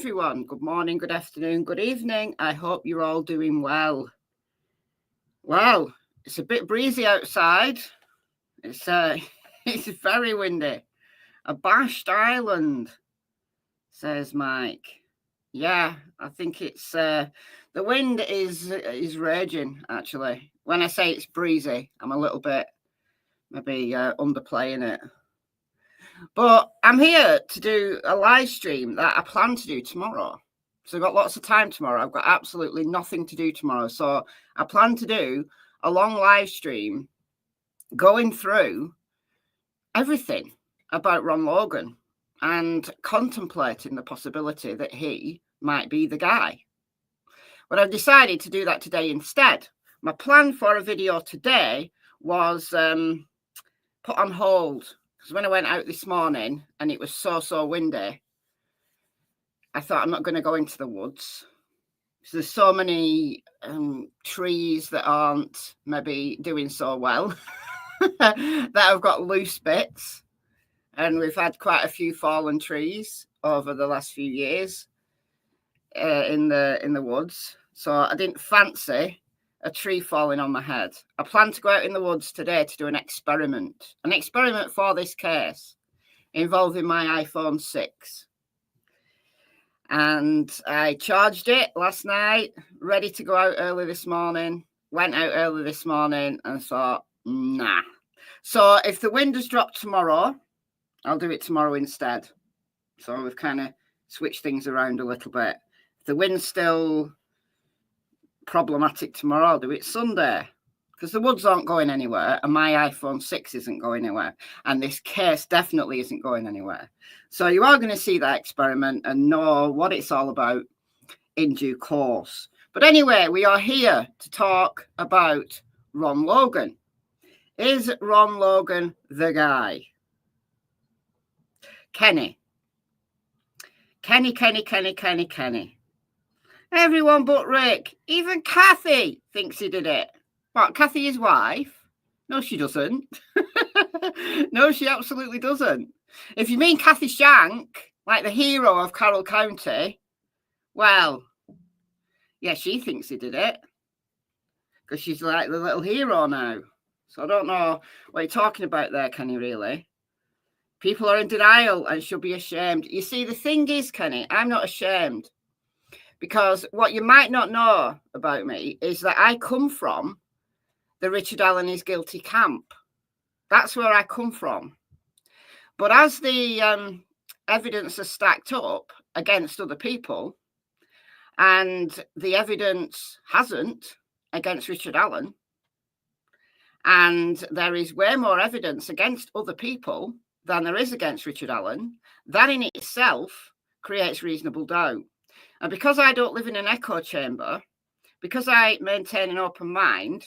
everyone. Good morning, good afternoon, good evening. I hope you're all doing well. Wow, it's a bit breezy outside. It's very windy. A bashed island, says Mike. Yeah, I think it's the wind is raging, actually. When I say it's breezy, I'm a little bit maybe underplaying it. But I'm here to do a live stream that I plan to do tomorrow. So I've got lots of time tomorrow. I've got absolutely nothing to do tomorrow. So I plan to do a long live stream going through everything about Ron Logan and contemplating the possibility that he might be the guy. But I've decided to do that today instead. My plan for a video today was put on hold. Because when I went out this morning and it was so windy, I thought I'm not going to go into the woods. So there's so many trees that aren't maybe doing so well that have got loose bits. And we've had quite a few fallen trees over the last few years in the woods. So I didn't fancy a tree falling on my head. I plan to go out in the woods today to do an experiment for this case involving my iPhone 6. And I charged it last night, ready to go out early this morning. Went out early this morning and thought, nah. So if the wind has dropped tomorrow, I'll do it tomorrow instead. So we've kind of switched things around a little bit. If the wind's still problematic tomorrow, I'll do it Sunday, because the woods aren't going anywhere and my iPhone 6 isn't going anywhere and this case definitely isn't going anywhere. So you are going to see that experiment and know what it's all about in due course. But anyway, we are here to talk about Ron Logan. Is Ron Logan the guy? Kenny. Everyone but Rick, even Cassie thinks he did it. What, Cassie, his wife? No, she doesn't. No, she absolutely doesn't. If you mean Cassie Shank, like the hero of Carroll County, well, yeah, she thinks he did it. Because she's like the little hero now. So I don't know what you're talking about there, Kenny, really. People are in denial and should be ashamed. You see, the thing is, Kenny, I'm not ashamed. Because what you might not know about me is that I come from the Richard Allen is guilty camp. That's where I come from. But as the evidence is stacked up against other people, and the evidence hasn't against Richard Allen, and there is way more evidence against other people than there is against Richard Allen, that in itself creates reasonable doubt. And because I don't live in an echo chamber, because I maintain an open mind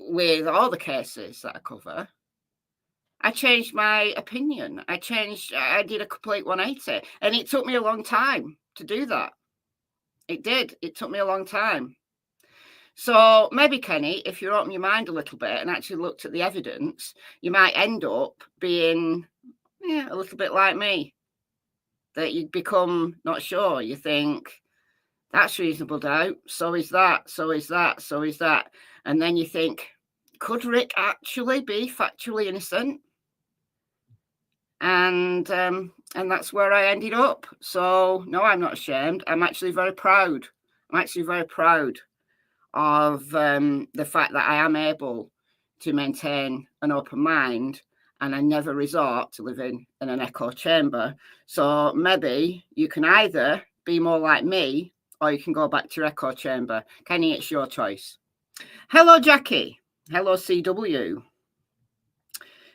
with all the cases that I cover, I changed my opinion. I did a complete 180. And it took me a long time to do that. It did. It took me a long time. So maybe, Kenny, if you open your mind a little bit and actually looked at the evidence, you might end up being a little bit like me. That you become not sure. You think, that's reasonable doubt. So is that. So is that. So is that. And then you think, could Rick actually be factually innocent? And that's where I ended up. So no, I'm not ashamed. I'm actually very proud. I'm actually very proud of the fact that I am able to maintain an open mind. And I never resort to living in an echo chamber. So maybe you can either be more like me or you can go back to your echo chamber. Kenny, it's your choice. Hello, Jackie. Hello, CW.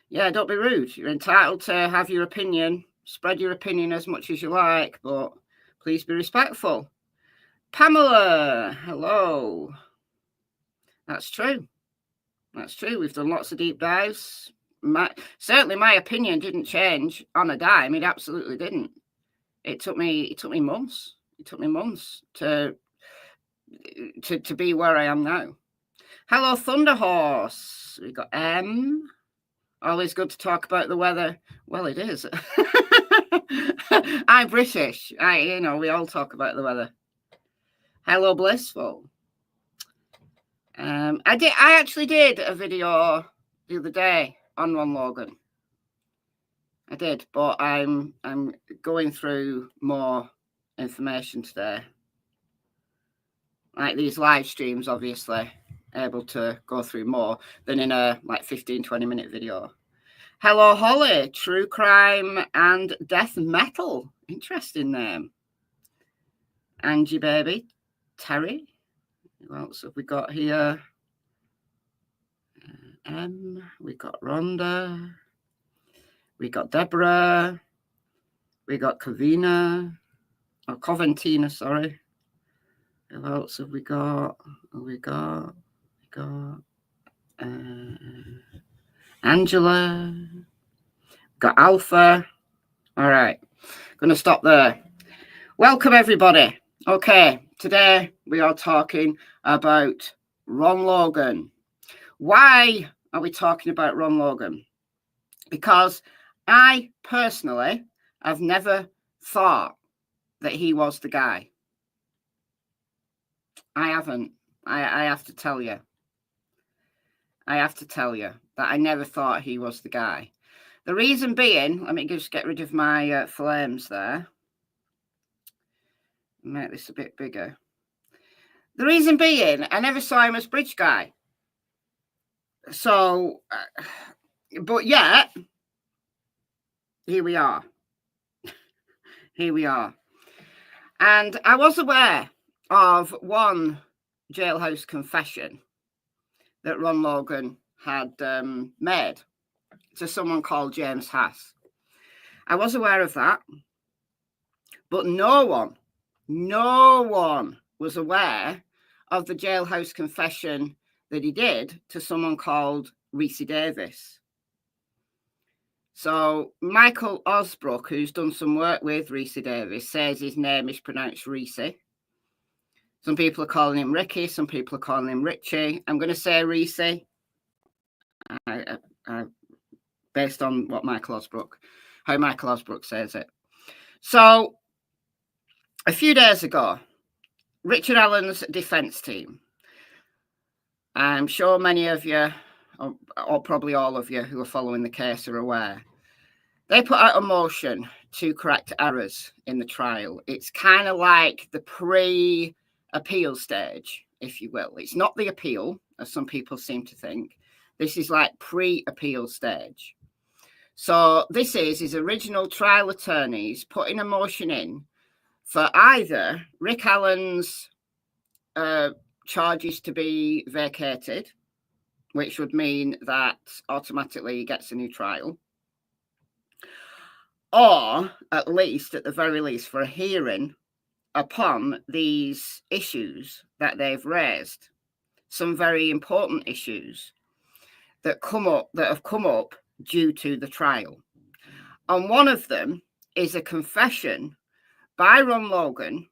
Yeah, don't be rude. You're entitled to have your opinion. Spread your opinion as much as you like, but please be respectful. Pamela, hello. That's true. That's true. We've done lots of deep dives. Certainly my opinion didn't change on a dime. It absolutely didn't. It took me months. It took me months to be where I am now. Hello, Thunderhorse. We got M. Always good to talk about the weather. Well, it is. I'm British. We all talk about the weather. Hello, Blissful. I actually did a video the other day on Ron Logan. I did, but I'm going through more information today. Like these live streams, obviously, able to go through more than in a 15-20 minute video. Hello, Holly. True crime and death metal. Interesting name. Angie Baby. Terry. Who else have we got here? We got Rhonda. We got Deborah. We got Covina. Oh, Coventina, sorry. Who else have we got? We got Angela. Got Alpha. All right. Gonna stop there. Welcome, everybody. Okay, today we are talking about Ron Logan. Why are we talking about Ron Logan? Because I personally have never thought that he was the guy. I haven't. I have to tell you. I have to tell you that I never thought he was the guy. The reason being, let me just get rid of my flames there. Make this a bit bigger. The reason being, I never saw him as bridge guy. So, but yet, here we are. Here we are. And I was aware of one Jailhouse confession that Ron Logan had made to someone called James Hass. I was aware of that, but no one was aware of the Jailhouse confession that he did to someone called Reese Davis. So Michael Osbrook, who's done some work with Reese Davis, says his name is pronounced Reese. Some people are calling him Ricky. Some people are calling him Richie. I'm going to say Reese. Based on what how Michael Osbrook says it. So a few days ago, Richard Allen's defense team, I'm sure many of you, or probably all of you who are following the case are aware, they put out a motion to correct errors in the trial. It's kind of like the pre-appeal stage, if you will. It's not the appeal, as some people seem to think. This is like pre-appeal stage. So this is his original trial attorneys putting a motion in for either Rick Allen's charges to be vacated, which would mean that automatically he gets a new trial, or at the very least, for a hearing upon these issues that they've raised, some very important issues that have come up due to the trial. And one of them is a confession by Ron Logan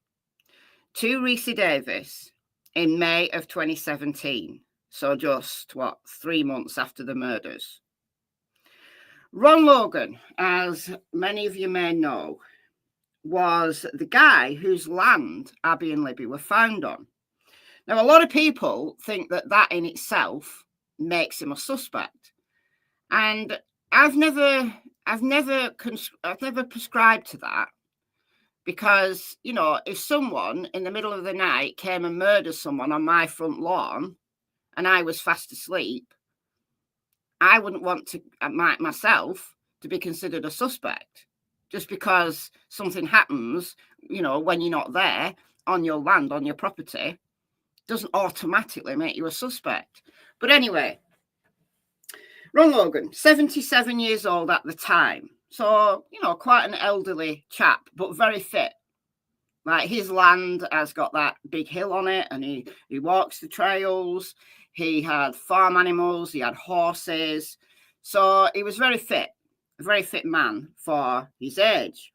to Reese Davis in May of 2017. So just 3 months after the murders. Ron Logan, as many of you may know, was the guy whose land Abby and Libby were found on. Now, a lot of people think that in itself makes him a suspect, and I've never prescribed to that, because if someone in the middle of the night came and murdered someone on my front lawn and I was fast asleep, I wouldn't want to myself to be considered a suspect just because something happens, when you're not there on your land, on your property, doesn't automatically make you a suspect. But anyway, Ron Logan, 77 years old at the time. So, quite an elderly chap, but very fit. Like, his land has got that big hill on it, and he walks the trails. He had farm animals. He had horses. So he was very fit, a very fit man for his age.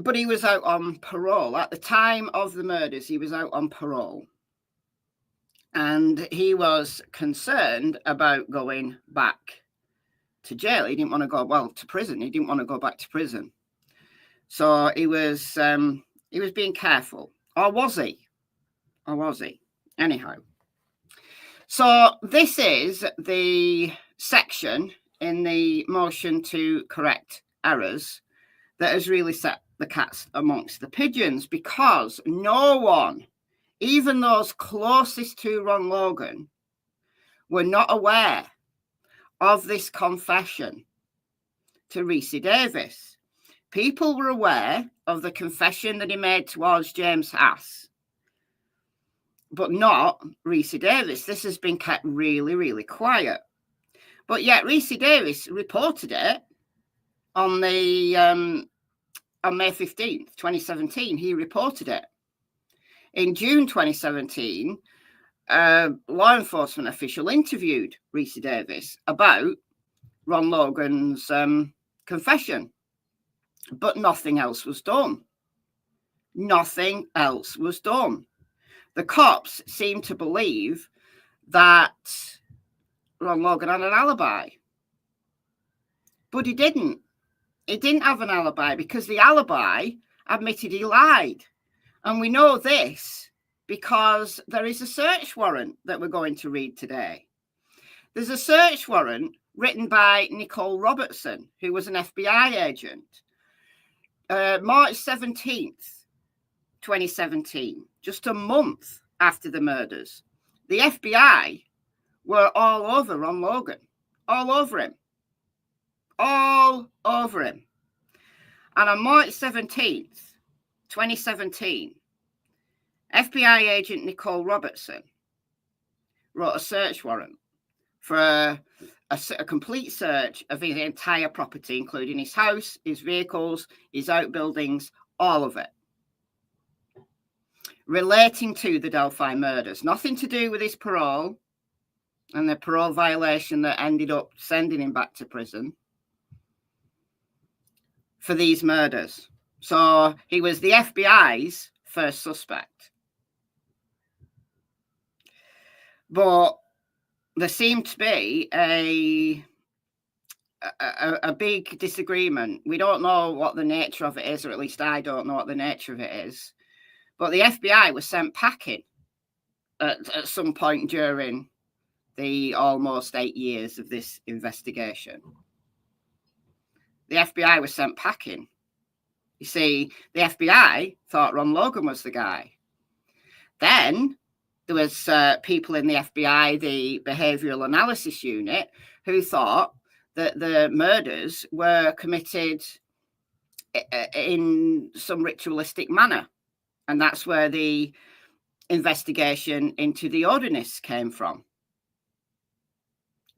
But he was out on parole. At the time of the murders, he was out on parole. And he was concerned about going back to jail. He didn't want to go, well, to prison. He didn't want to go back to prison. So he was being careful. Or was he? Or was he? Anyhow. So this is the section in the motion to correct errors that has really set the cats amongst the pigeons, because no one, even those closest to Ron Logan, were not aware of this confession to Reese Davis. People were aware of the confession that he made towards James Hass, but not Reese Davis. This has been kept really, really quiet. But yet Reese Davis reported it on the on May 15th, 2017. He reported it. In June 2017, law enforcement official interviewed Reese Davis about Ron Logan's confession, but nothing else was done. Nothing else was done. The cops seemed to believe that Ron Logan had an alibi, but he didn't. He didn't have an alibi, because the alibi admitted he lied. And we know this because there is a search warrant that we're going to read today. There's a search warrant written by Nicole Robertson, who was an FBI agent, March 17th, 2017, just a month after the murders. The FBI were all over Ron Logan, all over him. All over him. And on March 17th, 2017, FBI agent Nicole Robertson wrote a search warrant for a complete search of his entire property, including his house, his vehicles, his outbuildings, all of it, relating to the Delphi murders. Nothing to do with his parole and the parole violation that ended up sending him back to prison for these murders. So he was the FBI's first suspect. But there seemed to be a big disagreement. We don't know what the nature of it is, or at least I don't know what the nature of it is. But the FBI was sent packing at some point during the almost 8 years of this investigation. The FBI was sent packing. You see, the FBI thought Ron Logan was the guy. Then there was people in the FBI, the Behavioral Analysis Unit, who thought that the murders were committed in some ritualistic manner. And that's where the investigation into the Odinists came from.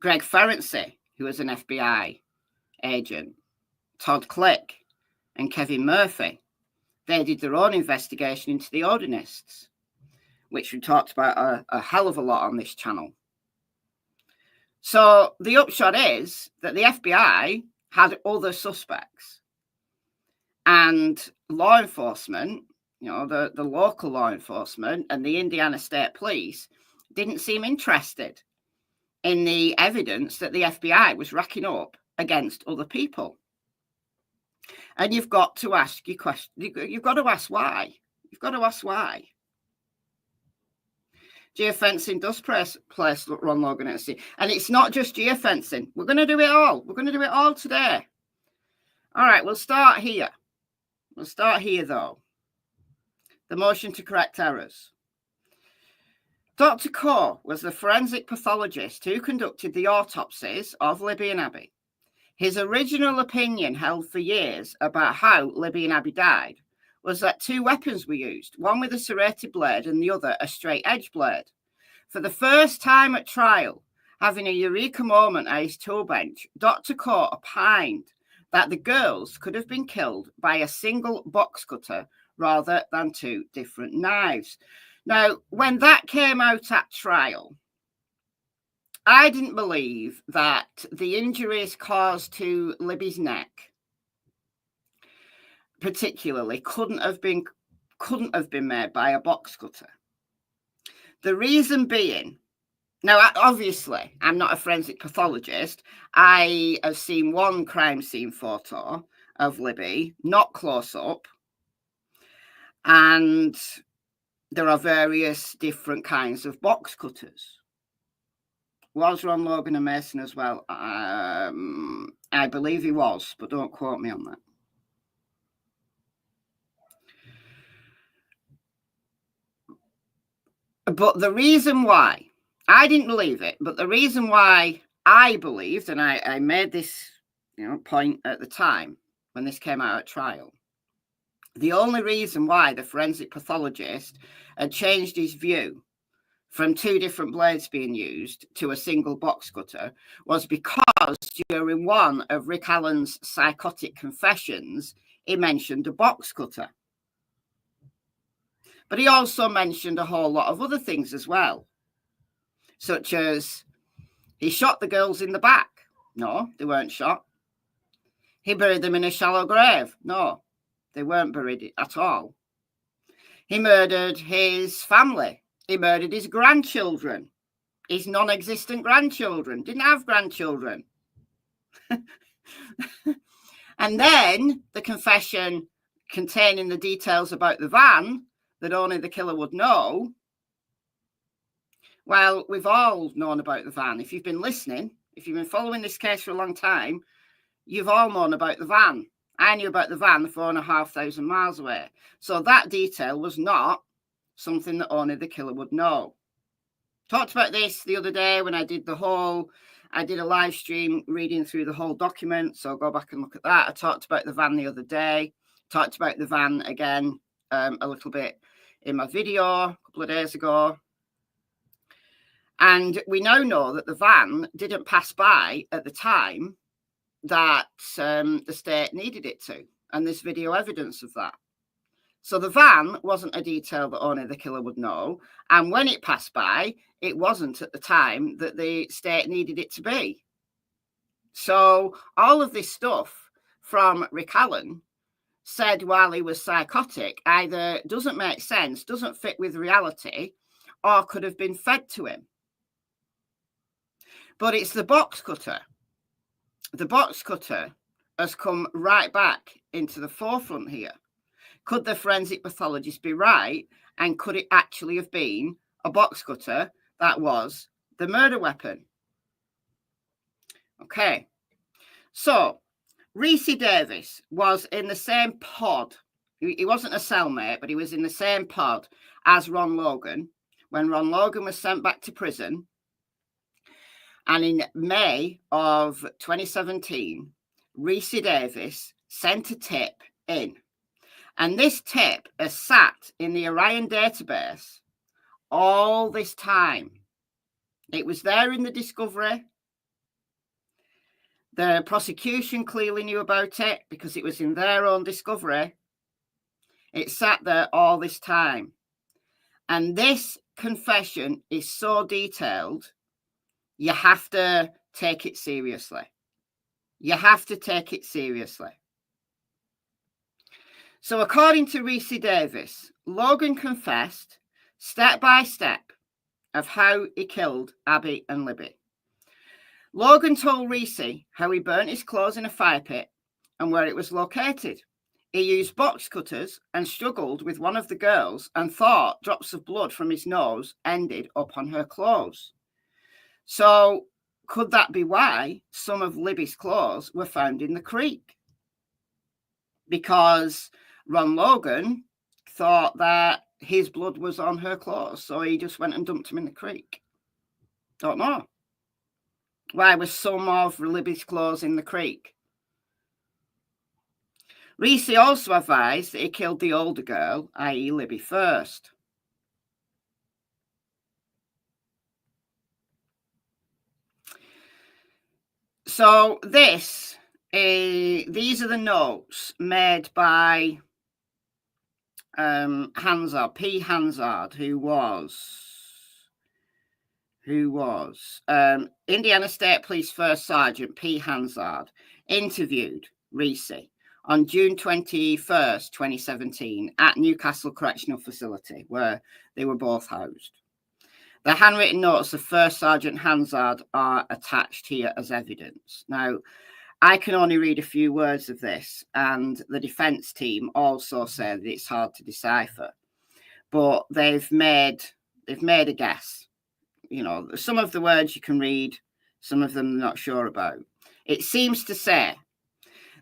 Greg Ferenczi, who was an FBI agent, Todd Click and Kevin Murphy, they did their own investigation into the Odinists, which we talked about a hell of a lot on this channel. So the upshot is that the FBI had other suspects, and law enforcement, you know, the local law enforcement and the Indiana State Police didn't seem interested in the evidence that the FBI was racking up against other people. And you've got to ask your question. You've got to ask why. You've got to ask why. Geofencing does place Ron Logan at sea. And it's not just geofencing. We're going to do it all. We're going to do it all today. All right, we'll start here. We'll start here, though. The motion to correct errors. Dr. Core was the forensic pathologist who conducted the autopsies of Libby and Abby. His original opinion, held for years, about how Libby and Abby died was that two weapons were used, one with a serrated blade and the other a straight edge blade. For the first time at trial, having a eureka moment at his tool bench, Dr. Core opined that the girls could have been killed by a single box cutter rather than two different knives. Now, when that came out at trial, I didn't believe that the injuries caused to Libby's neck particularly couldn't have been made by a box cutter. The reason being Now, obviously, I'm not a forensic pathologist. I have seen one crime scene photo of Libby, not close up. And there are various different kinds of box cutters. Was Ron Logan a Mason as well? I believe he was, but don't quote me on that. But the reason why, I didn't believe it, but the reason why I believed, and I made this point at the time when this came out at trial, the only reason why the forensic pathologist had changed his view from two different blades being used to a single box cutter was because during one of Rick Allen's psychotic confessions, he mentioned a box cutter. But he also mentioned a whole lot of other things as well, such as he shot the girls in the back. No, they weren't shot. He buried them in a shallow grave. No, they weren't buried at all. He murdered his family. He murdered his grandchildren, his non-existent grandchildren, didn't have grandchildren. And then the confession containing the details about the van that only the killer would know. Well, we've all known about the van. If you've been listening, if you've been following this case for a long time, you've all known about the van. I knew about the van 4,500 miles away. So that detail was not something that only the killer would know. Talked about this the other day when I did a live stream reading through the whole document. So go back and look at that. I talked about the van the other day. Talked about the van again a little bit in my video a couple of days ago. And we now know that the van didn't pass by at the time that the state needed it to. And there's video evidence of that. So the van wasn't a detail that only the killer would know. And when it passed by, it wasn't at the time that the state needed it to be. So all of this stuff from Rick Allen said while he was psychotic either doesn't make sense, doesn't fit with reality, or could have been fed to him. But it's the box cutter. The box cutter has come right back into the forefront here. Could the forensic pathologist be right? And could it actually have been a box cutter that was the murder weapon? Okay. So Reese Davis was in the same pod. He wasn't a cellmate, but he was in the same pod as Ron Logan when Ron Logan was sent back to prison. And in May of 2017, Reese Davis sent a tip in. And this tip has sat in the Orion database all this time. It was there in the discovery. The prosecution clearly knew about it because it was in their own discovery. It sat there all this time. And this confession is so detailed, you have to take it seriously. You have to take it seriously. So according to Reese Davis, Logan confessed step by step of how he killed Abby and Libby. Logan told Reese how he burnt his clothes in a fire pit and where it was located. He used box cutters and struggled with one of the girls and thought drops of blood from his nose ended up on her clothes. So could that be why some of Libby's clothes were found in the creek? Because Ron Logan thought that his blood was on her clothes, so he just went and dumped them in the creek. Don't know. Why was some of Libby's clothes in the creek? Reese also advised that he killed the older girl, i.e. Libby, first. So these are the notes made by Hansard, P. Hansard, who was Indiana State Police First Sergeant P. Hansard, interviewed Reese on June 21st, 2017 at Newcastle Correctional Facility, where they were both housed. The handwritten notes of First Sergeant Hansard are attached here as evidence. Now, I can only read a few words of this, and the defence team also say that it's hard to decipher. But they've made a guess. You know, some of the words you can read, some of them they're not sure about. It seems to say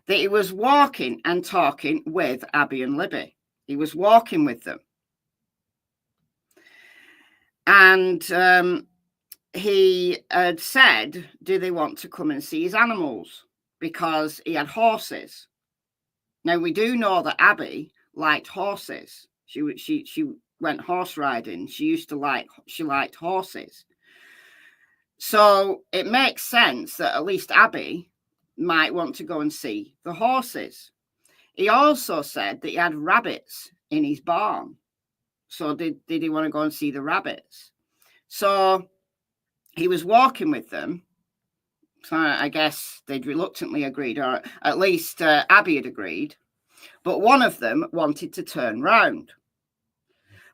that he was walking and talking with Abby and Libby. He was walking with them. And he had said, do they want to come and see his animals? Because he had horses. Now, we do know that Abby liked horses. She went horse riding. She liked horses. So it makes sense that at least Abby might want to go and see the horses. He also said that he had rabbits in his barn. So did he want to go and see the rabbits? So he was walking with them. So I guess they'd reluctantly agreed, or at least Abby had agreed. But one of them wanted to turn round.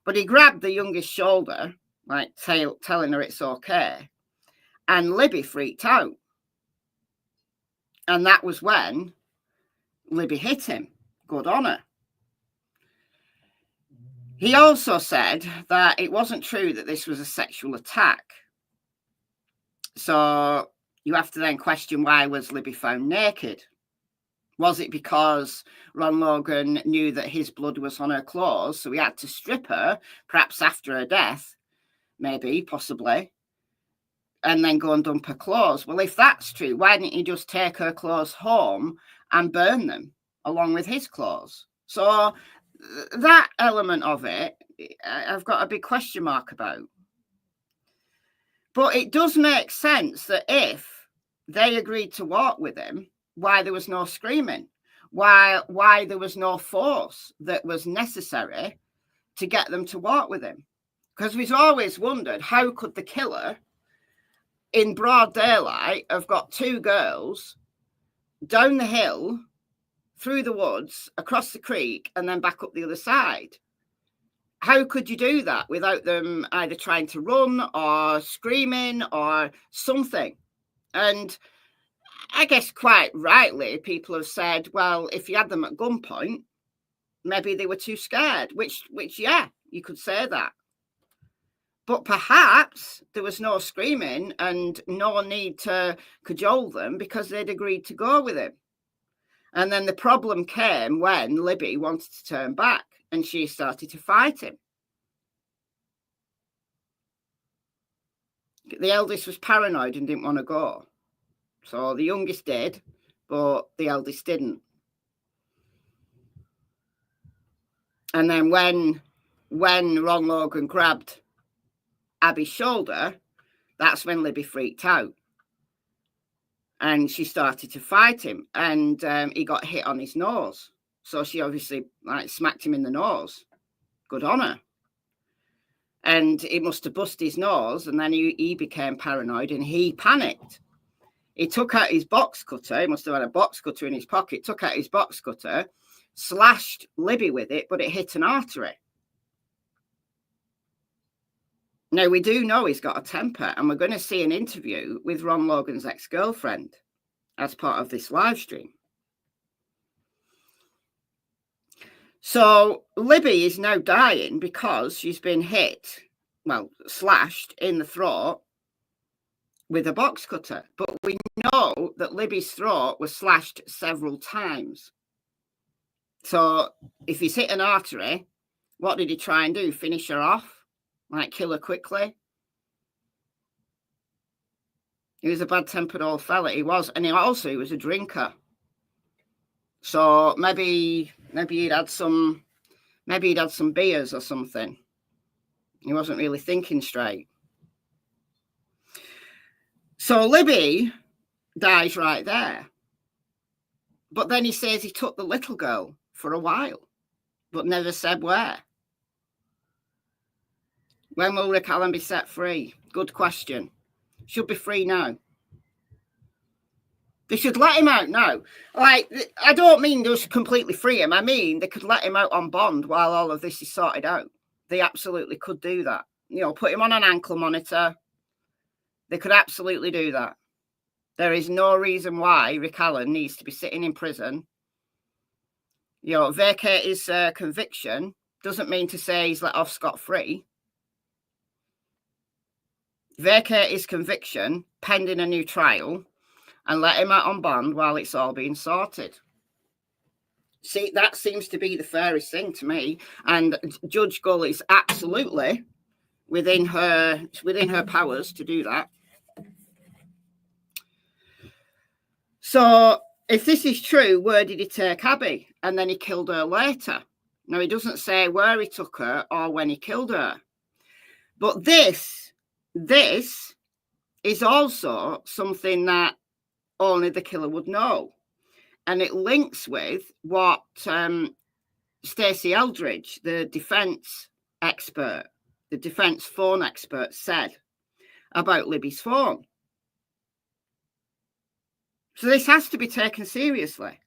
But he grabbed the youngest shoulder, like telling her it's okay. And Libby freaked out. And that was when Libby hit him. Good on her. He also said that it wasn't true that this was a sexual attack. So you have to then question, why was Libby found naked? Was it because Ron Logan knew that his blood was on her clothes, so he had to strip her, perhaps after her death, maybe, possibly, and then go and dump her clothes? Well, if that's true, why didn't he just take her clothes home and burn them along with his clothes? So that element of it, I've got a big question mark about. But it does make sense that if they agreed to walk with him, why there was no screaming, why there was no force that was necessary to get them to walk with him. Because we've always wondered, how could the killer in broad daylight have got two girls down the hill, through the woods, across the creek, and then back up the other side? How could you do that without them either trying to run or screaming or something? And I guess quite rightly, people have said, well, if you had them at gunpoint, maybe they were too scared, which yeah, you could say that. But perhaps there was no screaming and no need to cajole them because they'd agreed to go with him. And then the problem came when Libby wanted to turn back and she started to fight him. The eldest was paranoid and didn't want to go. So the youngest did, but the eldest didn't. And then when Ron Logan grabbed Abby's shoulder, that's when Libby freaked out. And she started to fight him, and he got hit on his nose. So she obviously smacked him in the nose. Good on her. And it must have busted his nose, and then he became paranoid and he panicked. He took out his box cutter. He must have had a box cutter in his pocket. Took out his box cutter, slashed Libby with it, but it hit an artery. Now, we do know he's got a temper, and we're going to see an interview with Ron Logan's ex-girlfriend as part of this live stream. So Libby is now dying because she's been hit, well, slashed in the throat with a box cutter. But we know that Libby's throat was slashed several times. So if he's hit an artery, what did he try and do? Finish her off? Like kill her quickly? He was a bad-tempered old fella, he was. And he was a drinker. So maybe he'd had some beers or something. He wasn't really thinking straight. So Libby dies right there. But then he says he took the little girl for a while, but never said where. When will Rick Allen be set free? Good question. Should be free now. They should let him out now. Like, I don't mean they should completely free him. I mean, they could let him out on bond while all of this is sorted out. They absolutely could do that. put him on an ankle monitor. They could absolutely do that. There is no reason why Rick Allen needs to be sitting in prison. Vacate his conviction doesn't mean to say he's let off scot-free. Vacate his conviction pending a new trial and let him out on bond while it's all being sorted. See, that seems to be the fairest thing to me. And Judge Gull is absolutely within her powers to do that. So if this is true, where did he take Abby? And then he killed her later. Now, he doesn't say where he took her or when he killed her. But this is also something that only the killer would know. And it links with what Stacey Eldridge, the defense expert, the defense phone expert, said about Libby's phone. So this has to be taken seriously.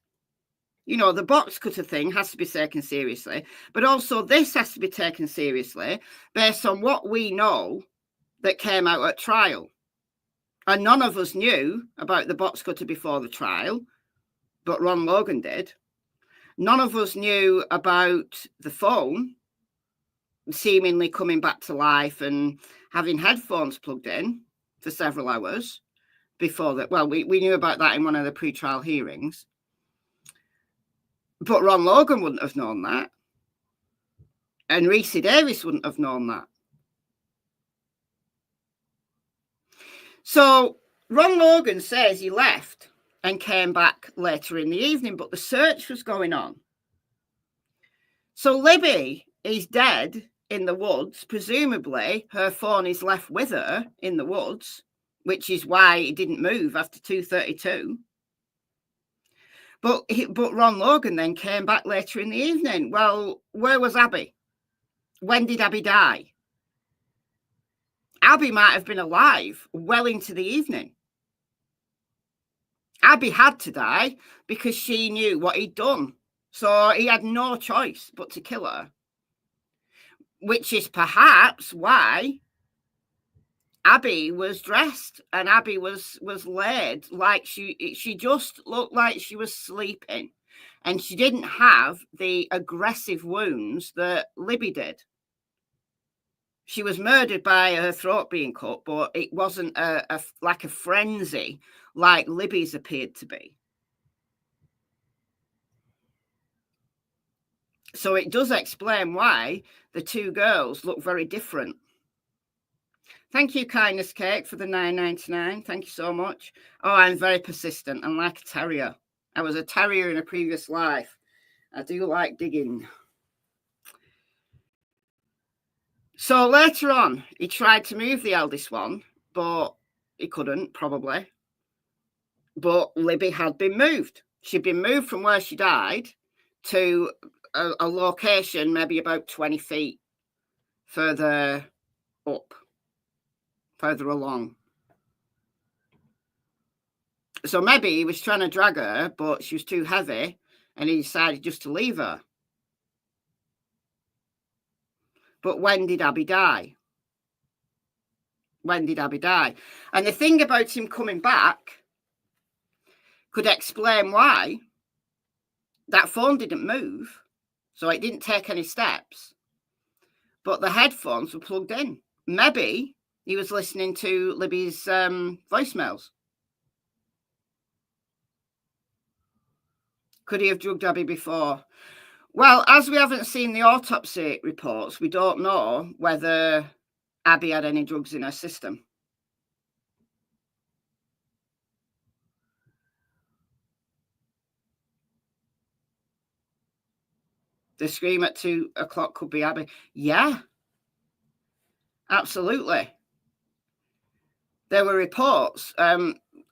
The box cutter thing has to be taken seriously, but also this has to be taken seriously based on what we know that came out at trial. And none of us knew about the box cutter before the trial, but Ron Logan did. None of us knew about the phone seemingly coming back to life and having headphones plugged in for several hours before that. Well, we knew about that in one of the pre-trial hearings. But Ron Logan wouldn't have known that. And Reese Davis wouldn't have known that. So Ron Logan says he left and came back later in the evening, but the search was going on. So Libby is dead in the woods. Presumably her phone is left with her in the woods, which is why it didn't move after 2:32. But Ron Logan then came back later in the evening. Well, where was Abby? When did Abby die? Abby might have been alive well into the evening. Abby had to die because she knew what he'd done. So he had no choice but to kill her, which is perhaps why Abby was dressed and Abby was laid like she just looked like she was sleeping, and she didn't have the aggressive wounds that Libby did. She was murdered by her throat being cut, but it wasn't like a frenzy like Libby's appeared to be. So it does explain why the two girls look very different. Thank you, Kindness Cake, for the $9.99. Thank you so much. Oh, I'm very persistent. I'm like a terrier. I was a terrier in a previous life. I do like digging. So later on, he tried to move the eldest one, but he couldn't, probably. But Libby had been moved. She'd been moved from where she died to a location maybe about 20 feet further up, further along. So maybe he was trying to drag her, but she was too heavy, and he decided just to leave her. But when did Abby die? When did Abby die? And the thing about him coming back could explain why that phone didn't move, so it didn't take any steps, but the headphones were plugged in. Maybe he was listening to Libby's voicemails. Could he have drugged Abby before? Well, as we haven't seen the autopsy reports, we don't know whether Abby had any drugs in her system. The scream at 2 o'clock could be Abby. Yeah, absolutely. There were reports,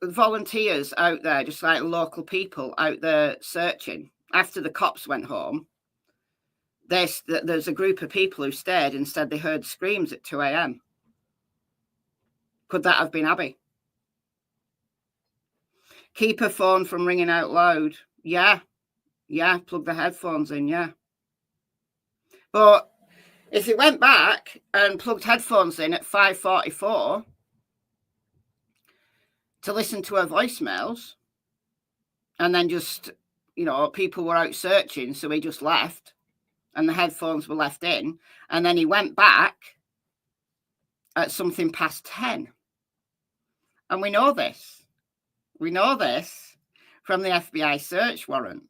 volunteers out there, just like local people out there searching. After the cops went home, there's a group of people who stayed and said they heard screams at 2 a.m. Could that have been Abby? Keep her phone from ringing out loud. Yeah, plug the headphones in, yeah. But If he went back and plugged headphones in at 5:44 to listen to her voicemails, and then just, people were out searching, so he just left, and the headphones were left in, and then he went back at something past 10. And we know this. We know this from the FBI search warrant,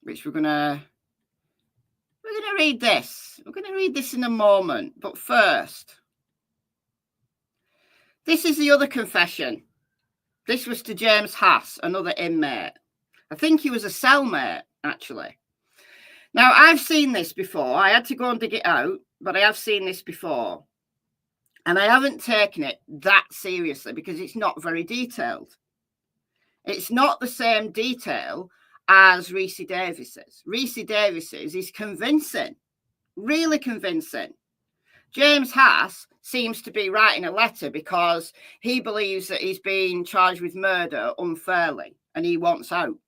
which we're going to read this. We're going to read this in a moment. But first, this is the other confession. This was to James Hass, another inmate. I think he was a cellmate, actually. Now, I've seen this before. I had to go and dig it out, but I have seen this before. And I haven't taken it that seriously because it's not very detailed. It's not the same detail as Reese Davis's. Reese Davis's is convincing, really convincing. James Hass seems to be writing a letter because he believes that he's been charged with murder unfairly and he wants out.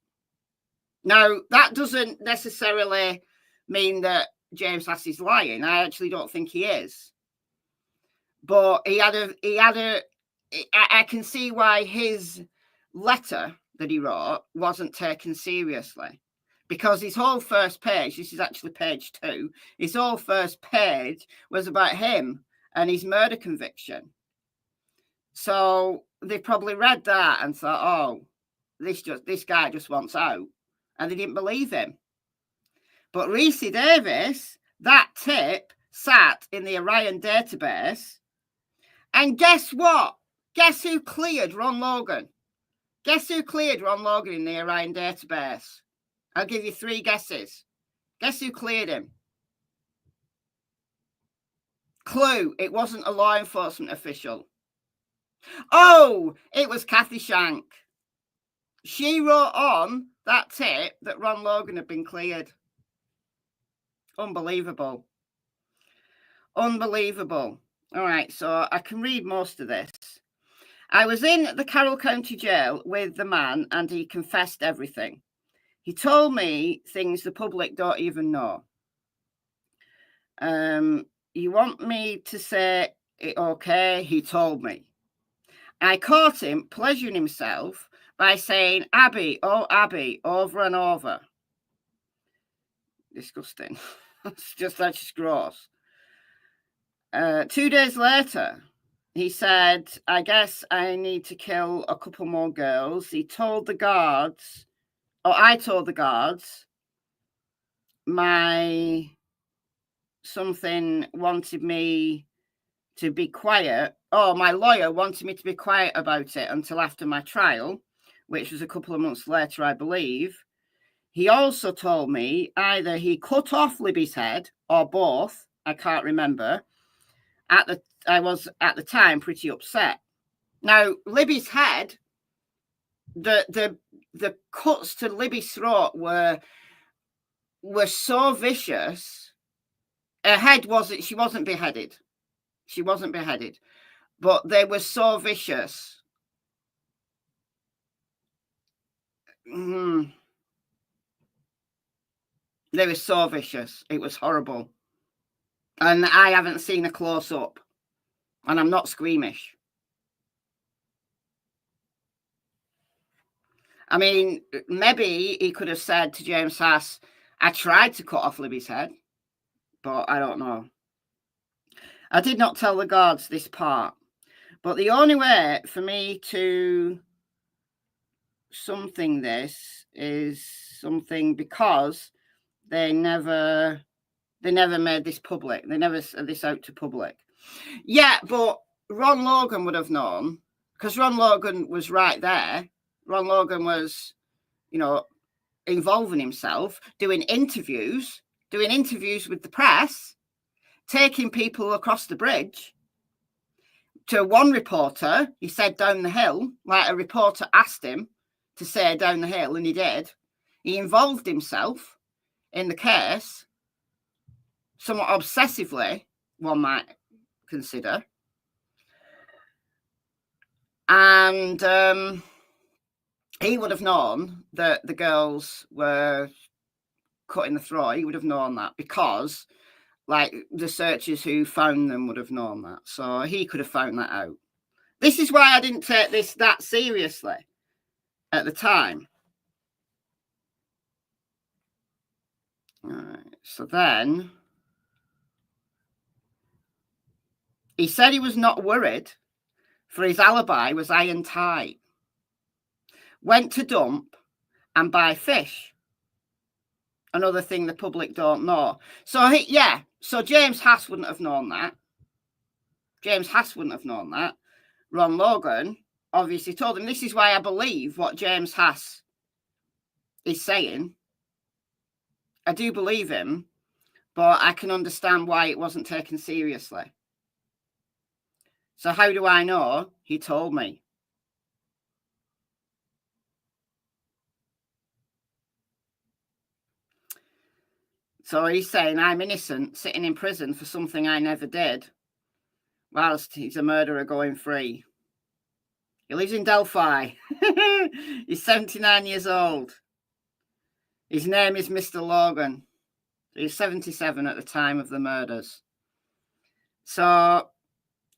Now, that doesn't necessarily mean that James Hass is lying. I actually don't think he is. But I can see why his letter that he wrote wasn't taken seriously, because his whole first page, this is actually page 2, his whole first page was about him and his murder conviction. So they probably read that and thought, oh, this guy just wants out, and they didn't believe him. But Reese Davis, that tip sat in the Orion database. And guess what? Guess who cleared Ron Logan? Guess who cleared Ron Logan in the Orion database? I'll give you 3 guesses. Guess who cleared him? Clue, it wasn't a law enforcement official. Oh, it was Kathy Shank. She wrote on that tip that Ron Logan had been cleared. Unbelievable. Unbelievable. All right, so I can read most of this. I was in the Carroll County Jail with the man and he confessed everything. He told me things the public don't even know. You want me to say it okay? He told me. I caught him pleasuring himself by saying, Abby, oh, Abby, over and over. Disgusting. That's just gross. 2 days later, he said, I guess I need to kill a couple more girls. He told the guards, or I told the guards, something wanted me to be quiet. Oh, my lawyer wanted me to be quiet about it until after my trial, which was a couple of months later, I believe. He also told me either he cut off Libby's head or both. I can't remember. I was at the time pretty upset. Now, Libby's head, the cuts to Libby's throat were so vicious. Her head she wasn't beheaded. She wasn't beheaded, but they were so vicious. They were so vicious. It was horrible. And I haven't seen a close-up. And I'm not squeamish. I mean, maybe he could have said to James Hass, I tried to cut off Libby's head, but I don't know. I did not tell the guards this part. But the only way for me to something this is something because they never made this public. They never sent this out to public. Yeah, but Ron Logan would have known because Ron Logan was right there. Ron Logan was, involving himself, doing interviews with the press, taking people across the bridge. To one reporter, he said down the hill, like a reporter asked him to say down the hill, and he did. He involved himself in the case somewhat obsessively, one might consider. And he would have known that the girls were cut in the throat, he would have known that, because like the searchers who found them would have known that. So he could have found that out. This is why I didn't take this that seriously at the time. All right, so then he said he was not worried, for his alibi was iron tight. Went to dump and buy fish. Another thing the public don't know. So so James Hass wouldn't have known that. James Hass wouldn't have known that. Ron Logan obviously told him. This is why I believe what James Hass is saying. I do believe him, but I can understand why it wasn't taken seriously. So how do I know? He told me. So he's saying I'm innocent, sitting in prison for something I never did, whilst he's a murderer going free. He lives in Delphi. He's 79 years old. His name is Mr. Logan. He's 77 at the time of the murders. So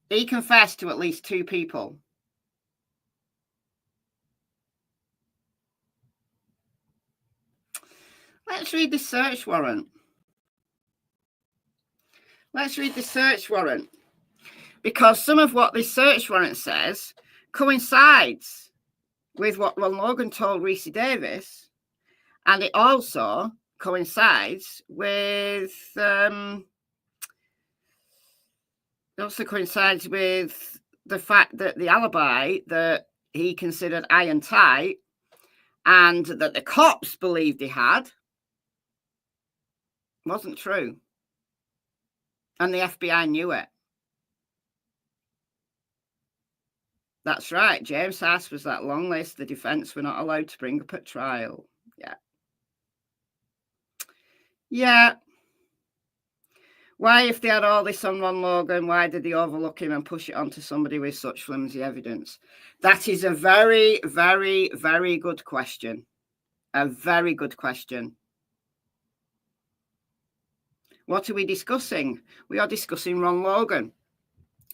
he confessed to at least 2 people. Let's read the search warrant. Let's read the search warrant. Because some of what this search warrant says coincides with what Ron Logan told Reese Davis. And it also coincides with the fact that the alibi that he considered iron tight and that the cops believed he had wasn't true. And the FBI knew it. That's right. James Hass was that long list the defense were not allowed to bring up at trial. Yeah. Why, if they had all this on Ron Logan, why did they overlook him and push it onto somebody with such flimsy evidence? That is a very, very, very good question. A very good question. What are we discussing? We are discussing Ron Logan.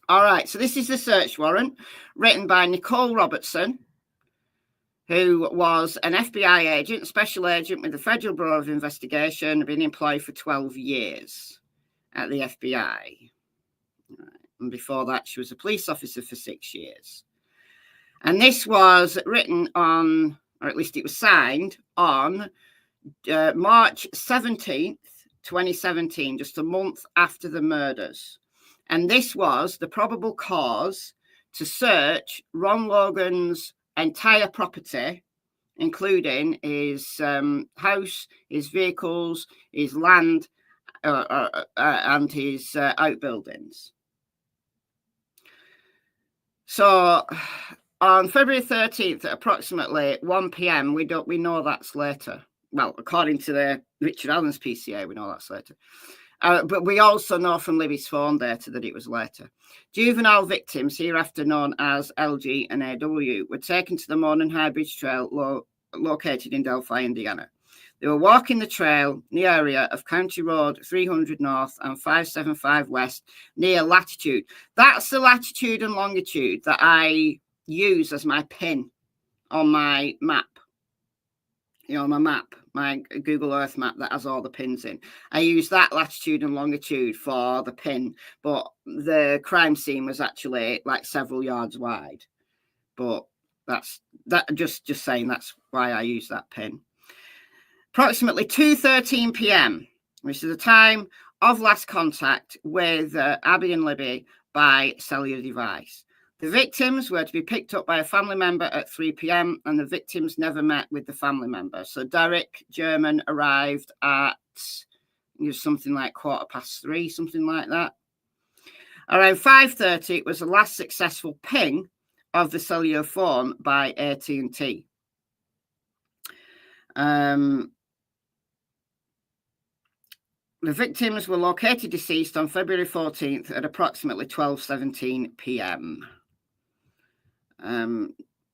All right, so this is the search warrant written by Nicole Robertson, who was an FBI agent, special agent with the Federal Bureau of Investigation, been employed for 12 years at the FBI. And before that, she was a police officer for 6 years. And this was written on, or at least it was signed on March 17th, 2017, just a month after the murders. And this was the probable cause to search Ron Logan's entire property, including his house, his vehicles, his land, and his outbuildings. So on February 13th at approximately 1 p.m, we know that's later. Well, according to the Richard Allen's PCA, we know that's later. But we also know from Libby's phone data that it was later. Juvenile victims, hereafter known as LG and AW, were taken to the Mourne High Bridge Trail located in Delphi, Indiana. They were walking the trail in the area of County Road 300 North and 575 West near latitude. That's the latitude and longitude that I use as my pin on my map. You know, my map, my Google Earth map that has all the pins in. I use that latitude and longitude for the pin, but the crime scene was actually like several yards wide. But that's just saying that's why I use that pin. Approximately 2:13 p.m, which is the time of last contact with Abby and Libby by cellular device. The victims were to be picked up by a family member at 3 p.m, and the victims never met with the family member. So Derek German arrived at something like 3:15, something like that. Around 5:30, it was the last successful ping of the cellular phone by AT&T. The victims were located deceased on February 14th at approximately 12:17 p.m.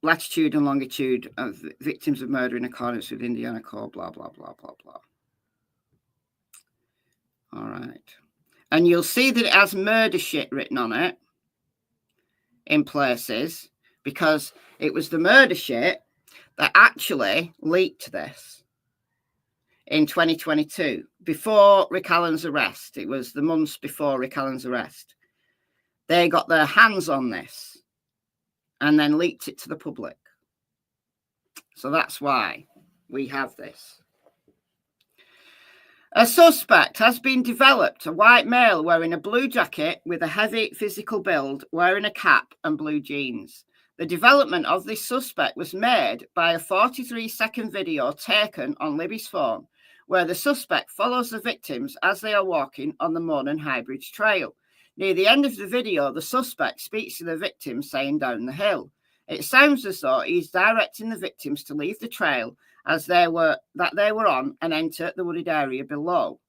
Latitude and longitude of victims of murder in accordance with Indiana Code, blah, blah, blah, blah, blah. And you'll see that it has murder shit written on it in places, because it was the murder shit that actually leaked this in 2022, before Rick Allen's arrest. It was the months before Rick Allen's arrest. They got their hands on this and then leaked it to the public. So that's why we have this. A suspect has been developed, a white male wearing a blue jacket with a heavy physical build, wearing a cap and blue jeans. The development of this suspect was made by a 43-second video taken on Libby's phone, where the suspect follows the victims as they are walking on the Mourne and Highbridge Trail. Near the end of the video, the suspect speaks to the victims, saying down the hill. It sounds as though he's directing the victims to leave the trail as they were on and enter the wooded area below.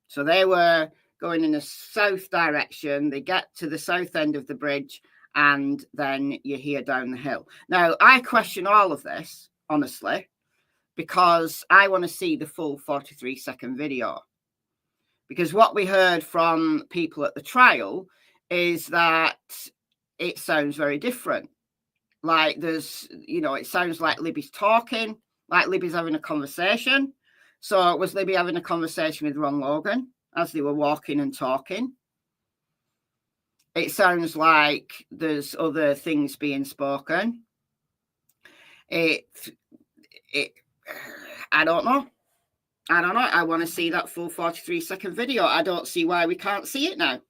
So they were going in a south direction. They get to the south end of the bridge, and then you hear down the hill. Now, I question all of this, honestly, because I want to see the full 43-second video. Because what we heard from people at the trial is that it sounds very different. Like there's, it sounds like Libby's talking, like Libby's having a conversation. So was Libby having a conversation with Ron Logan as they were walking and talking? It sounds like there's other things being spoken. I don't know. I want to see that full 43-second video. I don't see why we can't see it now.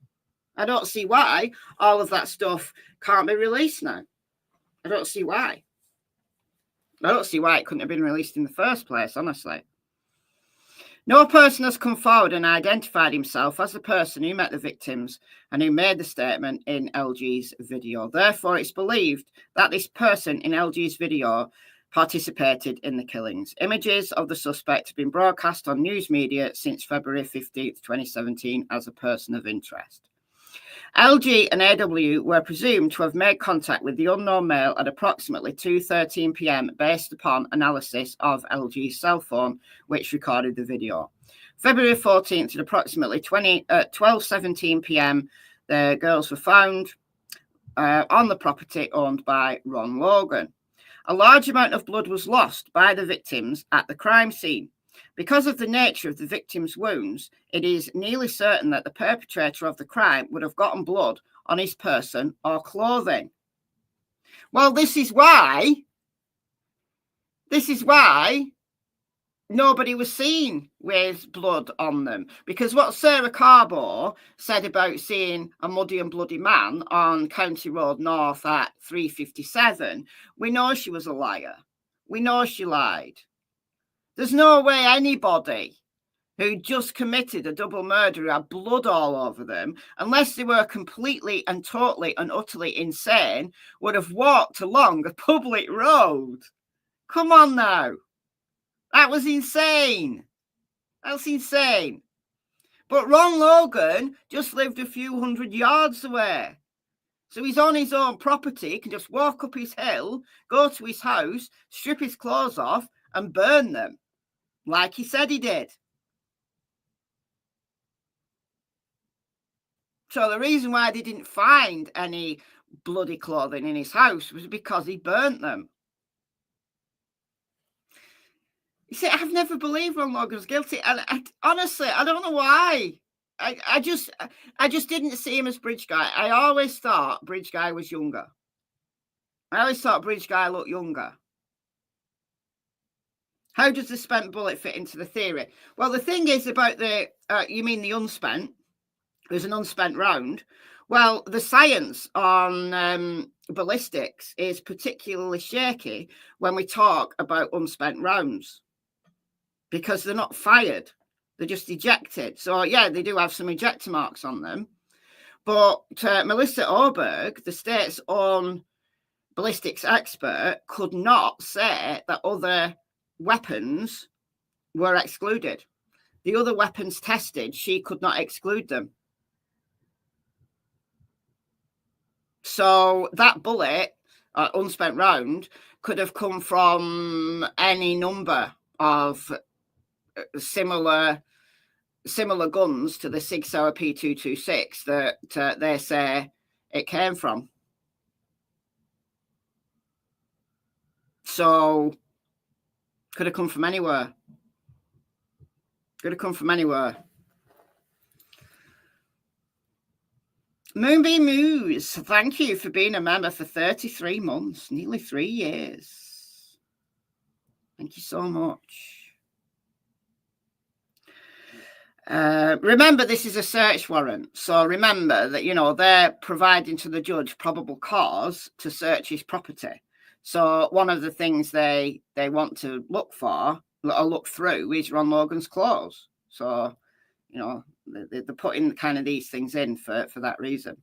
I don't see why all of that stuff can't be released now. I don't see why. I don't see why it couldn't have been released in the first place, honestly. No person has come forward and identified himself as the person who met the victims and who made the statement in LG's video. Therefore, it's believed that this person in LG's video participated in the killings. Images of the suspect have been broadcast on news media since February 15th, 2017 as a person of interest. LG and AW were presumed to have made contact with the unknown male at approximately 2:13 p.m. based upon analysis of LG's cell phone, which recorded the video. February 14th at approximately 12:17 p.m., the girls were found on the property owned by Ron Logan. A large amount of blood was lost by the victims at the crime scene. Because of the nature of the victim's wounds, it is nearly certain that the perpetrator of the crime would have gotten blood on his person or clothing. Well, this is why nobody was seen with blood on them. Because what Sarah Carbo said about seeing a muddy and bloody man on County Road North at 3:57, we know she was a liar. We know she lied. There's no way anybody who just committed a double murder who had blood all over them, unless they were completely and totally and utterly insane, would have walked along a public road. Come on now. That was insane. That's insane. But Ron Logan just lived a few hundred yards away. So he's on his own property, he can just walk up his hill, go to his house, strip his clothes off and burn them, like he said he did. So the reason why they didn't find any bloody clothing in his house was because he burnt them. You see, I've never believed Ron Logan was guilty, and honestly, I don't know why. I just didn't see him as Bridge Guy. I always thought Bridge Guy was younger. I always thought Bridge Guy looked younger. How does the spent bullet fit into the theory? Well, the thing is about the, you mean the unspent? There's an unspent round. Well, the science on ballistics is particularly shaky when we talk about unspent rounds, because they're not fired. They're just ejected. So, yeah, they do have some ejector marks on them. But Melissa Oberg, the state's own ballistics expert, could not say that other weapons were excluded. The other weapons tested, she could not exclude them. So that bullet, unspent round, could have come from any number of similar similar guns to the Sig Sauer P226 that they say it came from. So could have come from anywhere. Could have come from anywhere. Moonbeam Moose, thank you for being a member for 33 months, nearly 3 years. Thank you so much. Remember, this is a search warrant. So remember that, you know, they're providing to the judge probable cause to search his property. So one of the things they want to look for or look through is Ron Logan's clothes. So, you know, they're putting kind of these things in for that reason.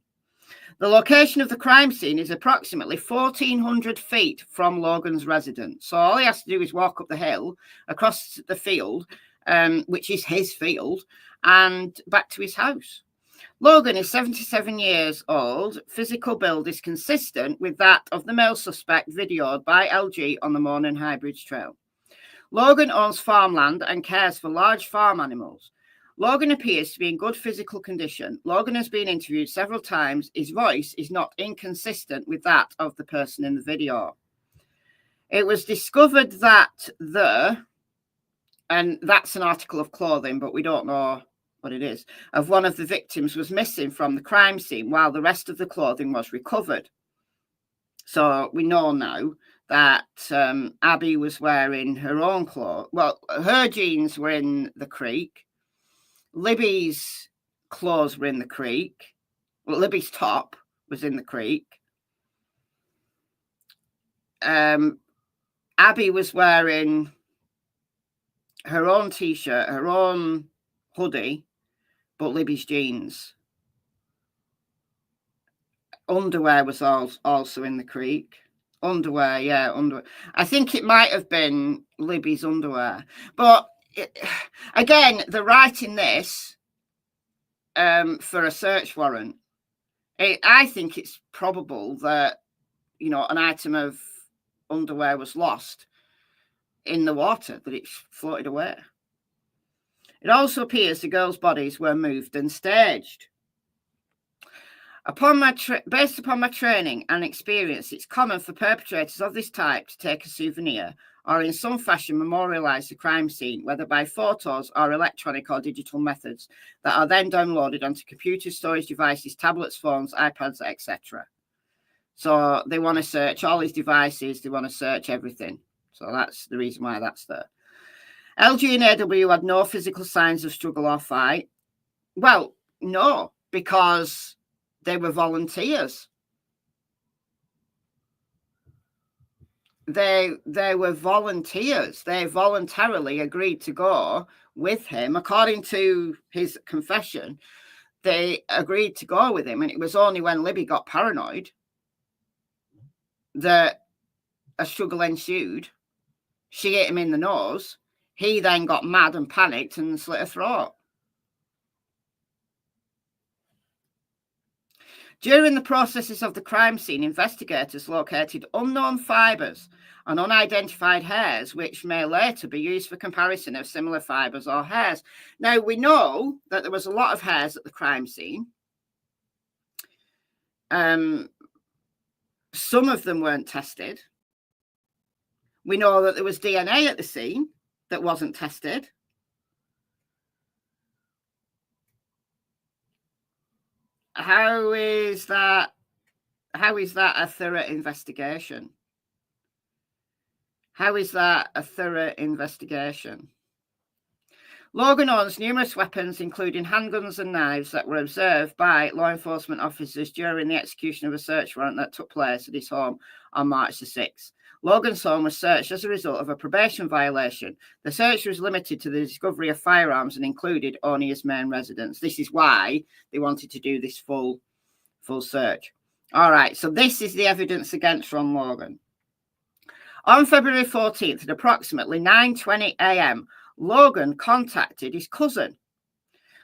The location of the crime scene is approximately 1,400 feet from Logan's residence. So all he has to do is walk up the hill, across the field, which is his field, and back to his house. Logan is 77 years old. Physical build is consistent with that of the male suspect videoed by LG on the Mourne High Bridge Trail. Logan owns farmland and cares for large farm animals. Logan appears to be in good physical condition. Logan has been interviewed several times. His voice is not inconsistent with that of the person in the video. It was discovered that and that's an article of clothing, but we don't know what it is, of one of the victims was missing from the crime scene while the rest of the clothing was recovered. So we know now that Abby was wearing her own clothes. Well, her jeans were in the creek. Libby's clothes were in the creek. Well, Libby's top was in the creek. Abby was wearing her own t-shirt, her own hoodie, but Libby's jeans. Underwear was also in the creek. Underwear, yeah, underwear. I think it might have been Libby's underwear. But again, they're writing this for a search warrant. I think it's probable that, you know, an item of underwear was lost in the water, that it's floated away. It also appears the girls' bodies were moved and staged. Based upon my training and experience, it's common for perpetrators of this type to take a souvenir or in some fashion memorialize the crime scene, whether by photos or electronic or digital methods that are then downloaded onto computers, storage devices, tablets, phones, iPads, etc. So they want to search all his devices. They want to search everything. So that's the reason why that's there. LG and AW had no physical signs of struggle or fight. Well, no, because they were volunteers. They were volunteers. They voluntarily agreed to go with him. According to his confession, they agreed to go with him. And it was only when Libby got paranoid that a struggle ensued. She hit him in the nose. He then got mad and panicked and slit her throat. During the processes of the crime scene, investigators located unknown fibres and unidentified hairs, which may later be used for comparison of similar fibres or hairs. Now, we know that there was a lot of hairs at the crime scene. Some of them weren't tested. We know that there was DNA at the scene that wasn't tested. How is that a thorough investigation? How is that a thorough investigation? Logan owns numerous weapons, including handguns and knives, that were observed by law enforcement officers during the execution of a search warrant that took place at his home on March the 6th. Logan's home was searched as a result of a probation violation. The search was limited to the discovery of firearms and included only his main residence. This is why they wanted to do this full search. All right, so this is the evidence against Ron Logan. On February 14th at approximately 9:20 a.m., Logan contacted his cousin.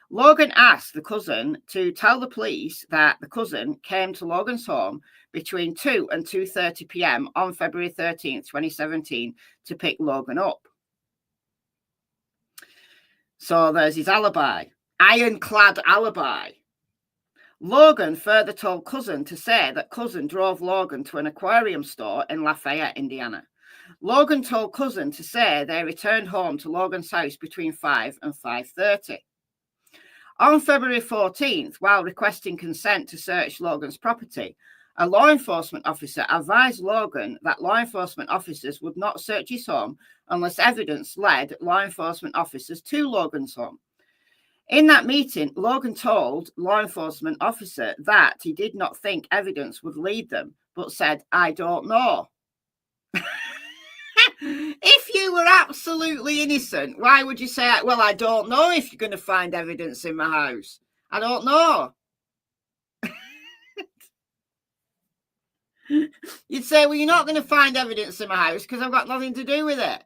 Logan asked the cousin to tell the police that the cousin came to Logan's home between 2 and 2:30 p.m. on February 13th, 2017, to pick Logan up. So there's his alibi, ironclad alibi. Logan further told Cousin to say that Cousin drove Logan to an aquarium store in Lafayette, Indiana. Logan told Cousin to say they returned home to Logan's house between 5 and 5:30. On February 14th, while requesting consent to search Logan's property, a law enforcement officer advised Logan that law enforcement officers would not search his home unless evidence led law enforcement officers to Logan's home. In that meeting, Logan told law enforcement officer that he did not think evidence would lead them, but said, "I don't know." If you were absolutely innocent, why would you say, "Well, I don't know if you're going to find evidence in my house. I don't know." You'd say, "Well, you're not going to find evidence in my house because I've got nothing to do with it.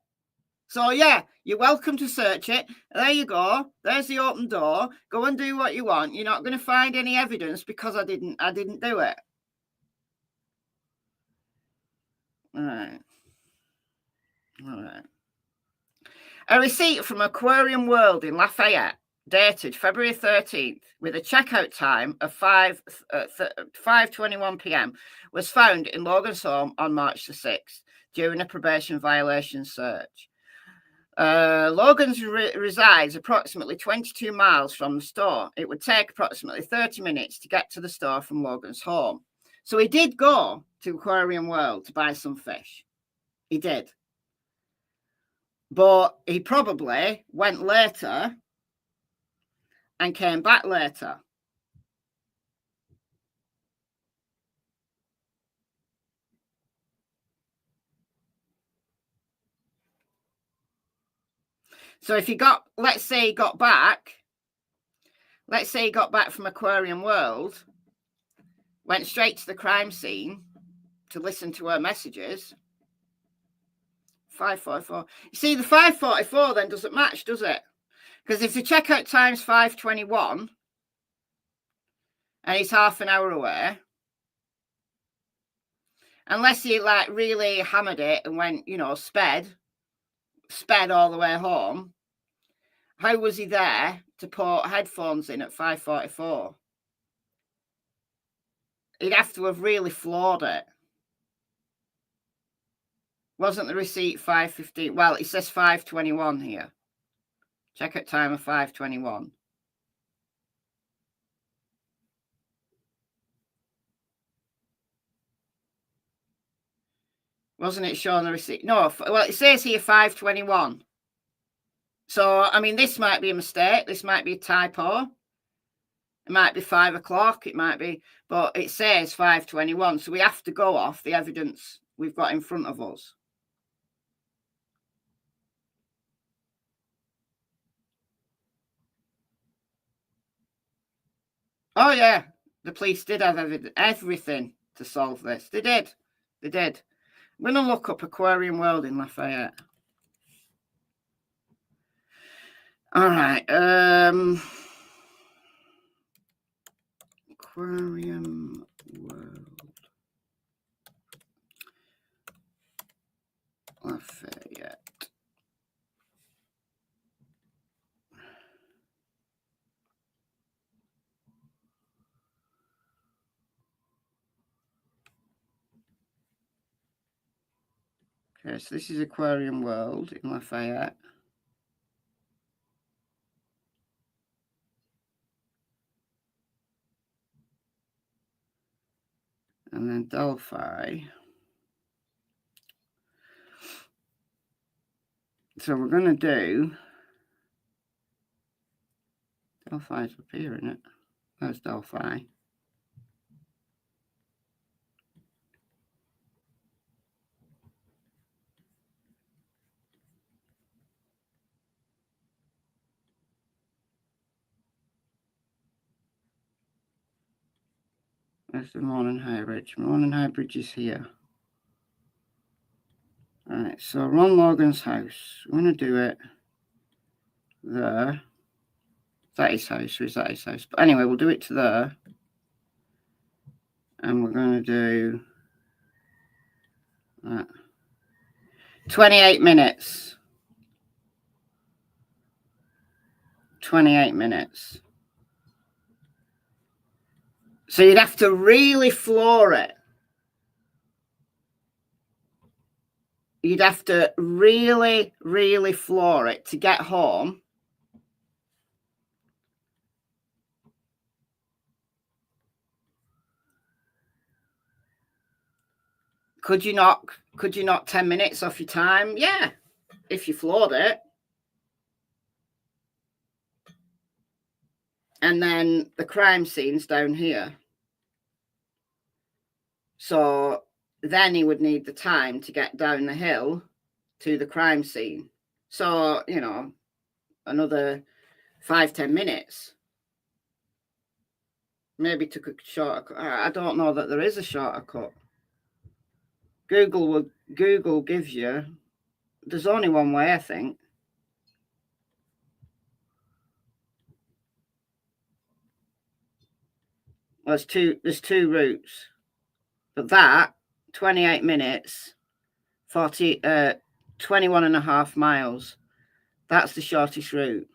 So yeah, you're welcome to search it. There you go. There's the open door. Go and do what you want. You're not going to find any evidence because I didn't do it." All right. A receipt from Aquarium World in Lafayette, dated February 13th, with a checkout time of 5:21 p.m., was found in Logan's home on March the 6th during a probation violation search. Logan's resides approximately 22 miles from the store. It would take approximately 30 minutes to get to the store from Logan's home. So he did go to Aquarium World to buy some fish. He did. But he probably went later and came back later. So if he got, let's say he got back from Aquarium World, went straight to the crime scene to listen to her messages. 5:44. You see, the 5:44 then doesn't match, does it? Because if the checkout time's 5:21 and he's half an hour away, unless he like really hammered it and went, sped all the way home, how was he there to put headphones in at 5:44? He'd have to have really floored it. Wasn't the receipt 5:15? Well, it says 5:21 here. Checkout time of 5:21. Wasn't it showing the receipt? No, well, it says here 5:21. So, I mean, this might be a mistake. This might be a typo. It might be 5 o'clock. It might be, but it says 5:21. So we have to go off the evidence we've got in front of us. Oh, yeah. The police did have everything to solve this. They did. I'm going to look up Aquarium World in Lafayette. All right. Aquarium World. Lafayette. Okay, so this is Aquarium World in Lafayette. And then Delphi. So we're going to do Delphi's up here, isn't it? There's Delphi. There's the Morning High Bridge. Morning High Bridge is here. All right, so Ron Logan's house. We're going to do it there. Is that his house or is that his house? But anyway, we'll do it to there. And we're going to do that. 28 minutes. 28 minutes. So you'd have to really floor it. You'd have to really, really floor it to get home. Could you knock 10 minutes off your time? Yeah, if you floored it. And then the crime scene's down here. So then he would need the time to get down the hill to the crime scene. So, you know, another 5-10 minutes. Maybe took a shorter cut. I don't know that there is a shorter cut. Google gives you, there's only one way, I think. Well, there's two routes. But that 28 minutes, 21 and a half miles. That's the shortest route.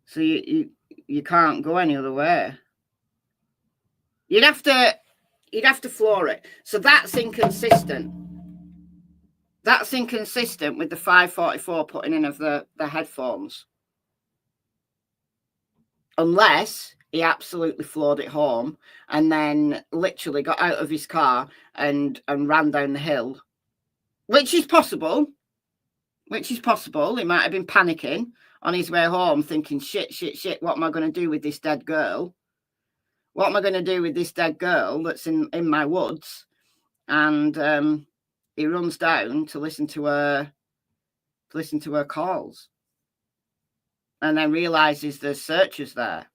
So you can't go any other way. You'd have to floor it. So that's inconsistent. That's inconsistent with the 5:44 putting in of the headphones. Unless he absolutely floored it home and then literally got out of his car and ran down the hill, which is possible. He might have been panicking on his way home, thinking, shit, what am I going to do with this dead girl? What am I going to do with this dead girl that's in my woods? And he runs down to listen to her calls, and then realizes there's searchers there.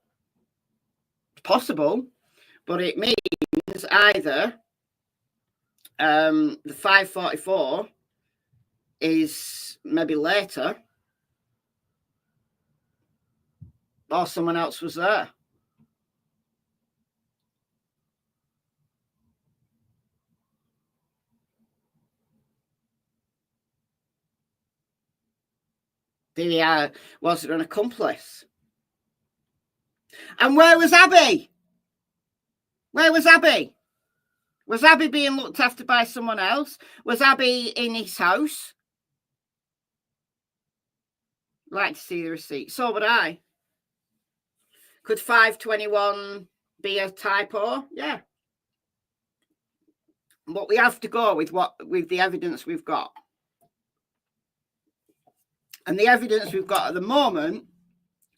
It's possible, but it means either the 5:44 is maybe later, or someone else was there. Was there an accomplice? And where was Abby? Was Abby being looked after by someone else? Was Abby in his house? Like to see the receipt. So would I. Could 521 be a typo? Yeah. But we have to go with the evidence we've got. And the evidence we've got at the moment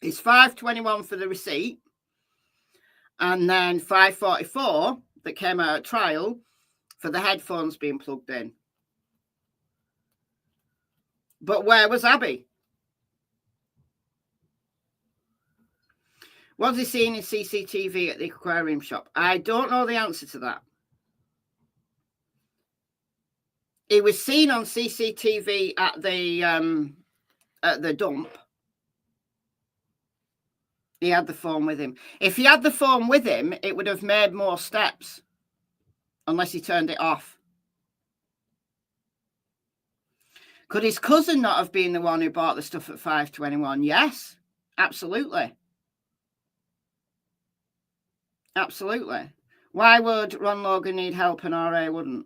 is 521 for the receipt, and then 5:44 that came out at trial for the headphones being plugged in. But where was Abby? Was he seen in CCTV at the aquarium shop? I don't know the answer to that. He was seen on CCTV at the dump. He had the phone with him. If he had the phone with him, it would have made more steps, unless he turned it off. Could his cousin not have been the one who bought the stuff at 521? Yes, absolutely. Absolutely. Why would Ron Logan need help and RA wouldn't?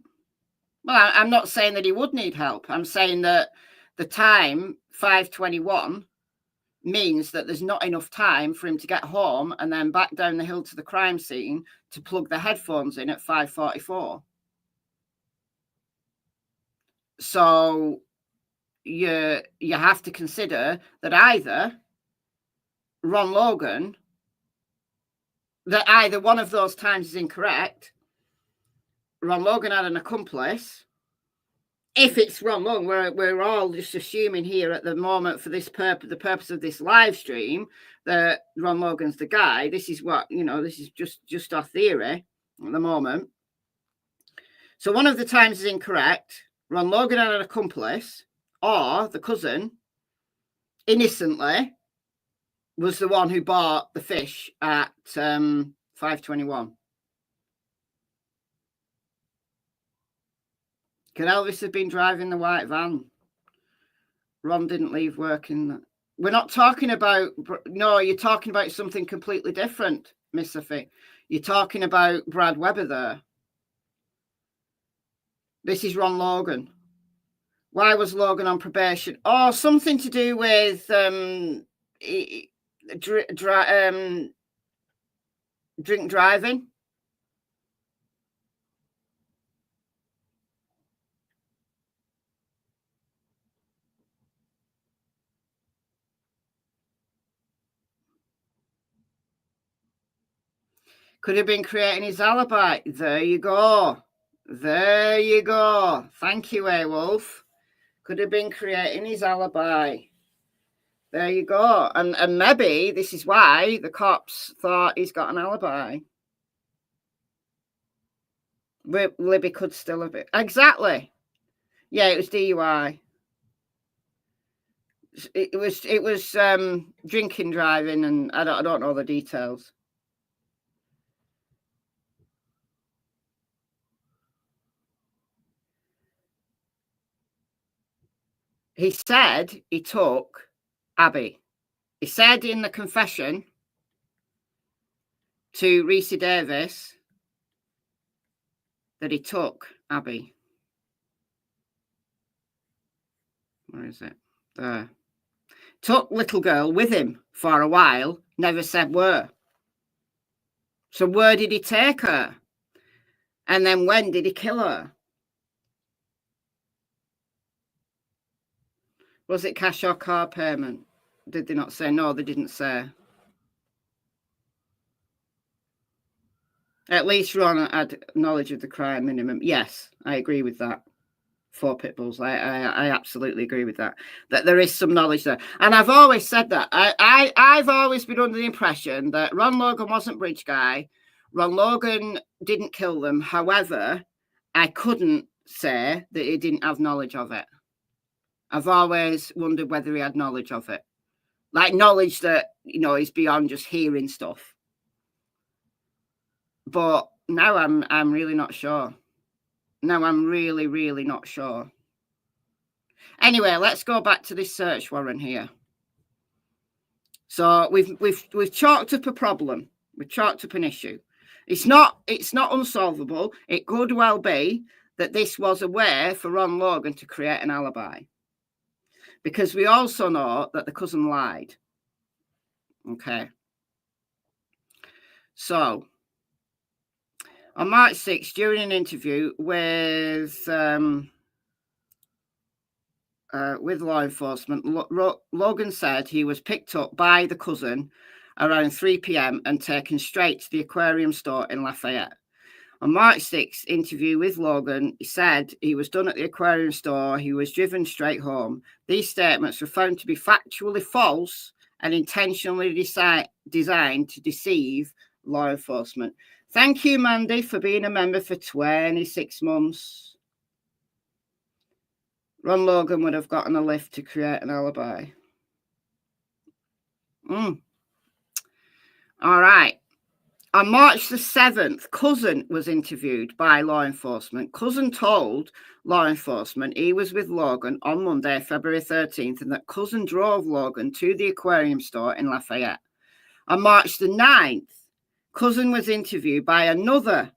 Well, I'm not saying that he would need help. I'm saying that the time, 5:21, means that there's not enough time for him to get home and then back down the hill to the crime scene to plug the headphones in at 5:44. So you have to consider that either one of those times is incorrect. Ron Logan had an accomplice. If it's Ron Logan, we're all just assuming here at the moment for this the purpose of this live stream that Ron Logan's the guy. This is what, this is just our theory at the moment. So one of the times is incorrect. Ron Logan had an accomplice, or the cousin innocently was the one who bought the fish at 5:21. Could Elvis have been driving the white van? Ron didn't leave work in that. We're not talking about, no, you're talking about something completely different, Miss Sophie. You're talking about Brad Webber there. This is Ron Logan. Why was Logan on probation? Oh, something to do with drink driving. Could have been creating his alibi. There you go. There you go. Thank you, Airwolf. Could have been creating his alibi. There you go. And maybe this is why the cops thought he's got an alibi. Libby could still have it. Exactly. Yeah, it was DUI. It was drinking, driving, and I don't know the details. He said he took Abby. He said in the confession to Reese Davis that he took Abby. Where is it? There. Took little girl with him for a while, never said where. So where did he take her? And then when did he kill her? Was it cash or car payment? Did they not say? No, they didn't say. At least Ron had knowledge of the crime minimum. Yes, I agree with that. 4 pit bulls. I absolutely agree with that. That there is some knowledge there. And I've always said that. I've always been under the impression that Ron Logan wasn't Bridge Guy. Ron Logan didn't kill them. However, I couldn't say that he didn't have knowledge of it. I've always wondered whether he had knowledge of it. Like knowledge that, you know, is beyond just hearing stuff. But now I'm really not sure. Now I'm really, really not sure. Anyway, let's go back to this search warrant here. So we've chalked up a problem. We've chalked up an issue. It's not unsolvable. It could well be that this was a way for Ron Logan to create an alibi. Because we also know that the cousin lied. Okay. So on March 6th, during an interview with law enforcement, Logan said he was picked up by the cousin around 3 p.m. and taken straight to the aquarium store in Lafayette. On March 6th interview with Logan, he said he was done at the aquarium store. He was driven straight home. These statements were found to be factually false and intentionally designed to deceive law enforcement. Thank you, Mandy, for being a member for 26 months. Ron Logan would have gotten a lift to create an alibi. All right. On March the 7th, cousin was interviewed by law enforcement. Cousin told law enforcement he was with Logan on Monday, February 13th, and that cousin drove Logan to the aquarium store in Lafayette. On March the 9th, cousin was interviewed by another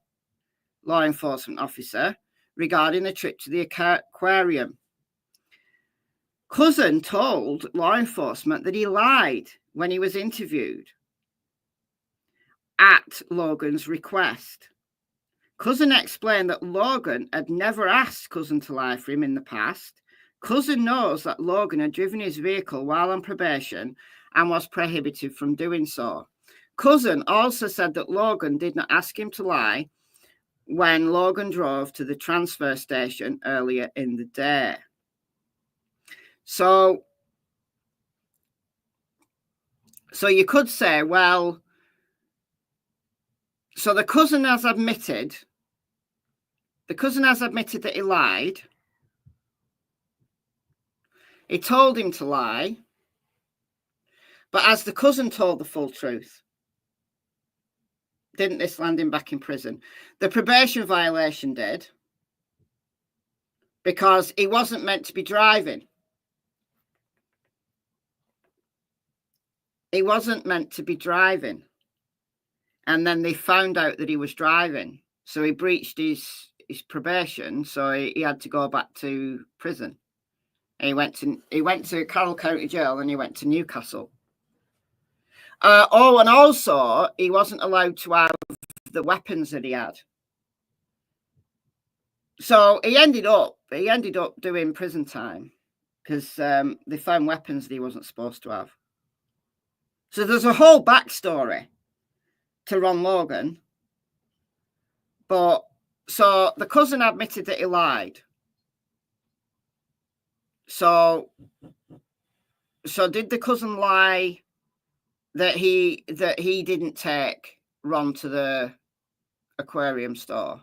law enforcement officer regarding the trip to the aquarium. Cousin told law enforcement that he lied when he was interviewed at Logan's request. Cousin explained that Logan had never asked cousin to lie for him in the past. Cousin knows that Logan had driven his vehicle while on probation and was prohibited from doing so. Cousin also said that Logan did not ask him to lie when Logan drove to the transfer station earlier in the day. So you could say, well, so the cousin has admitted that he lied. He told him to lie. But as the cousin told the full truth, didn't this land him back in prison? The probation violation did, because he wasn't meant to be driving. he wasn't meant to be driving. And then they found out that he was driving. So he breached his probation. So he had to go back to prison. He went to Carroll County Jail and he went to Newcastle. And also he wasn't allowed to have the weapons that he had. So he ended up doing prison time because they found weapons that he wasn't supposed to have. So there's a whole backstory to Ron Logan. But so the cousin admitted that he lied. So did the cousin lie that he didn't take Ron to the aquarium store?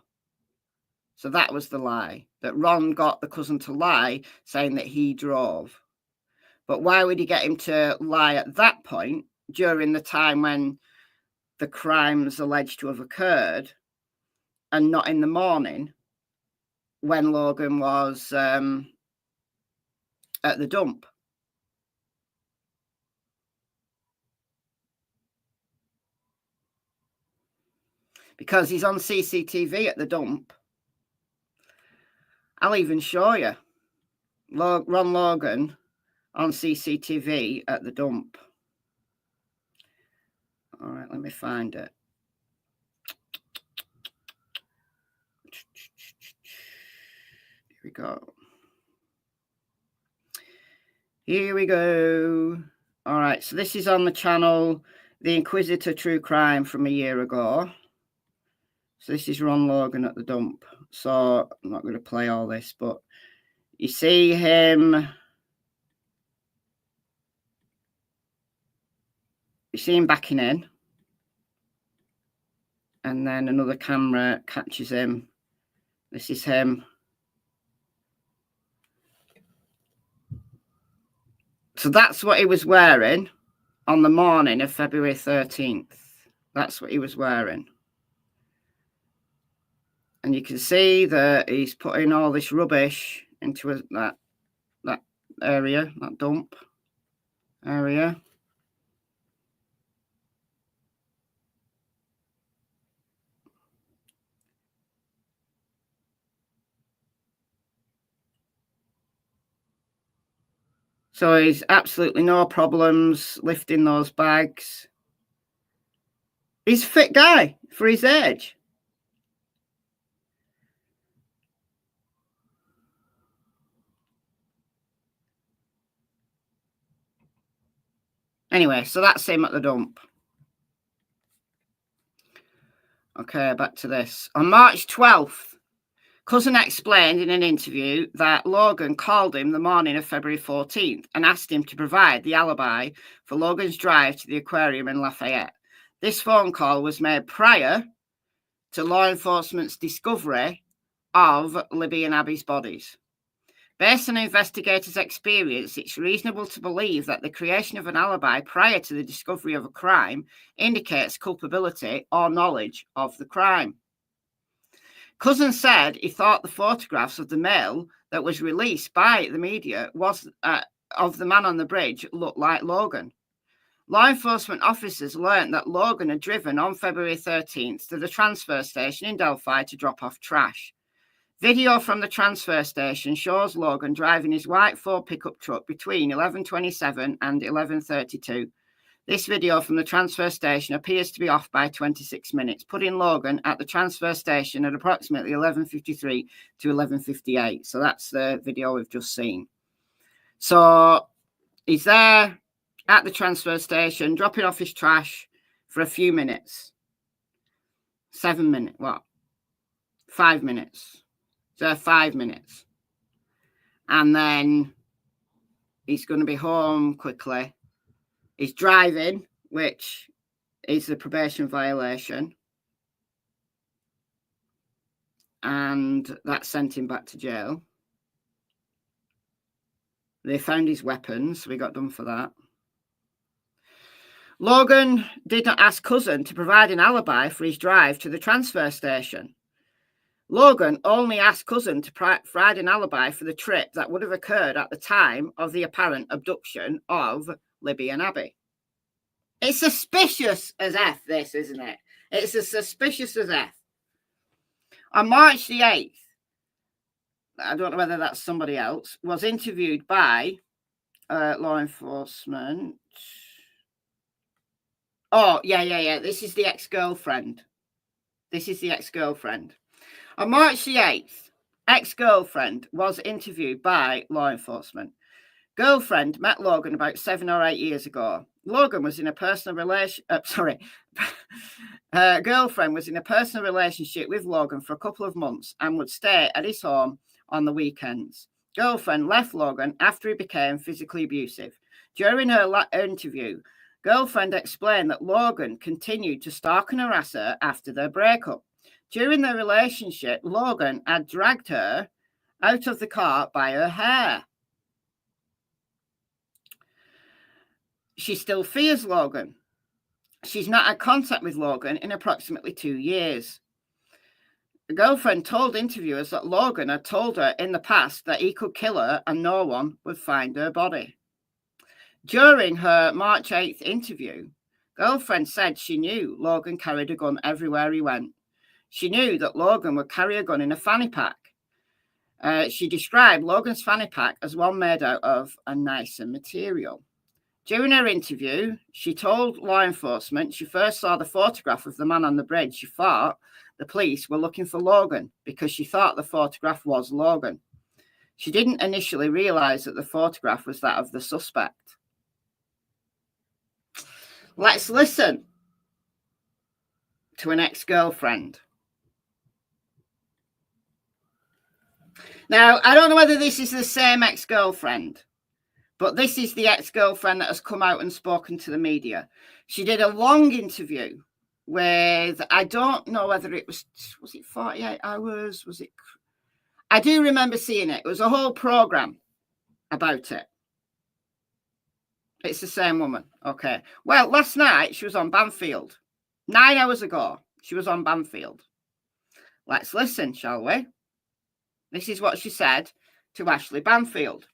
So that was the lie, that Ron got the cousin to lie, saying that he drove. But why would he get him to lie at that point during the time when the crimes alleged to have occurred, and not in the morning when Logan was at the dump? Because he's on CCTV at the dump. I'll even show you Ron Logan on CCTV at the dump. All right, let me find it. Here we go. Here we go. All right, so this is on the channel The Inquisitor True Crime from a year ago. So this is Ron Logan at the dump. So I'm not going to play all this, but you see him. You see him backing in. And then another camera catches him. This is him. So that's what he was wearing on the morning of February 13th. That's what he was wearing. And you can see that he's putting all this rubbish into that area, that dump area. So he's absolutely no problems lifting those bags. He's a fit guy for his age. Anyway, so that's him at the dump. Okay, back to this. On March 12th, cousin explained in an interview that Logan called him the morning of February 14th and asked him to provide the alibi for Logan's drive to the aquarium in Lafayette. This phone call was made prior to law enforcement's discovery of Libby and Abby's bodies. Based on investigators' experience, it's reasonable to believe that the creation of an alibi prior to the discovery of a crime indicates culpability or knowledge of the crime. Cousin said he thought the photographs of the male that was released by the media was of the man on the bridge looked like Logan. Law enforcement officers learned that Logan had driven on February 13th to the transfer station in Delphi to drop off trash. Video from the transfer station shows Logan driving his white Ford pickup truck between 11:27 and 11:32. This video from the transfer station appears to be off by 26 minutes, putting Logan at the transfer station at approximately 11:53 to 11:58. So that's the video we've just seen. So he's there at the transfer station, dropping off his trash for a few minutes. 7 minutes, what? 5 minutes. So 5 minutes. And then he's going to be home quickly. He's driving, which is a probation violation. And that sent him back to jail. They found his weapons, so we got done for that. Logan did not ask cousin to provide an alibi for his drive to the transfer station. Logan only asked cousin to provide an alibi for the trip that would have occurred at the time of the apparent abduction of Libby and Abby. It's suspicious as F, this, isn't it? It's as suspicious as F. On March the 8th, I don't know whether that's somebody else, was interviewed by law enforcement. Oh, yeah. This is the ex-girlfriend. On March the 8th, ex-girlfriend was interviewed by law enforcement. Girlfriend met Logan about 7 or 8 years ago. Logan was in a personal relation. Girlfriend was in a personal relationship with Logan for a couple of months and would stay at his home on the weekends. Girlfriend left Logan after he became physically abusive. During her interview, girlfriend explained that Logan continued to stalk and harass her after their breakup. During their relationship, Logan had dragged her out of the car by her hair. She still fears Logan. She's not had contact with Logan in approximately 2 years. The girlfriend told interviewers that Logan had told her in the past that he could kill her and no one would find her body. During her March 8th interview, girlfriend said she knew Logan carried a gun everywhere he went. She knew that Logan would carry a gun in a fanny pack. She described Logan's fanny pack as one made out of a nicer material. During her interview, she told law enforcement she first saw the photograph of the man on the bridge. She thought the police were looking for Logan because she thought the photograph was Logan. She didn't initially realize that the photograph was that of the suspect. Let's listen to an ex-girlfriend. Now, I don't know whether this is the same ex-girlfriend, but this is the ex-girlfriend that has come out and spoken to the media. She did a long interview with, I don't know whether it was it 48 hours? Was it? I do remember seeing it. It was a whole program about it. It's the same woman. Okay. Well, last night she was on Banfield. 9 hours ago, she was on Banfield. Let's listen, shall we? This is what she said to Ashley Banfield.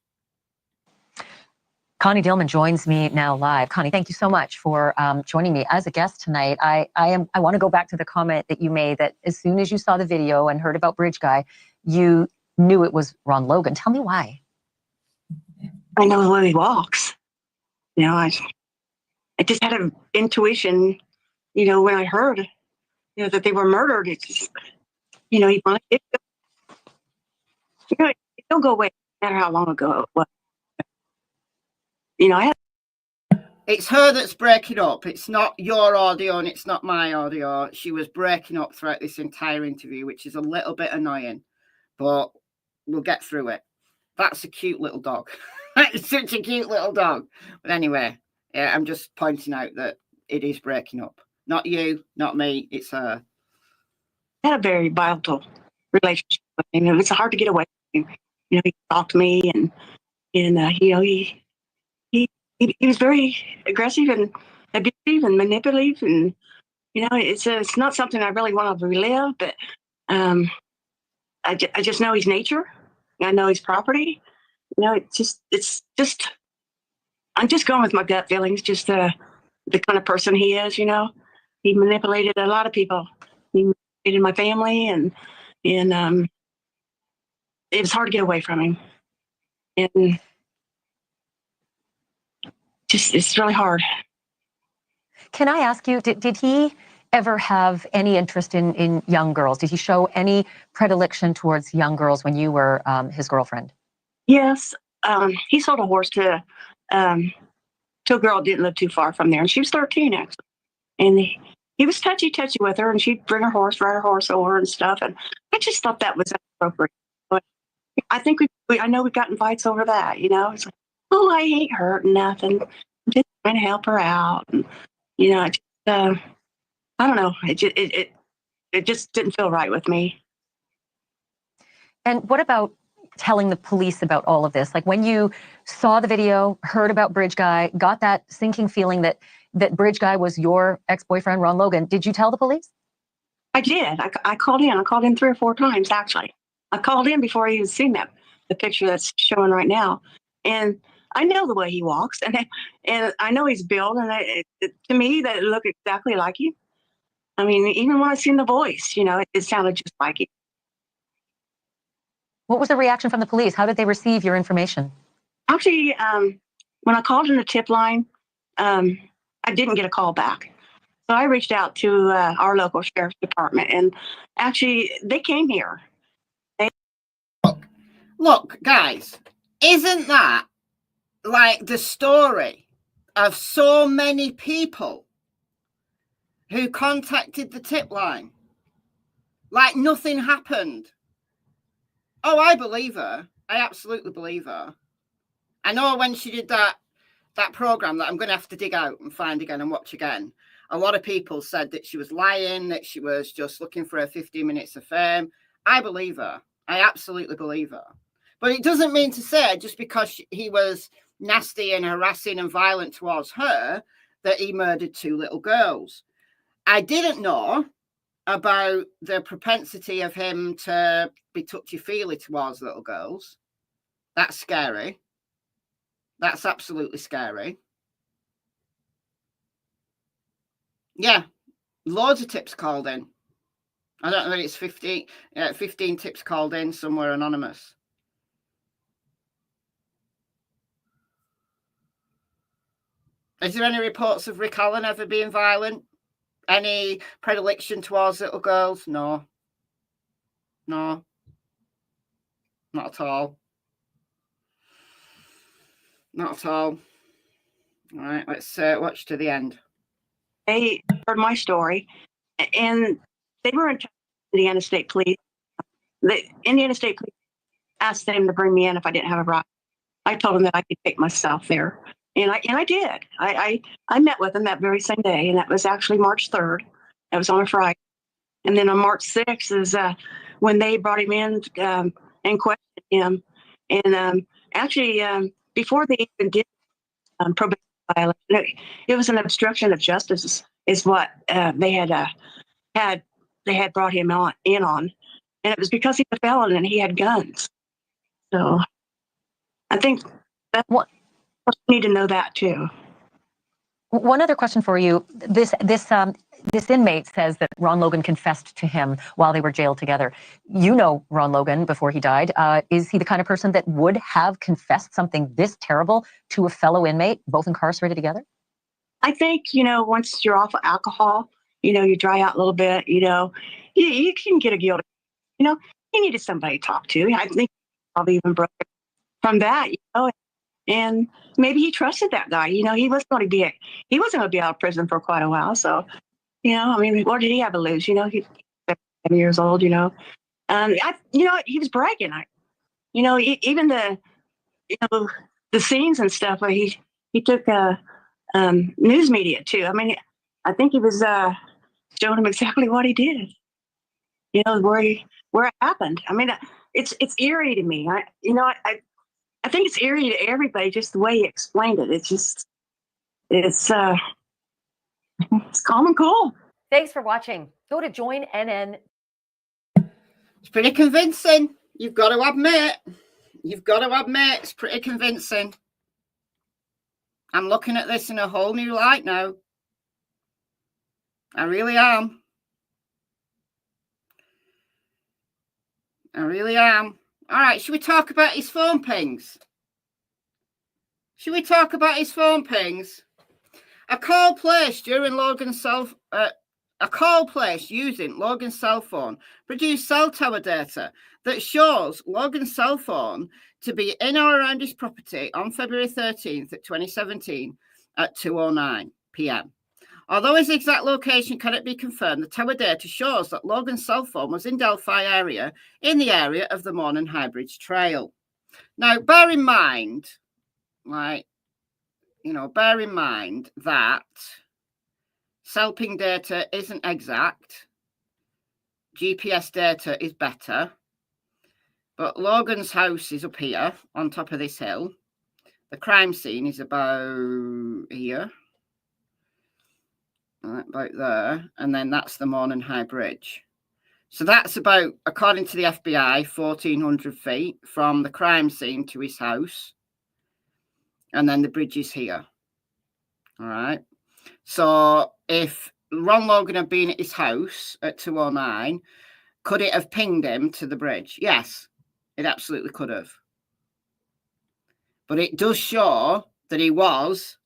Connie Dillman joins me now live. Connie, thank you so much for joining me as a guest tonight. I want to go back to the comment that you made that as soon as you saw the video and heard about Bridge Guy, you knew it was Ron Logan. Tell me why. I know the way he walks. You know, I just had an intuition, you know, when I heard, you know, that they were murdered. It's just, you know, it'll go away no matter how long ago it was. You know, it's her that's breaking up. It's not your audio and it's not my audio. She was breaking up throughout this entire interview, which is a little bit annoying, but we'll get through it. That's a cute little dog. It's such a cute little dog. But anyway, yeah, I'm just pointing out that it is breaking up. Not you, not me. It's her. I had a very volatile relationship with him. It was hard to get away from him. You know, he talked to me and you know, he was very aggressive and abusive and manipulative, and you know, it's not something I really want to relive, but I just know his nature. I know his property. You know, it's just I'm just going with my gut feelings. Just the kind of person he is. You know, he manipulated a lot of people. He manipulated my family, and it was hard to get away from him, and just it's really hard. Can I ask you, did he ever have any interest in young girls? Did he show any predilection towards young girls when you were his girlfriend? Yes. He sold a horse to a girl that didn't live too far from there, and she was 13 actually. And he was touchy with her, and she'd bring her horse, ride her horse over and stuff. And I just thought that was inappropriate. But I think I know we got in fights over that. You know, it's like, oh, I ain't hurting nothing. I'm just trying to help her out. And you know, I don't know. It just didn't feel right with me. And what about telling the police about all of this? Like when you saw the video, heard about Bridge Guy, got that sinking feeling that Bridge Guy was your ex-boyfriend, Ron Logan, did you tell the police? I did. I called in. I called in 3 or 4 times, actually. I called in before I even seen the picture that's showing right now. And I know the way he walks, and I know he's built, and to me, that look exactly like him. I mean, even when I seen the voice, you know, it sounded just like him. What was the reaction from the police? How did they receive your information? Actually, when I called in the tip line, I didn't get a call back. So I reached out to our local sheriff's department, and actually, they came here. Look, guys, isn't that like the story of so many people who contacted the tip line? Like nothing happened. Oh, I believe her. I absolutely believe her. I know when she did that program that I'm going to have to dig out and find again and watch again, a lot of people said that she was lying, that she was just looking for her 15 minutes of fame. I believe her. I absolutely believe her. But it doesn't mean to say just because he was nasty and harassing and violent towards her that he murdered 2 little girls. I didn't know about the propensity of him to be touchy-feely towards little girls. That's scary. That's absolutely scary. Yeah, loads of tips called in. I don't know if it's 15 tips called in, somewhere anonymous. Is there any reports of Rick Allen ever being violent? Any predilection towards little girls? No. No. Not at all. Not at all. All right, let's watch to the end. They heard my story, and they were in touch with the Indiana State Police. The Indiana State Police asked them to bring me in if I didn't have a ride. I told them that I could take myself there, and I did. I met with them that very same day, and that was actually March 3rd. That was on a Friday, and then on March 6th is when they brought him in and questioned him, and actually before they even did probation violation, it was an obstruction of justice is what they had brought him in on, and it was because he was a felon and he had guns. So I think that's what you need to know that too. One other question for you. This inmate says that Ron Logan confessed to him while they were jailed together. You know Ron Logan before he died. Is he the kind of person that would have confessed something this terrible to a fellow inmate, both incarcerated together? I think, once you're off of alcohol, you dry out a little bit, you can get a guilty. He needed somebody to talk to. I think probably even broke from that, and maybe he trusted that guy. He wasn't going to be out of prison for quite a while. So, what did he have to lose? He's 7 years old. He was bragging. Even the scenes and stuff where he took news media too. I think he was showing him exactly what he did. Where it happened. It's eerie to me. I think it's eerie to everybody, just the way he explained it. It's calm and cool. Thanks for watching. Go to Join NN. It's pretty convincing. You've got to admit. It's pretty convincing. I'm looking at this in a whole new light now. I really am. All right, should we talk about his phone pings? A call placed using Logan's cell phone produced cell tower data that shows Logan's cell phone to be in or around his property on February 13th, 2017 at 2:09 p.m. Although his exact location cannot be confirmed, the tower data shows that Logan's cell phone was in Delphi area, in the area of the Morning High Bridge Trail. Now, bear in mind that cell ping data isn't exact. GPS data is better. But Logan's house is up here on top of this hill. The crime scene is about here. About there, and then that's the Morning High Bridge. So that's about, according to the FBI, 1,400 feet from the crime scene to his house. and then the bridge is here. All right. So if Ron Logan had been at his house at 2:09, could it have pinged him to the bridge? Yes, it absolutely could have. But it does show that he was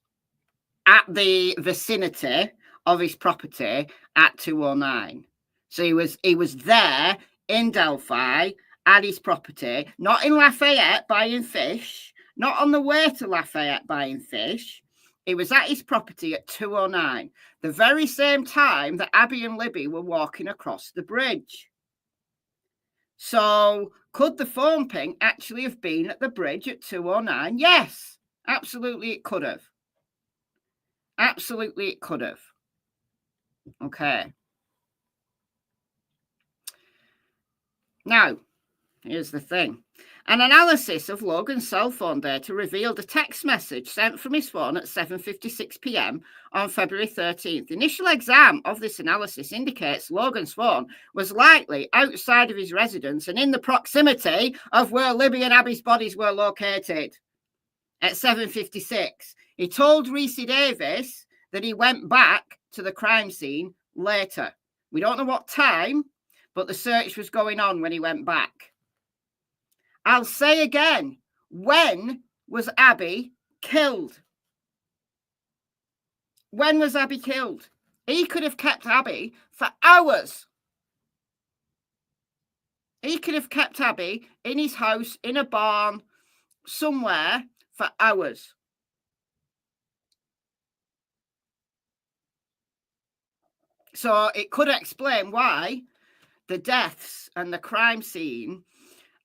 at the vicinity of his property at 2:09. So he was there in Delphi at his property, not in Lafayette buying fish, not on the way to Lafayette buying fish. He was at his property at 2:09, the very same time that Abby and Libby were walking across the bridge. So could the phone ping actually have been at the bridge at 2:09? Yes, absolutely it could have. Absolutely it could have. Okay. Now, here's the thing. An analysis of Logan's cell phone data revealed a text message sent from his phone at 7:56 p.m. on February 13th. The initial exam of this analysis indicates Logan's phone was likely outside of his residence and in the proximity of where Libby and Abby's bodies were located at 7:56. He told Reese Davis that he went back to the crime scene later. We don't know what time, but the search was going on when he went back. I'll say again, when was Abby killed? When was Abby killed? He could have kept Abby for hours. He could have kept Abby in his house, in a barn, somewhere for hours. So it could explain why the deaths and the crime scene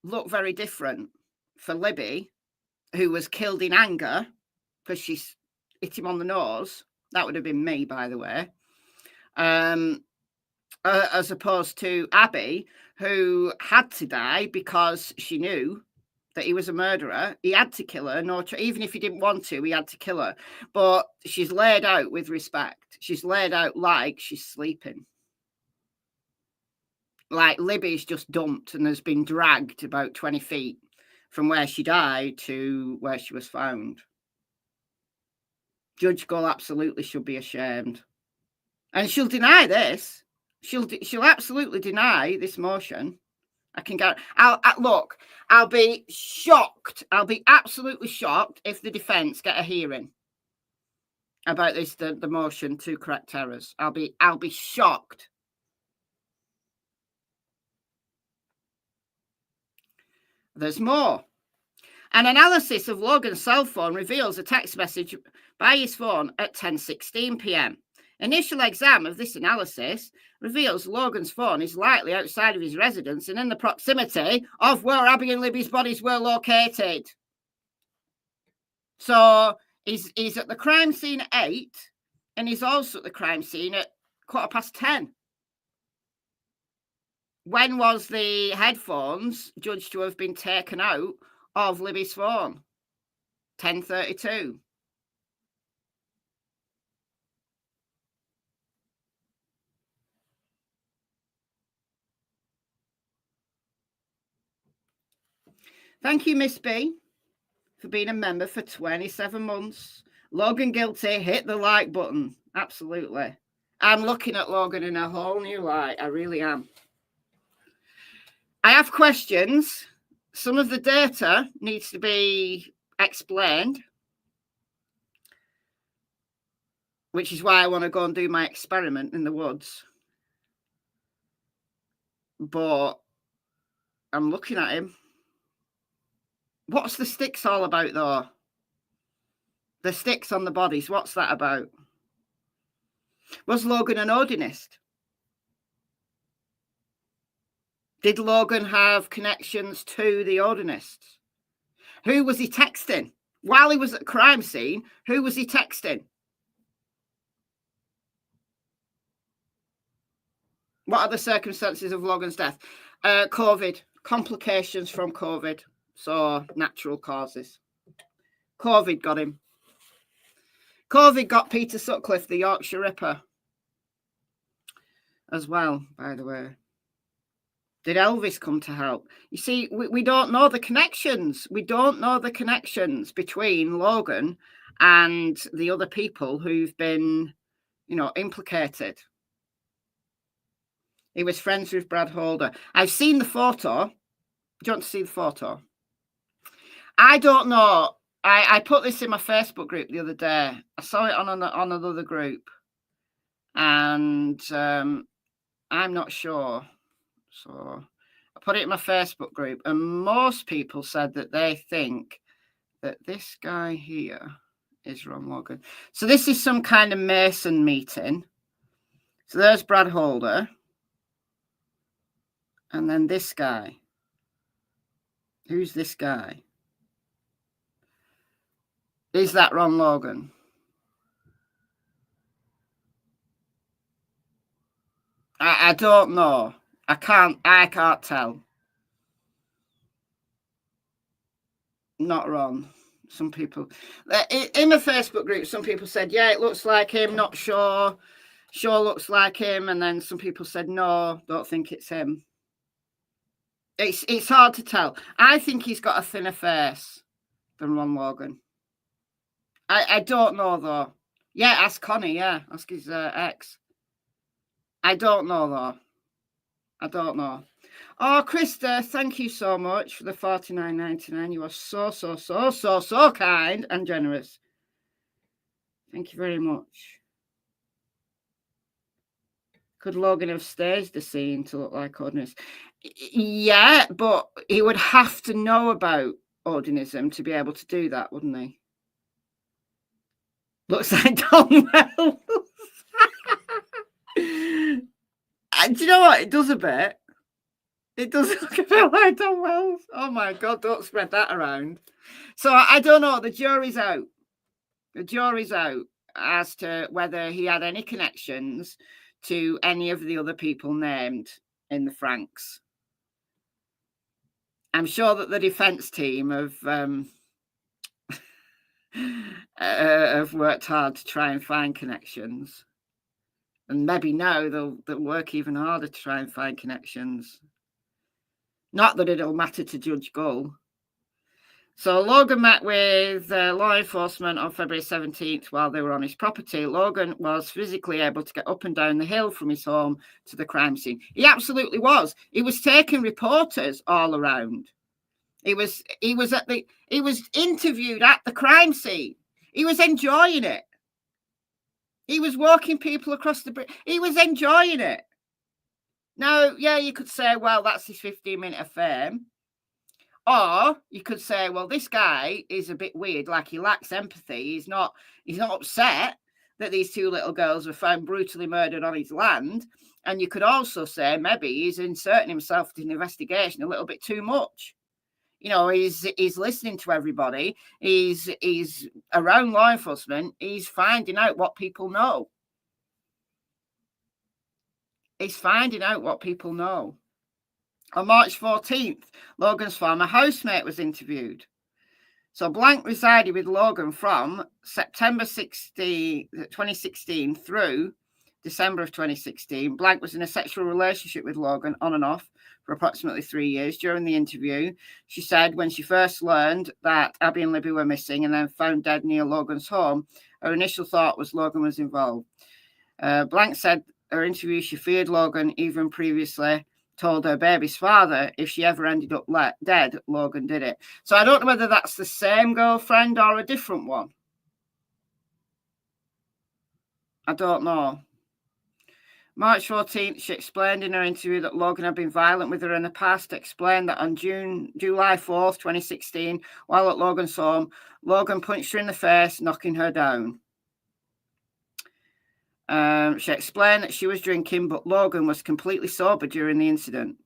look very different for Libby, who was killed in anger because she hit him on the nose. That would have been me, by the way. As opposed to Abby, who had to die because she knew that he was a murderer. He had to kill her. Even if he didn't want to, he had to kill her. But she's laid out with respect. She's laid out like she's sleeping. Like Libby's just dumped and has been dragged about 20 feet from where she died to where she was found. Judge Gull absolutely should be ashamed. And she'll deny this. She'll absolutely deny this motion. I can go. Look, I'll be shocked. I'll be absolutely shocked if the defense get a hearing about this, the motion to correct errors. I'll be shocked. There's more. An analysis of Logan's cell phone reveals a text message by his phone at 10:16 p.m. Initial exam of this analysis reveals Logan's phone is likely outside of his residence and in the proximity of where Abby and Libby's bodies were located. So he's at the crime scene at 8, and he's also at the crime scene at 10:15. When was the headphones judged to have been taken out of Libby's phone? 10:32. Thank you, Miss B, for being a member for 27 months. Logan guilty, hit the like button. Absolutely. I'm looking at Logan in a whole new light. I really am. I have questions. Some of the data needs to be explained, which is why I want to go and do my experiment in the woods. But I'm looking at him. What's the sticks all about, though? The sticks on the bodies, what's that about? Was Logan an Odinist? Did Logan have connections to the Odinists? Who was he texting? While he was at the crime scene, who was he texting? What are the circumstances of Logan's death? COVID, complications from COVID. So natural causes. COVID got him. COVID got Peter Sutcliffe, the Yorkshire Ripper, as well, by the way. Did Elvis come to help? You see, we don't know the connections. We don't know the connections between Logan and the other people who've been, you know, implicated. He was friends with Brad Holder. I've seen the photo. Do you want to see the photo? I don't know. I put this in my Facebook group the other day. I saw it on another group. And I'm not sure. So I put it in my Facebook group. And most people said that they think that this guy here is Ron Logan. So this is some kind of Mason meeting. So there's Brad Holder. And then this guy. Who's this guy? Is that Ron Logan? I don't know. I can't tell. Not Ron. Some people in the Facebook group, some people said, yeah, it looks like him, not sure. Sure looks like him. And then some people said, no, don't think it's him. It's hard to tell. I think he's got a thinner face than Ron Logan. I don't know though. Yeah, ask Connie. Yeah, ask his ex. I don't know though. I don't know. Oh, Krista, thank you so much for the $49.99. You are so kind and generous. Thank you very much. Could Logan have staged the scene to look like Odinist? Yeah, but he would have to know about Odinism to be able to do that, wouldn't he? Looks like Don Wells. Do you know what? It does a bit. It does look a bit like Don Wells. Oh my God, don't spread that around. So I don't know. The jury's out. The jury's out as to whether he had any connections to any of the other people named in the Franks. I'm sure that the defense team have worked hard to try and find connections. And maybe now they'll work even harder to try and find connections. Not that it'll matter to Judge Gull. So Logan met with law enforcement on February 17th while they were on his property. Logan was physically able to get up and down the hill from his home to the crime scene. He absolutely was. He was taking reporters all around. He was interviewed at the crime scene. He was enjoying it. He was walking people across the bridge. He was enjoying it. Now, yeah, you could say, well, that's his 15-minute of fame. Or you could say, well, this guy is a bit weird, like he lacks empathy. He's not upset that these two little girls were found brutally murdered on his land. And you could also say maybe he's inserting himself in the investigation a little bit too much. You know, he's listening to everybody. He's around law enforcement. He's finding out what people know. He's finding out what people know. On March 14th, Logan's former housemate was interviewed. So Blank resided with Logan from September 2016 through December of 2016. Blank was in a sexual relationship with Logan on and off for approximately 3 years. During the interview, she said when she first learned that Abby and Libby were missing and then found dead near Logan's home, her initial thought was Logan was involved. Blank said her interview she feared Logan even previously told her baby's father if she ever ended up dead, Logan did it. So I don't know whether that's the same girlfriend or a different one. I don't know. March 14th, she explained in her interview that Logan had been violent with her in the past, explained that on July 4th, 2016, while at Logan's home, Logan punched her in the face, knocking her down. She explained that she was drinking, but Logan was completely sober during the incident.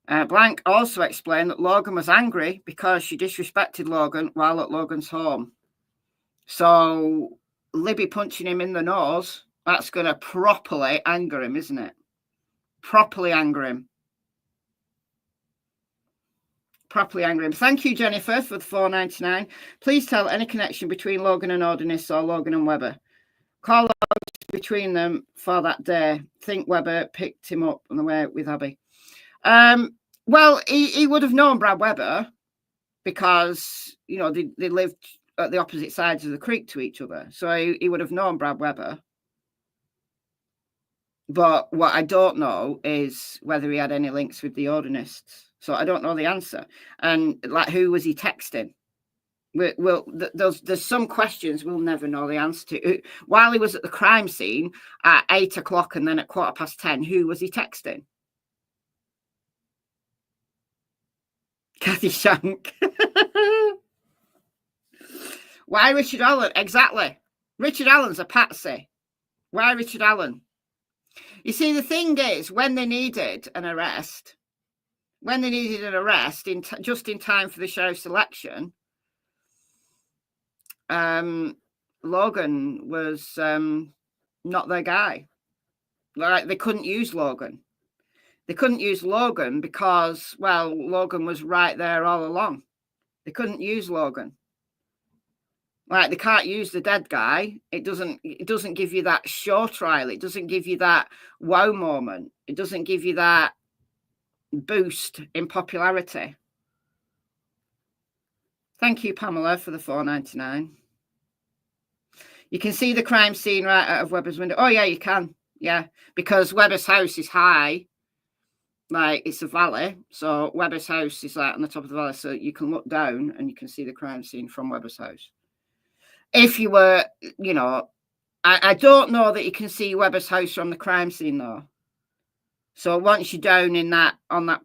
Blank also explained that Logan was angry because she disrespected Logan while at Logan's home. So Libby punching him in the nose, that's going to properly anger him, isn't it? Properly anger him. Properly anger him. Thank you, Jennifer, for the $4.99. Please tell any connection between Logan and Odinist or Logan and Webber. Call out between them for that day. Think Webber picked him up on the way with Abby. Well, he would have known Brad Webber because, you know, they lived at the opposite sides of the creek to each other. So he would have known Brad Webber. But what I don't know is whether he had any links with the Odinists. So I don't know the answer. And like, who was he texting? Well, there's some questions we'll never know the answer to. While he was at the crime scene at 8 o'clock and then at 10:15, who was he texting? Kathy Shank. Why Richard Allen? Exactly. Richard Allen's a patsy. Why Richard Allen? You see, the thing is, when they needed an arrest, just in time for the sheriff's election, Logan was not their guy. Like, they couldn't use Logan. They couldn't use Logan because, well, Logan was right there all along. They couldn't use Logan. Like, they can't use the dead guy. It doesn't give you that show trial. It doesn't give you that wow moment. It doesn't give you that boost in popularity. Thank you, Pamela, for the $4.99. You can see the crime scene right out of Webber's window. Oh, yeah, you can. Yeah, because Webber's house is high. Like, it's a valley. So Webber's house is like on the top of the valley. So you can look down and you can see the crime scene from Webber's house. If you were, you know, I don't know that you can see Webber's house from the crime scene, though. So once you're down in that, on that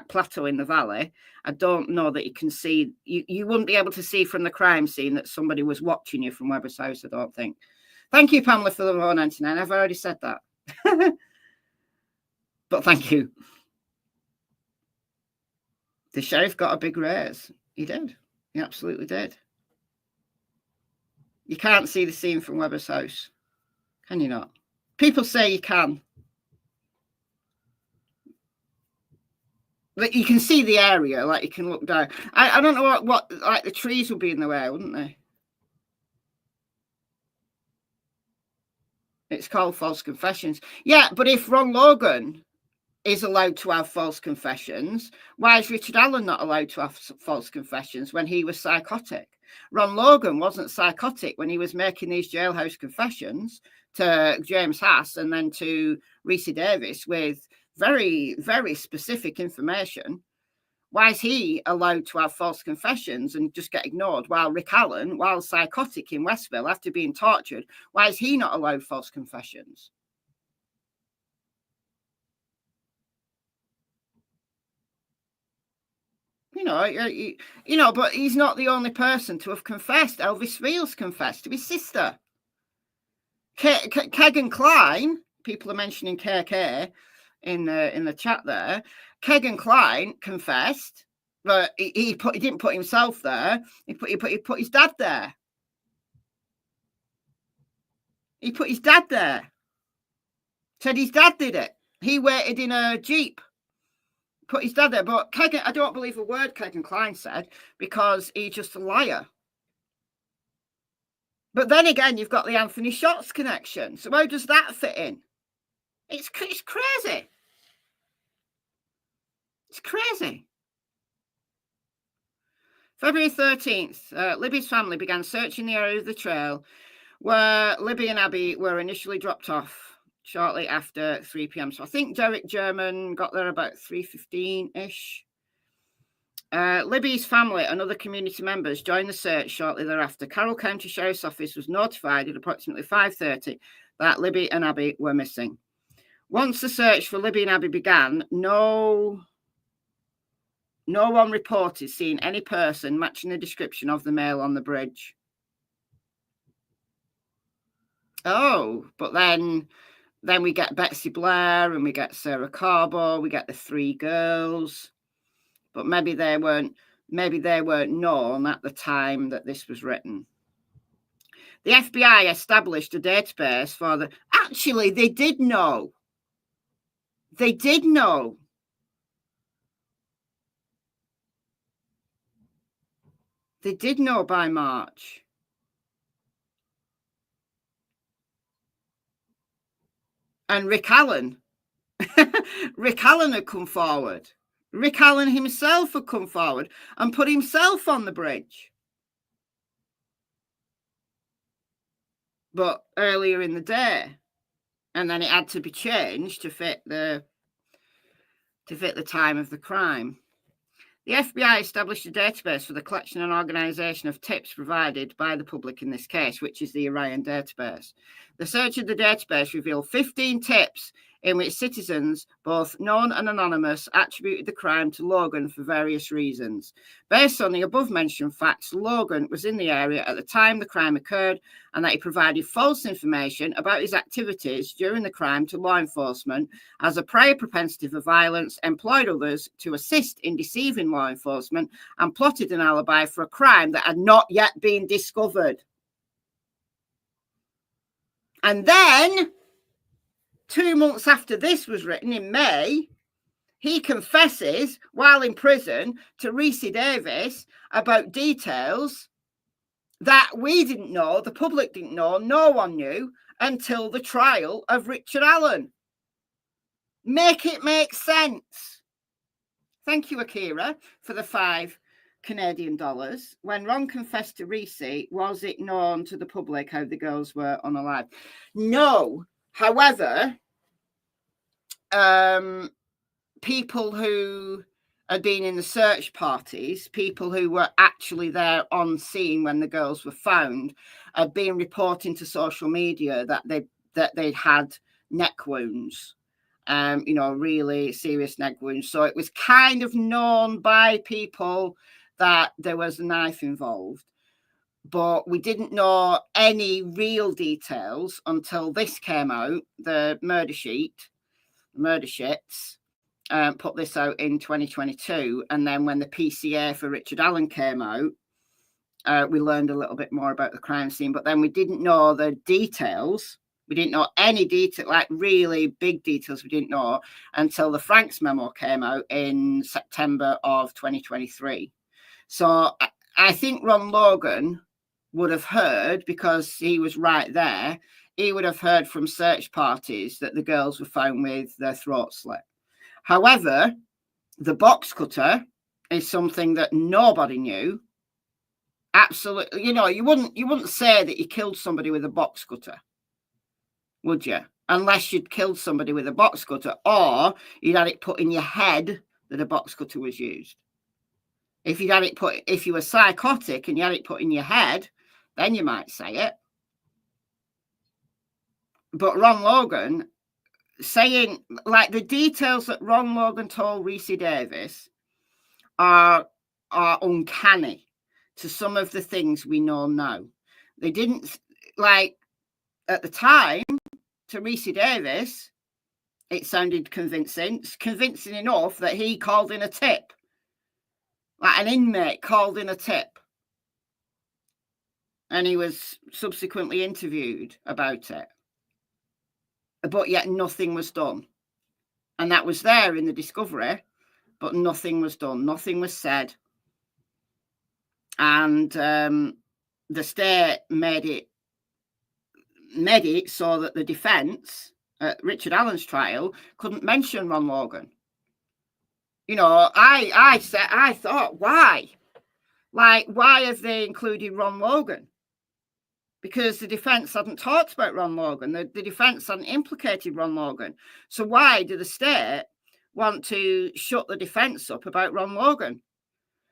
plateau in the valley, I don't know that you can see, you wouldn't be able to see from the crime scene that somebody was watching you from Webber's house, I don't think. Thank you, Pamela, for the $1.99. I've already said that. But thank you. The sheriff got a big raise. He did. He absolutely did. You can't see the scene from Webber's house. Can you not? People say you can. But you can see the area, like you can look down. I don't know what like the trees would be in the way, wouldn't they? It's called false confessions. Yeah, but if Ron Logan is allowed to have false confessions, why is Richard Allen not allowed to have false confessions when he was psychotic? Ron Logan wasn't psychotic when he was making these jailhouse confessions to James Haas and then to Reese Davis with very, very specific information. Why is he allowed to have false confessions and just get ignored? While Rick Allen, while psychotic in Westville after being tortured, why is he not allowed false confessions? You know, but he's not the only person to have confessed. Elvis Fields confessed to his sister. Kegan Kline, people are mentioning KK in the chat there. Kegan Kline confessed, but he didn't put himself there. He put his dad there. He put his dad there. Said his dad did it. He waited in a Jeep. Put his dad there. But Kegan, I don't believe a word Kegan Kline said because he's just a liar. But then again, you've got the Anthony Shots connection. So how does that fit in? It's crazy. It's crazy. February 13th, Libby's family began searching the area of the trail where Libby and Abby were initially dropped off shortly after 3 p.m. So I think Derek German got there about 3:15-ish. Libby's family and other community members joined the search shortly thereafter. Carroll County Sheriff's Office was notified at approximately 5:30 that Libby and Abby were missing. Once the search for Libby and Abby began, no one reported seeing any person matching the description of the male on the bridge. Oh, but then we get Betsy Blair and we get Sarah Carbo, we get the 3 girls. But maybe they weren't known at the time that this was written. The FBI established a database for the... Actually, they did know. They did know. They did know by March. And Rick Allen Rick Allen had come forward. Rick Allen himself had come forward and put himself on the bridge. But earlier in the day. And then it had to be changed to fit the time of the crime. The FBI established a database for the collection and organisation of tips provided by the public in this case, which is the Orion database. The search of the database revealed 15 tips in which citizens, both known and anonymous, attributed the crime to Logan for various reasons. Based on the above-mentioned facts, Logan was in the area at the time the crime occurred and that he provided false information about his activities during the crime to law enforcement, as a prior propensity for violence, employed others to assist in deceiving law enforcement, and plotted an alibi for a crime that had not yet been discovered. And then, 2 months after this was written, in May, he confesses while in prison to Reese Davis about details that we didn't know, the public didn't know, no one knew until the trial of Richard Allen. Make it make sense. Thank you, Akira, for the $5 Canadian. When Ron confessed to Reese, was it known to the public how the girls were unalived? No. However, people who had been in the search parties, people who were actually there on scene when the girls were found, had been reporting to social media that they'd had neck wounds, really serious neck wounds. So it was kind of known by people that there was a knife involved. But we didn't know any real details until this came out, the murder sheets, put this out in 2022. And then when the PCA for Richard Allen came out, we learned a little bit more about the crime scene. But then we didn't know the details. We didn't know any detail, like really big details we didn't know until the Franks memo came out in September of 2023. So I think Ron Logan would have heard, because he was right there, he would have heard from search parties that the girls were found with their throats slit. However, the box cutter is something that nobody knew. Absolutely, you wouldn't say that you killed somebody with a box cutter, would you? Unless you'd killed somebody with a box cutter, or you'd had it put in your head that a box cutter was used. If you were psychotic and you had it put in your head, then you might say it. But Ron Logan saying, like, the details that Ron Logan told Reese Davis are uncanny to some of the things we know now. They didn't, like, at the time, to Reese Davis, it sounded convincing enough that he called in a tip. Like, an inmate called in a tip. And he was subsequently interviewed about it. But yet nothing was done. And that was there in the discovery, but nothing was done. Nothing was said. And the state made it so that the defense at Richard Allen's trial couldn't mention Ron Logan. I thought, why? Like, why have they included Ron Logan? Because the defense hadn't talked about Ron Logan. The defense hadn't implicated Ron Logan. So why do the state want to shut the defense up about Ron Logan?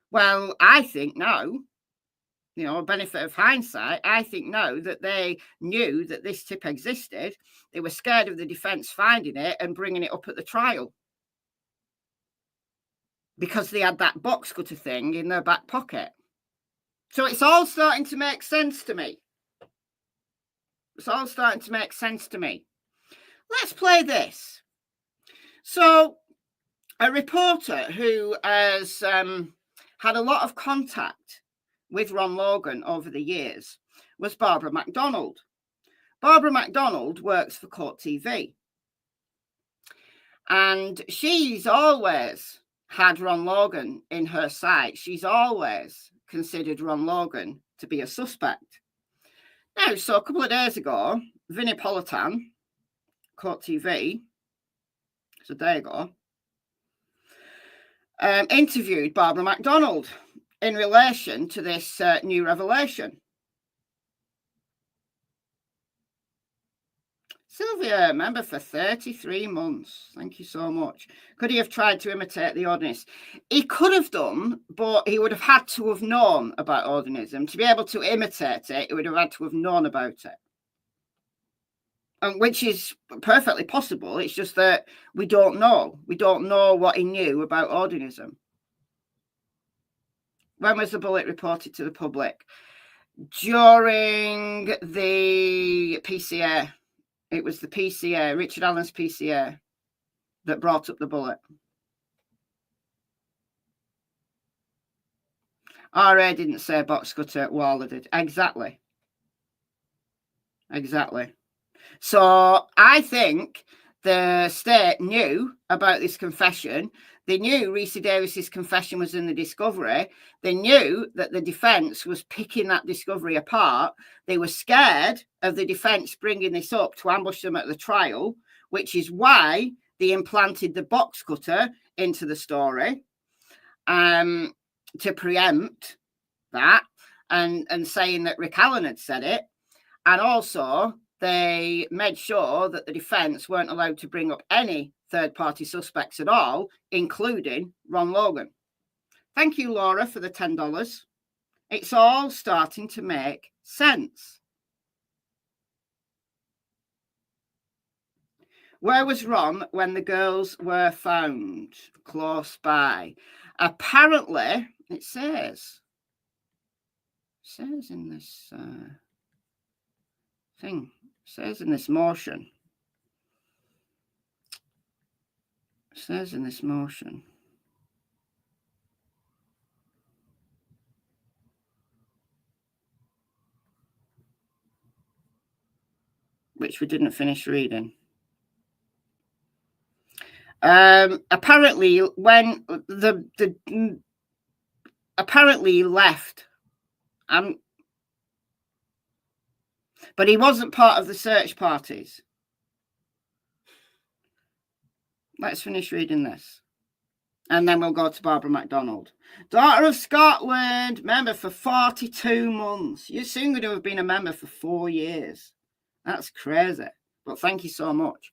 Well, I think now, benefit of hindsight, I think now that they knew that this tip existed, they were scared of the defense finding it and bringing it up at the trial. Because they had that box cutter thing in their back pocket. So it's all starting to make sense to me. Let's play this. So a reporter who has had a lot of contact with Ron Logan over the years was Barbara MacDonald. Barbara MacDonald works for Court TV. And she's always had Ron Logan in her sight. She's always considered Ron Logan to be a suspect. Now, so a couple of days ago, Vinnie Politan, Court TV, So there you go. Interviewed Barbara MacDonald in relation to this new revelation. Sylvia, member for 33 months. Thank you so much. Could he have tried to imitate the Odinist? He could have done, but he would have had to have known about Odinism. To be able to imitate it, he would have had to have known about it. And which is perfectly possible. It's just that we don't know. We don't know what he knew about Odinism. When was the bullet reported to the public? During the PCA. It was the PCA, Richard Allen's PCA, that brought up the bullet. RA didn't say box cutter, Waller did. Exactly. Exactly. So I think the state knew about this confession. They knew Reese Davis's confession was in the discovery. They knew that the defence was picking that discovery apart. They were scared of the defence bringing this up to ambush them at the trial, which is why they implanted the box cutter into the story to preempt that and saying that Rick Allen had said it. And also they made sure that the defence weren't allowed to bring up any third-party suspects at all, including Ron Logan. Thank you, Laura, for the $10. It's all starting to make sense. Where was Ron when the girls were found? Close by. Apparently, it says in this thing, says in this motion. Says in this motion. Which we didn't finish reading. Apparently, when apparently he left. But he wasn't part of the search parties. Let's finish reading this. And then we'll go to Barbara MacDonald. Daughter of Scotland, member for 42 months. You're soon going to have been a member for 4 years. That's crazy. But thank you so much.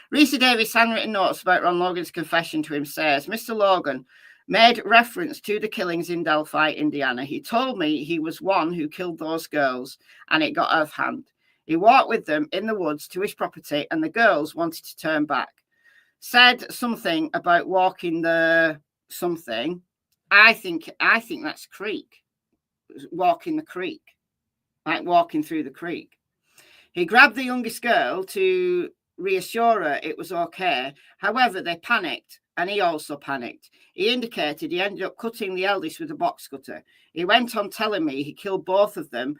Reese Davis' handwritten notes about Ron Logan's confession to him says, Mr. Logan made reference to the killings in Delphi, Indiana. He told me he was one who killed those girls and it got out of hand. He walked with them in the woods to his property and the girls wanted to turn back. Said something about walking the something. I think that's creek. Walking the creek. Like walking through the creek. He grabbed the youngest girl to reassure her it was okay. However, they panicked and he also panicked. He indicated he ended up cutting the eldest with a box cutter. He went on telling me he killed both of them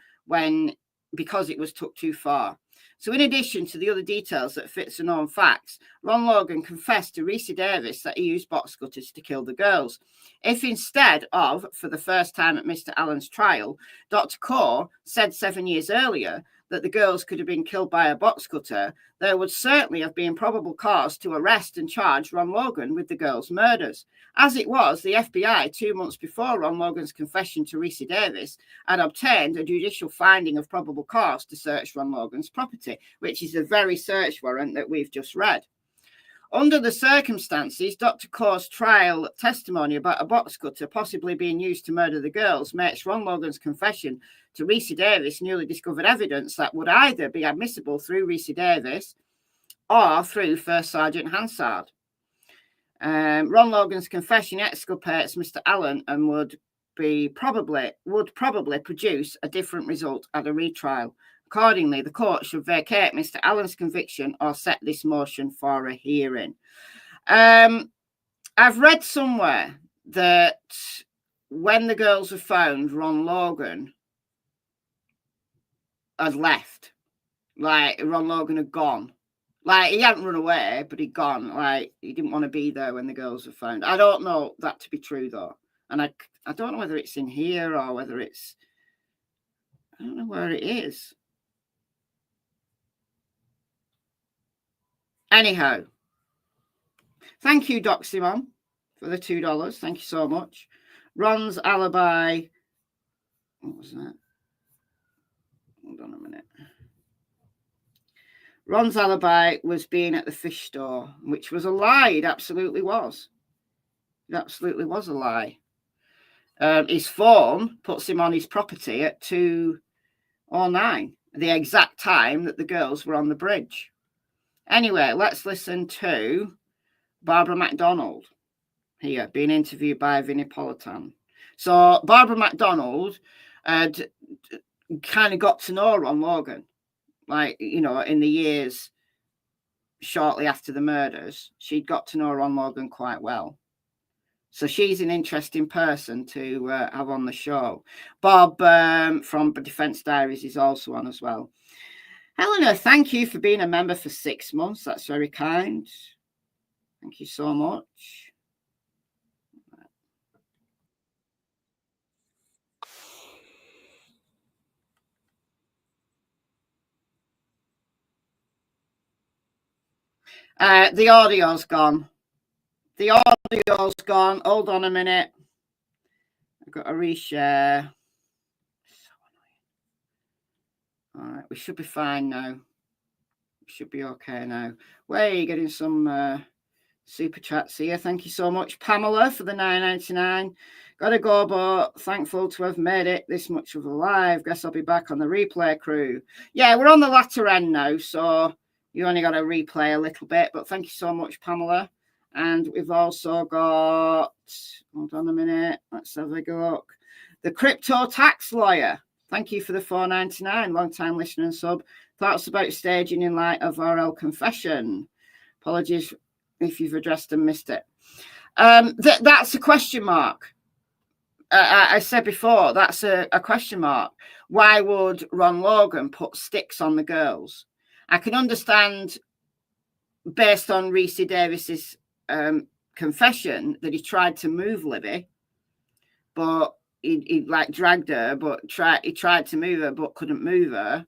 because it was took too far. So in addition to the other details that fit the known facts, Ron Logan confessed to Reese Davis that he used box cutters to kill the girls. If instead of, for the first time at Mr. Allen's trial, Dr. Kaur said 7 years earlier that the girls could have been killed by a box cutter, there would certainly have been probable cause to arrest and charge Ron Logan with the girls' murders. As it was, the FBI, 2 months before Ron Logan's confession to Reese Davis, had obtained a judicial finding of probable cause to search Ron Logan's property, which is the very search warrant that we've just read. Under the circumstances, Dr. Kaur's trial testimony about a box cutter possibly being used to murder the girls makes Ron Logan's confession to Reese Davis newly discovered evidence that would either be admissible through Reese Davis or through First Sergeant Hansard. Ron Logan's confession exculpates Mr. Allen and would probably produce a different result at a retrial. Accordingly, the court should vacate Mr. Allen's conviction or set this motion for a hearing. I've read somewhere that when the girls were found, Ron Logan had left. Like, Ron Logan had gone. Like, he hadn't run away, but he'd gone. Like, he didn't want to be there when the girls were found. I don't know that to be true, though. And I don't know whether it's in here or whether it's... I don't know where it is. Anyhow, Thank you, Doc Simon, for the $2. Thank you so much. Ron's alibi. What was that? Hold on a minute. Ron's alibi was being at the fish store, which was a lie. It absolutely was. It absolutely was a lie. His phone puts him on his property at 2:09, the exact time that the girls were on the bridge. Anyway, let's listen to Barbara MacDonald here, being interviewed by Vinnie Politan. So Barbara MacDonald had kind of got to know Ron Logan, like, you know, in the years shortly after the murders. She'd got to know Ron Logan quite well. So she's an interesting person to have on the show. Bob from Defence Diaries is also on as well. Helena, thank you for being a member for 6 months. That's very kind. Thank you so much. The audio's gone. The audio's gone. Hold on a minute. I've got to reshare. So annoying. All right, we should be fine now. We should be okay now. Way, getting some super chats here. Thank you so much, Pamela, for the $9.99. Gotta go, but thankful to have made it this much of a live. Guess I'll be back on the replay crew. Yeah, we're on the latter end now, so you only got to replay a little bit. But thank you so much, Pamela. And we've also got, hold on a minute, let's have a look. The Crypto Tax Lawyer. Thank you for the $4.99. Long time listener and sub. Thoughts about staging in light of RL confession. Apologies if you've addressed and missed it. That's a question mark. I said before, that's a question mark. Why would Ron Logan put sticks on the girls? I can understand, based on Reese Davis's confession, that he tried to move Libby, but he like dragged her, but he tried to move her, but couldn't move her.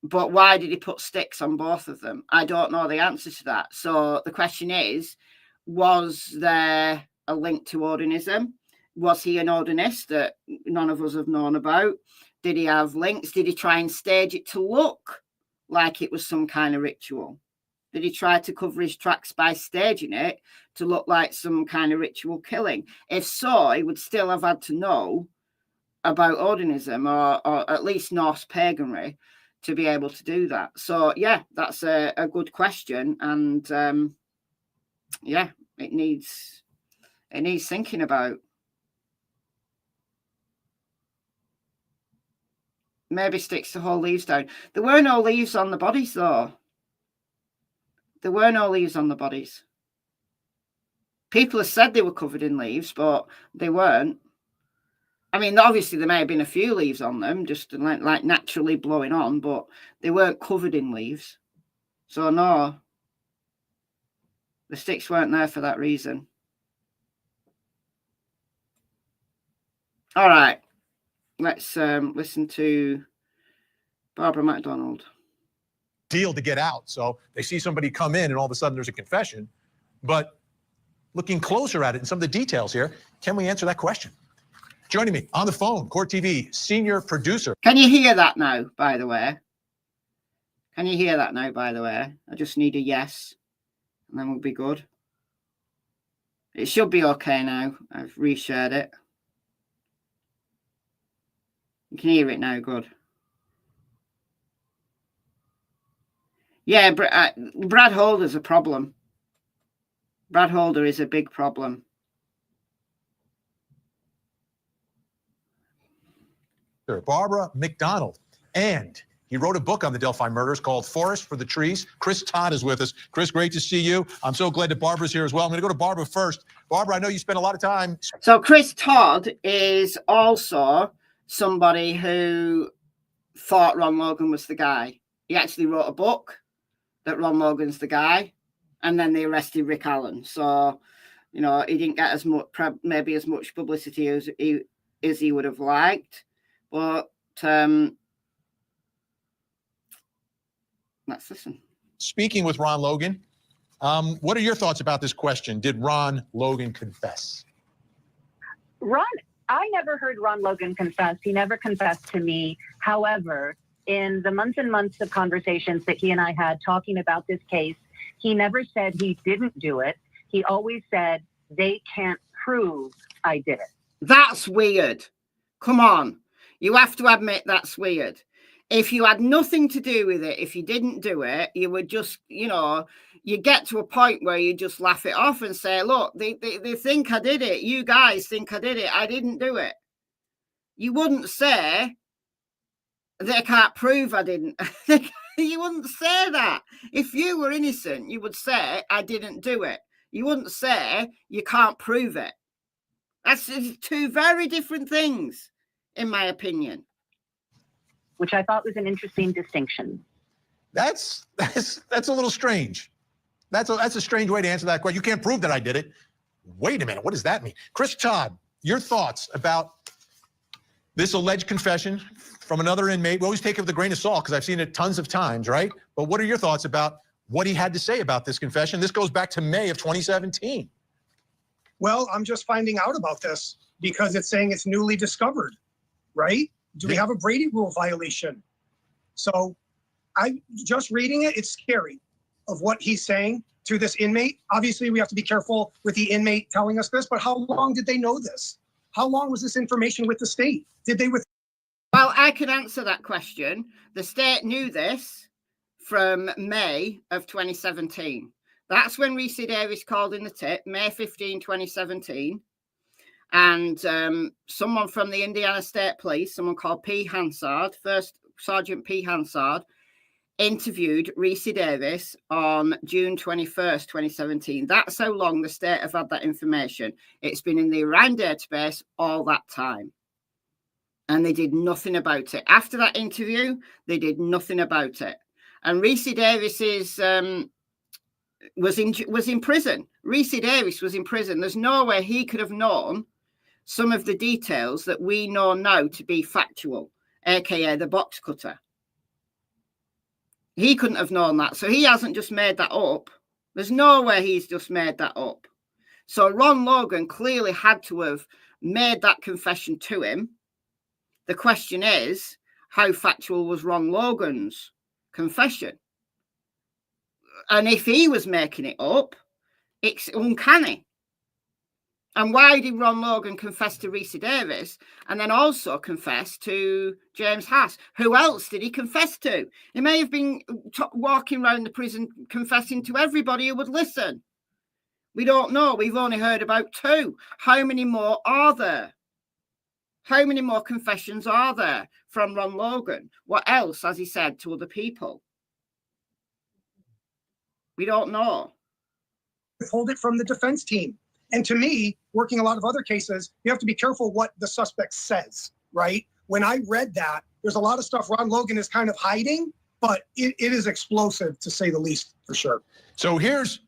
But why did he put sticks on both of them? I don't know the answer to that. So the question is, was there a link to Odinism? Was he an Odinist that none of us have known about? Did he have links? Did he try and stage it to look like it was some kind of ritual? Did he try to cover his tracks by staging it to look like some kind of ritual killing? If so, he would still have had to know about Odinism or at least Norse paganry to be able to do that. So yeah, that's a good question, and yeah, it needs thinking about. Maybe sticks the whole leaves down. There were no leaves on the bodies, though. There were no leaves on the bodies. People have said they were covered in leaves, but they weren't. I mean, obviously there may have been a few leaves on them, just like naturally blowing on, but they weren't covered in leaves. So no, the sticks weren't there for that reason. All right, let's listen to Barbara MacDonald. Deal to get out. So they see somebody come in and all of a sudden there's a confession. But looking closer at it and some of the details here, can we answer that question? Joining me on the phone, Court TV senior producer. Can you hear that now, by the way? Can you hear that now, by the way? I just need a yes, and then we'll be good. It should be okay now. I've reshared it. You can hear it now, good. Yeah, Brad Holder's a problem. Brad Holder is a big problem. Barbara MacDonald, and he wrote a book on the Delphi murders called Forest for the Trees. Chris Todd is with us. Chris, great to see you. I'm so glad that Barbara's here as well. I'm going to go to Barbara first. Barbara, I know you spent a lot of time. So Chris Todd is also somebody who thought Ron Logan was the guy. He actually wrote a book that Ron Logan's the guy, and then they arrested Rick Allen. So, you know, he didn't get as much, maybe as much publicity as he would have liked. But let's listen. Speaking with Ron Logan What are your thoughts about this question? Did Ron Logan confess? I never heard Ron Logan confess. He never confessed to me. However, in the months and months of conversations that he and I had talking about this case, he never said he didn't do it. He always said, they can't prove I did it. That's weird. Come on. You have to admit that's weird. If you had nothing to do with it, if you didn't do it, you would just, you know, you get to a point where you just laugh it off and say, look, they think I did it. You guys think I did it. I didn't do it. You wouldn't say they can't prove I didn't. You wouldn't say that. If you were innocent, you would say I didn't do it. You wouldn't say you can't prove it. That's two very different things, in my opinion. Which I thought was an interesting distinction. That's a little strange. That's a strange way to answer that question. You can't prove that I did it. Wait a minute, what does that mean? Chris Todd, your thoughts about this alleged confession from another inmate? We always take it with a grain of salt because I've seen it tons of times, right? But what are your thoughts about what he had to say about this confession? This goes back to May of 2017. Well, I'm just finding out about this because it's saying it's newly discovered, right? Do we have a Brady rule violation? So I just reading it, it's scary of what he's saying to this inmate. Obviously, we have to be careful with the inmate telling us this, but how long did they know this? How long was this information with the state? Did they Well, I can answer that question. The state knew this from May of 2017. That's when Reese Davis called in the tip, May 15, 2017. And someone from the Indiana State Police, someone called P. Hansard, First Sergeant P. Hansard, interviewed Reese Davis on June 21st, 2017. That's how long the state have had that information. It's been in the Iran database all that time. And they did nothing about it. After that interview, they did nothing about it. And Reese Davis was in prison. Reese Davis was in prison. There's no way he could have known some of the details that we know now to be factual, aka the box cutter. He couldn't have known that. So he hasn't just made that up. There's no way he's just made that up. So Ron Logan clearly had to have made that confession to him. The question is, how factual was Ron Logan's confession? And if he was making it up, it's uncanny. And why did Ron Logan confess to Reese Davis and then also confess to James Haas? Who else did he confess to? He may have been walking around the prison confessing to everybody who would listen. We don't know. We've only heard about 2. How many more are there? How many more confessions are there from Ron Logan? What else has he said to other people? We don't know. Withhold it from the defense team. And to me, working a lot of other cases, you have to be careful what the suspect says, right? When I read that, there's a lot of stuff Ron Logan is kind of hiding, but it is explosive to say the least, for sure. So here's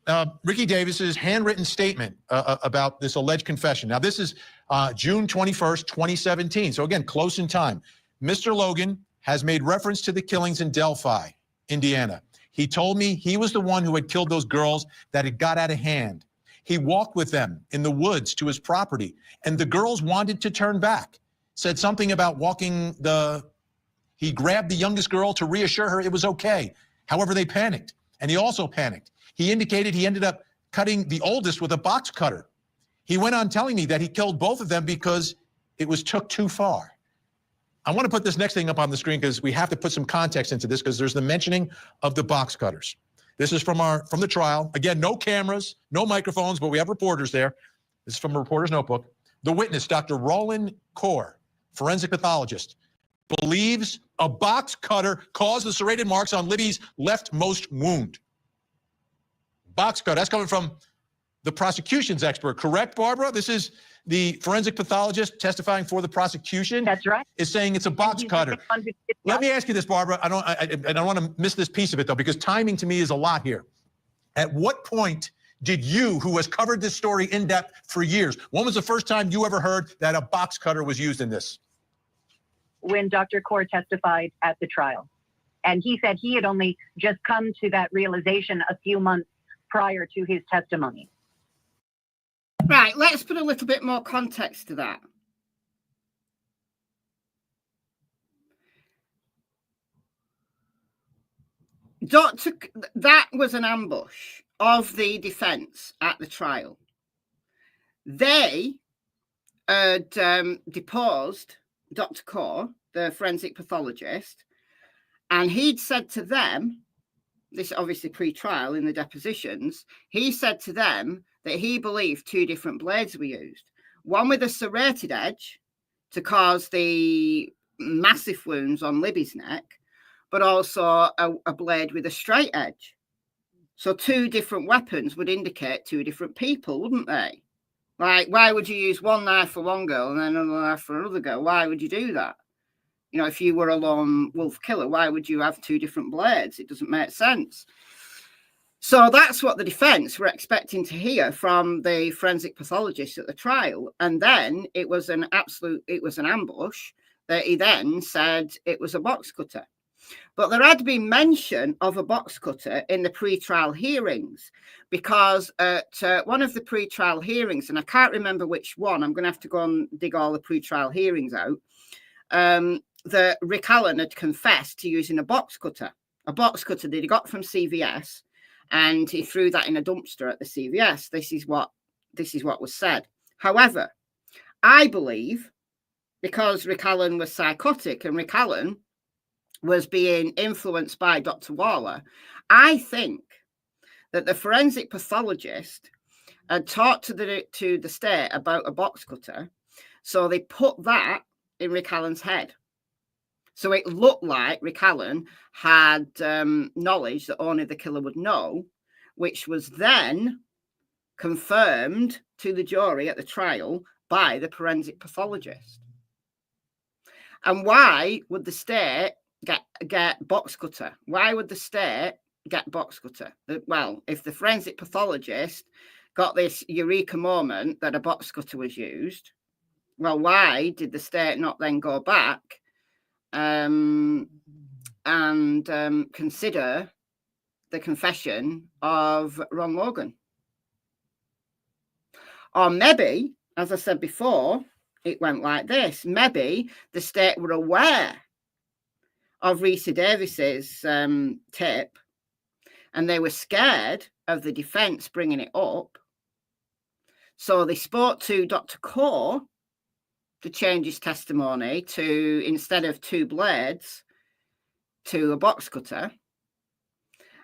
Ricky Davis's handwritten statement about this alleged confession. Now, this is June 21st, 2017. So again, close in time. Mr. Logan has made reference to the killings in Delphi, Indiana. He told me he was the one who had killed those girls that had got out of hand. He walked with them in the woods to his property, and the girls wanted to turn back. Said something about he grabbed the youngest girl to reassure her it was okay. However, they panicked, and he also panicked. He indicated he ended up cutting the oldest with a box cutter. He went on telling me that he killed both of them because it was took too far. I want to put this next thing up on the screen because we have to put some context into this because there's the mentioning of the box cutters. This is from the trial. Again, no cameras, no microphones, but we have reporters there. This is from a reporter's notebook. The witness, Dr. Roland Kaur, forensic pathologist, believes a box cutter caused the serrated marks on Libby's leftmost wound. Box cutter, that's coming from the prosecution's expert, correct, Barbara? This is the forensic pathologist testifying for the prosecution. That's right. Is saying it's a box cutter. Let me ask you this, Barbara. I don't want to miss this piece of it, though, because timing to me is a lot here. At what point did you, who has covered this story in depth for years, when was the first time you ever heard that a box cutter was used in this? When Dr. Kaur testified at the trial. And he said he had only just come to that realization a few months prior to his testimony. Right, let's put a little bit more context to that. That was an ambush of the defense at the trial. They had deposed Dr. Kaur, the forensic pathologist, and he'd said to them, this obviously pre-trial in the depositions, he said to them that he believed 2 different blades were used. One with a serrated edge to cause the massive wounds on Libby's neck, but also a blade with a straight edge. So 2 different weapons would indicate 2 different people, wouldn't they? Like, why would you use one knife for one girl and then another knife for another girl? Why would you do that? You know, if you were a lone wolf killer, why would you have 2 different blades? It doesn't make sense. So that's what the defense were expecting to hear from the forensic pathologist at the trial. And then it was an ambush that he then said it was a box cutter. But there had been mention of a box cutter in the pre-trial hearings, because at one of the pre-trial hearings, and I can't remember which one, I'm going to have to go and dig all the pre-trial hearings out, that Rick Allen had confessed to using a box cutter that he got from CVS, and he threw that in a dumpster at the CVS. This is what was said. However, I believe, because Rick Allen was psychotic and Rick Allen was being influenced by Dr. Waller, I think that the forensic pathologist had talked to the state about a box cutter, so they put that in Rick Allen's head. So it looked like Rick Allen had knowledge that only the killer would know, which was then confirmed to the jury at the trial by the forensic pathologist. And why would the state get box cutter? Why would the state get box cutter? Well, if the forensic pathologist got this eureka moment that a box cutter was used, well, why did the state not then go back and consider the confession of Ron Logan? Or maybe, as I said before, it went like this. Maybe the state were aware of Reese Davis's tape, and they were scared of the defense bringing it up. So they spoke to Dr. Kaur to change his testimony to, instead of 2 blades, to a box cutter.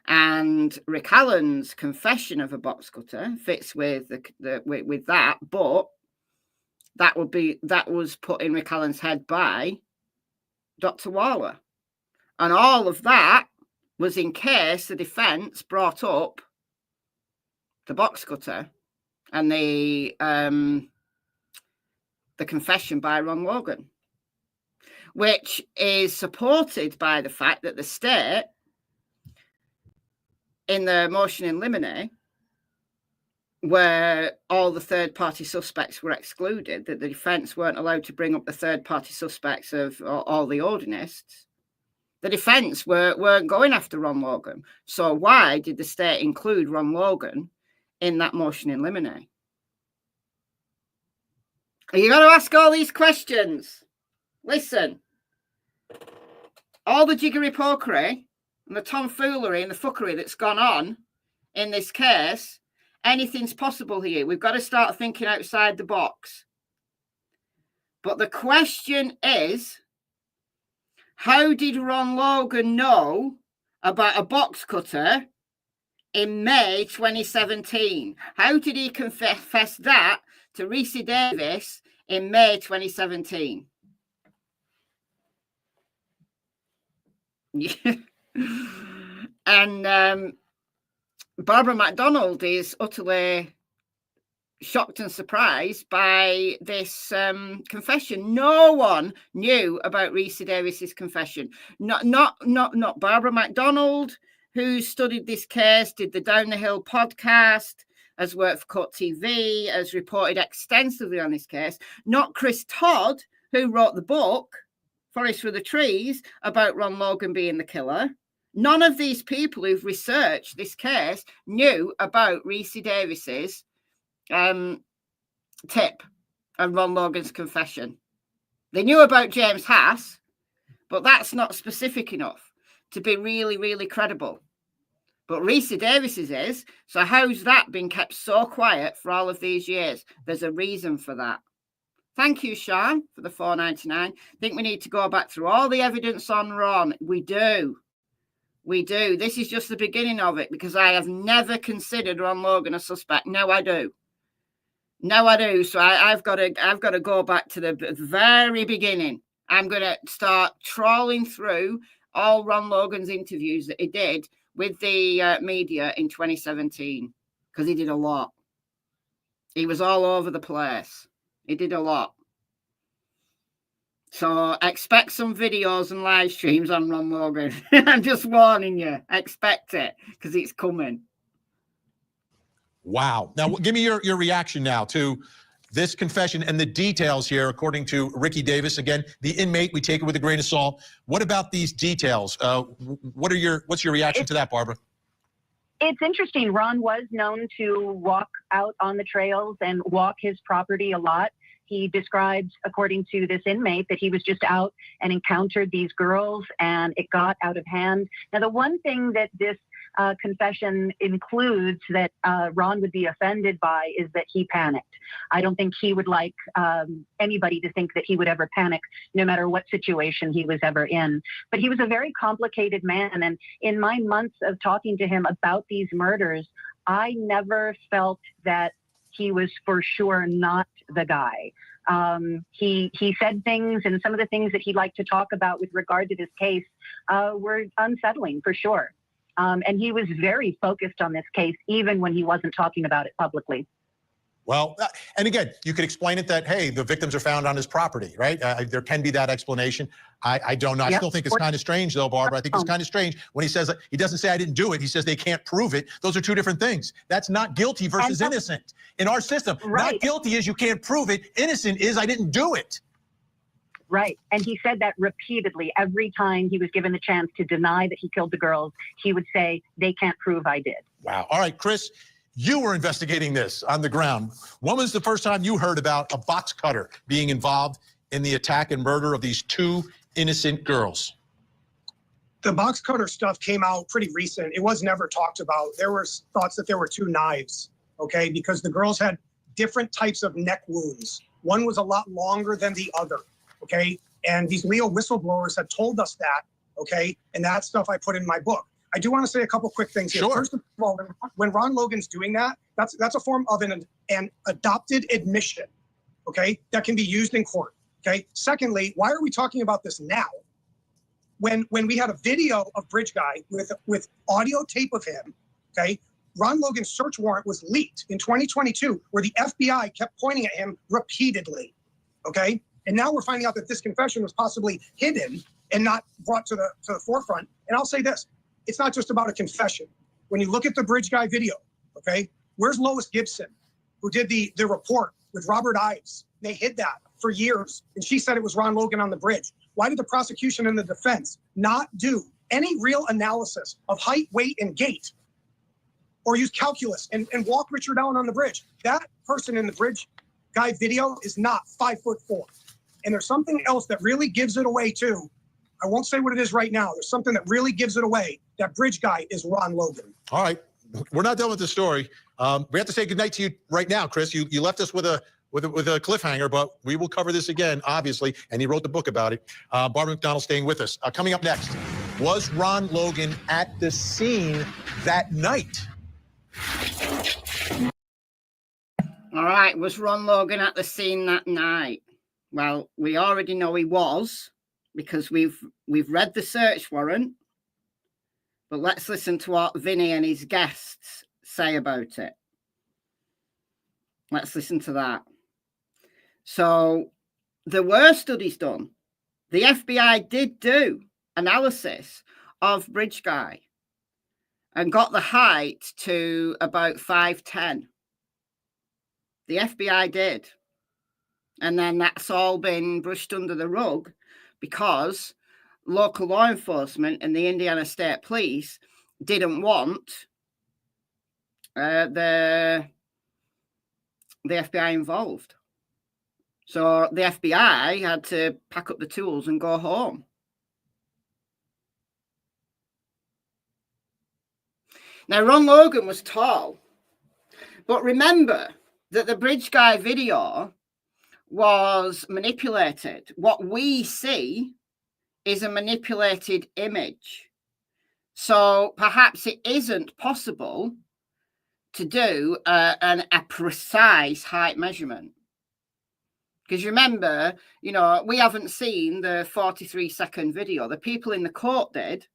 And Rick Allen's confession of a box cutter fits with with that, but that was put in Rick Allen's head by Dr. Waller. And all of that was in case the defense brought up the box cutter and the confession by Ron Logan, which is supported by the fact that the state, in the motion in limine, where all the third-party suspects were excluded, that the defense weren't allowed to bring up the third-party suspects of all the Odinists, the defense weren't going after Ron Logan. So why did the state include Ron Logan in that motion in limine? You got to ask all these questions. Listen, all the jiggery pokery and the tomfoolery and the fuckery that's gone on in this case, anything's possible here. We've got to start thinking outside the box. But the question is, how did Ron Logan know about a box cutter in May 2017? How did he confess that to Reese Davis in May 2017? And Barbara MacDonald is utterly shocked and surprised by this confession. No one knew about Reese Davis's confession. Not Barbara MacDonald, who studied this case, did the Down the Hill podcast, has worked for Court TV, has reported extensively on this case. Not Chris Todd, who wrote the book Forest for the Trees about Ron Logan being the killer. None of these people who've researched this case knew about Reese Davis's tip and Ron Logan's confession. They knew about James Haas, but that's not specific enough to be really, really credible. But Reese Davis's is. So how's that been kept so quiet for all of these years? There's a reason for that. Thank you, Sean, for the $4.99. I think we need to go back through all the evidence on Ron. We do. We do. This is just the beginning of it, because I have never considered Ron Logan a suspect. No, I do. No, I do. So I've got to go back to the very beginning. I'm going to start trawling through all Ron Logan's interviews that he did with the media in 2017, because he did a lot. He was all over the place. He did a lot. So expect some videos and live streams on Ron Logan. I'm just warning you. Expect it, because it's coming. Wow. Now, give me your reaction now to this confession and the details here, according to Ricky Davis. Again, the inmate, we take it with a grain of salt. What about these details? What's your reaction to that, Barbara? It's interesting. Ron was known to walk out on the trails and walk his property a lot. He described, according to this inmate, that he was just out and encountered these girls and it got out of hand. Now, the one thing that this confession includes that Ron would be offended by is that he panicked. I don't think he would like anybody to think that he would ever panic, no matter what situation he was ever in. But he was a very complicated man. And in my months of talking to him about these murders, I never felt that he was for sure not the guy. He said things, and some of the things that he liked to talk about with regard to this case were unsettling for sure. And he was very focused on this case, even when he wasn't talking about it publicly. Well, and again, you could explain it that, hey, the victims are found on his property, right? There can be that explanation. I don't know. I still think it's kind of strange, though, Barbara. I think it's kind of strange when he says, he doesn't say I didn't do it. He says they can't prove it. Those are two different things. That's not guilty versus innocent. In our system, not guilty is you can't prove it. Innocent is I didn't do it. Right. And he said that repeatedly. Every time he was given the chance to deny that he killed the girls, he would say, they can't prove I did. Wow. All right, Chris, you were investigating this on the ground. When was the first time you heard about a box cutter being involved in the attack and murder of these two innocent girls? The box cutter stuff came out pretty recent. It was never talked about. There were thoughts that there were two knives, okay, because the girls had different types of neck wounds. One was a lot longer than the other, okay? And these Leo whistleblowers had told us that, okay? And that stuff I put in my book. I do want to say a couple quick things here. Sure. First of all, when Ron Logan's doing that, that's a form of an adopted admission, okay, that can be used in court, okay? Secondly, why are we talking about this now? When we had a video of Bridge Guy with audio tape of him, okay, Ron Logan's search warrant was leaked in 2022, where the FBI kept pointing at him repeatedly, okay? And now we're finding out that this confession was possibly hidden and not brought to the forefront. And I'll say this. It's not just about a confession. When you look at the Bridge Guy video, okay, where's Lois Gibson, who did the report with Robert Ives? They hid that for years, and she said it was Ron Logan on the bridge. Why did the prosecution and the defense not do any real analysis of height, weight, and gait, or use calculus and walk Richard down on the bridge? That person in the Bridge Guy video is not 5'4". And there's something else that really gives it away too. I won't say what it is right now. There's something that really gives it away. That Bridge Guy is Ron Logan. All right. We're not done with the story. We have to say goodnight to you right now, Chris. You left us with a cliffhanger, but we will cover this again, obviously. And he wrote the book about it. Barbara McDonald staying with us. Coming up next, was Ron Logan at the scene that night? All right. Was Ron Logan at the scene that night? Well, we already know he was, because we've read the search warrant. But let's listen to what Vinnie and his guests say about it. Let's listen to that. So there were studies done. The FBI did do analysis of Bridge Guy and got the height to about 5'10". The FBI did. And then that's all been brushed under the rug because local law enforcement and the Indiana State Police didn't want the FBI involved. So the FBI had to pack up the tools and go home. Now, Ron Logan was tall, but remember that the bridge guy video was manipulated. What we see is a manipulated image. So perhaps it isn't possible to do a precise height measurement. Because remember, you know, we haven't seen the 43-second video. The people in the court did.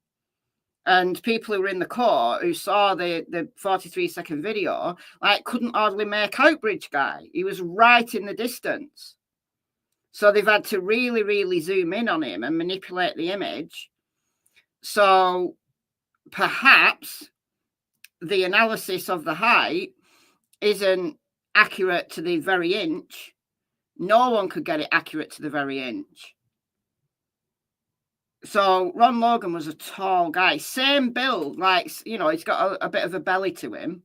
And people who were in the court who saw the 43-second video, like, couldn't hardly make out bridge guy. He was right in the distance. So they've had to really, really zoom in on him and manipulate the image. So perhaps the analysis of the height isn't accurate to the very inch. No one could get it accurate to the very inch. So Ron Logan was a tall guy, same build, like, you know, he's got a bit of a belly to him.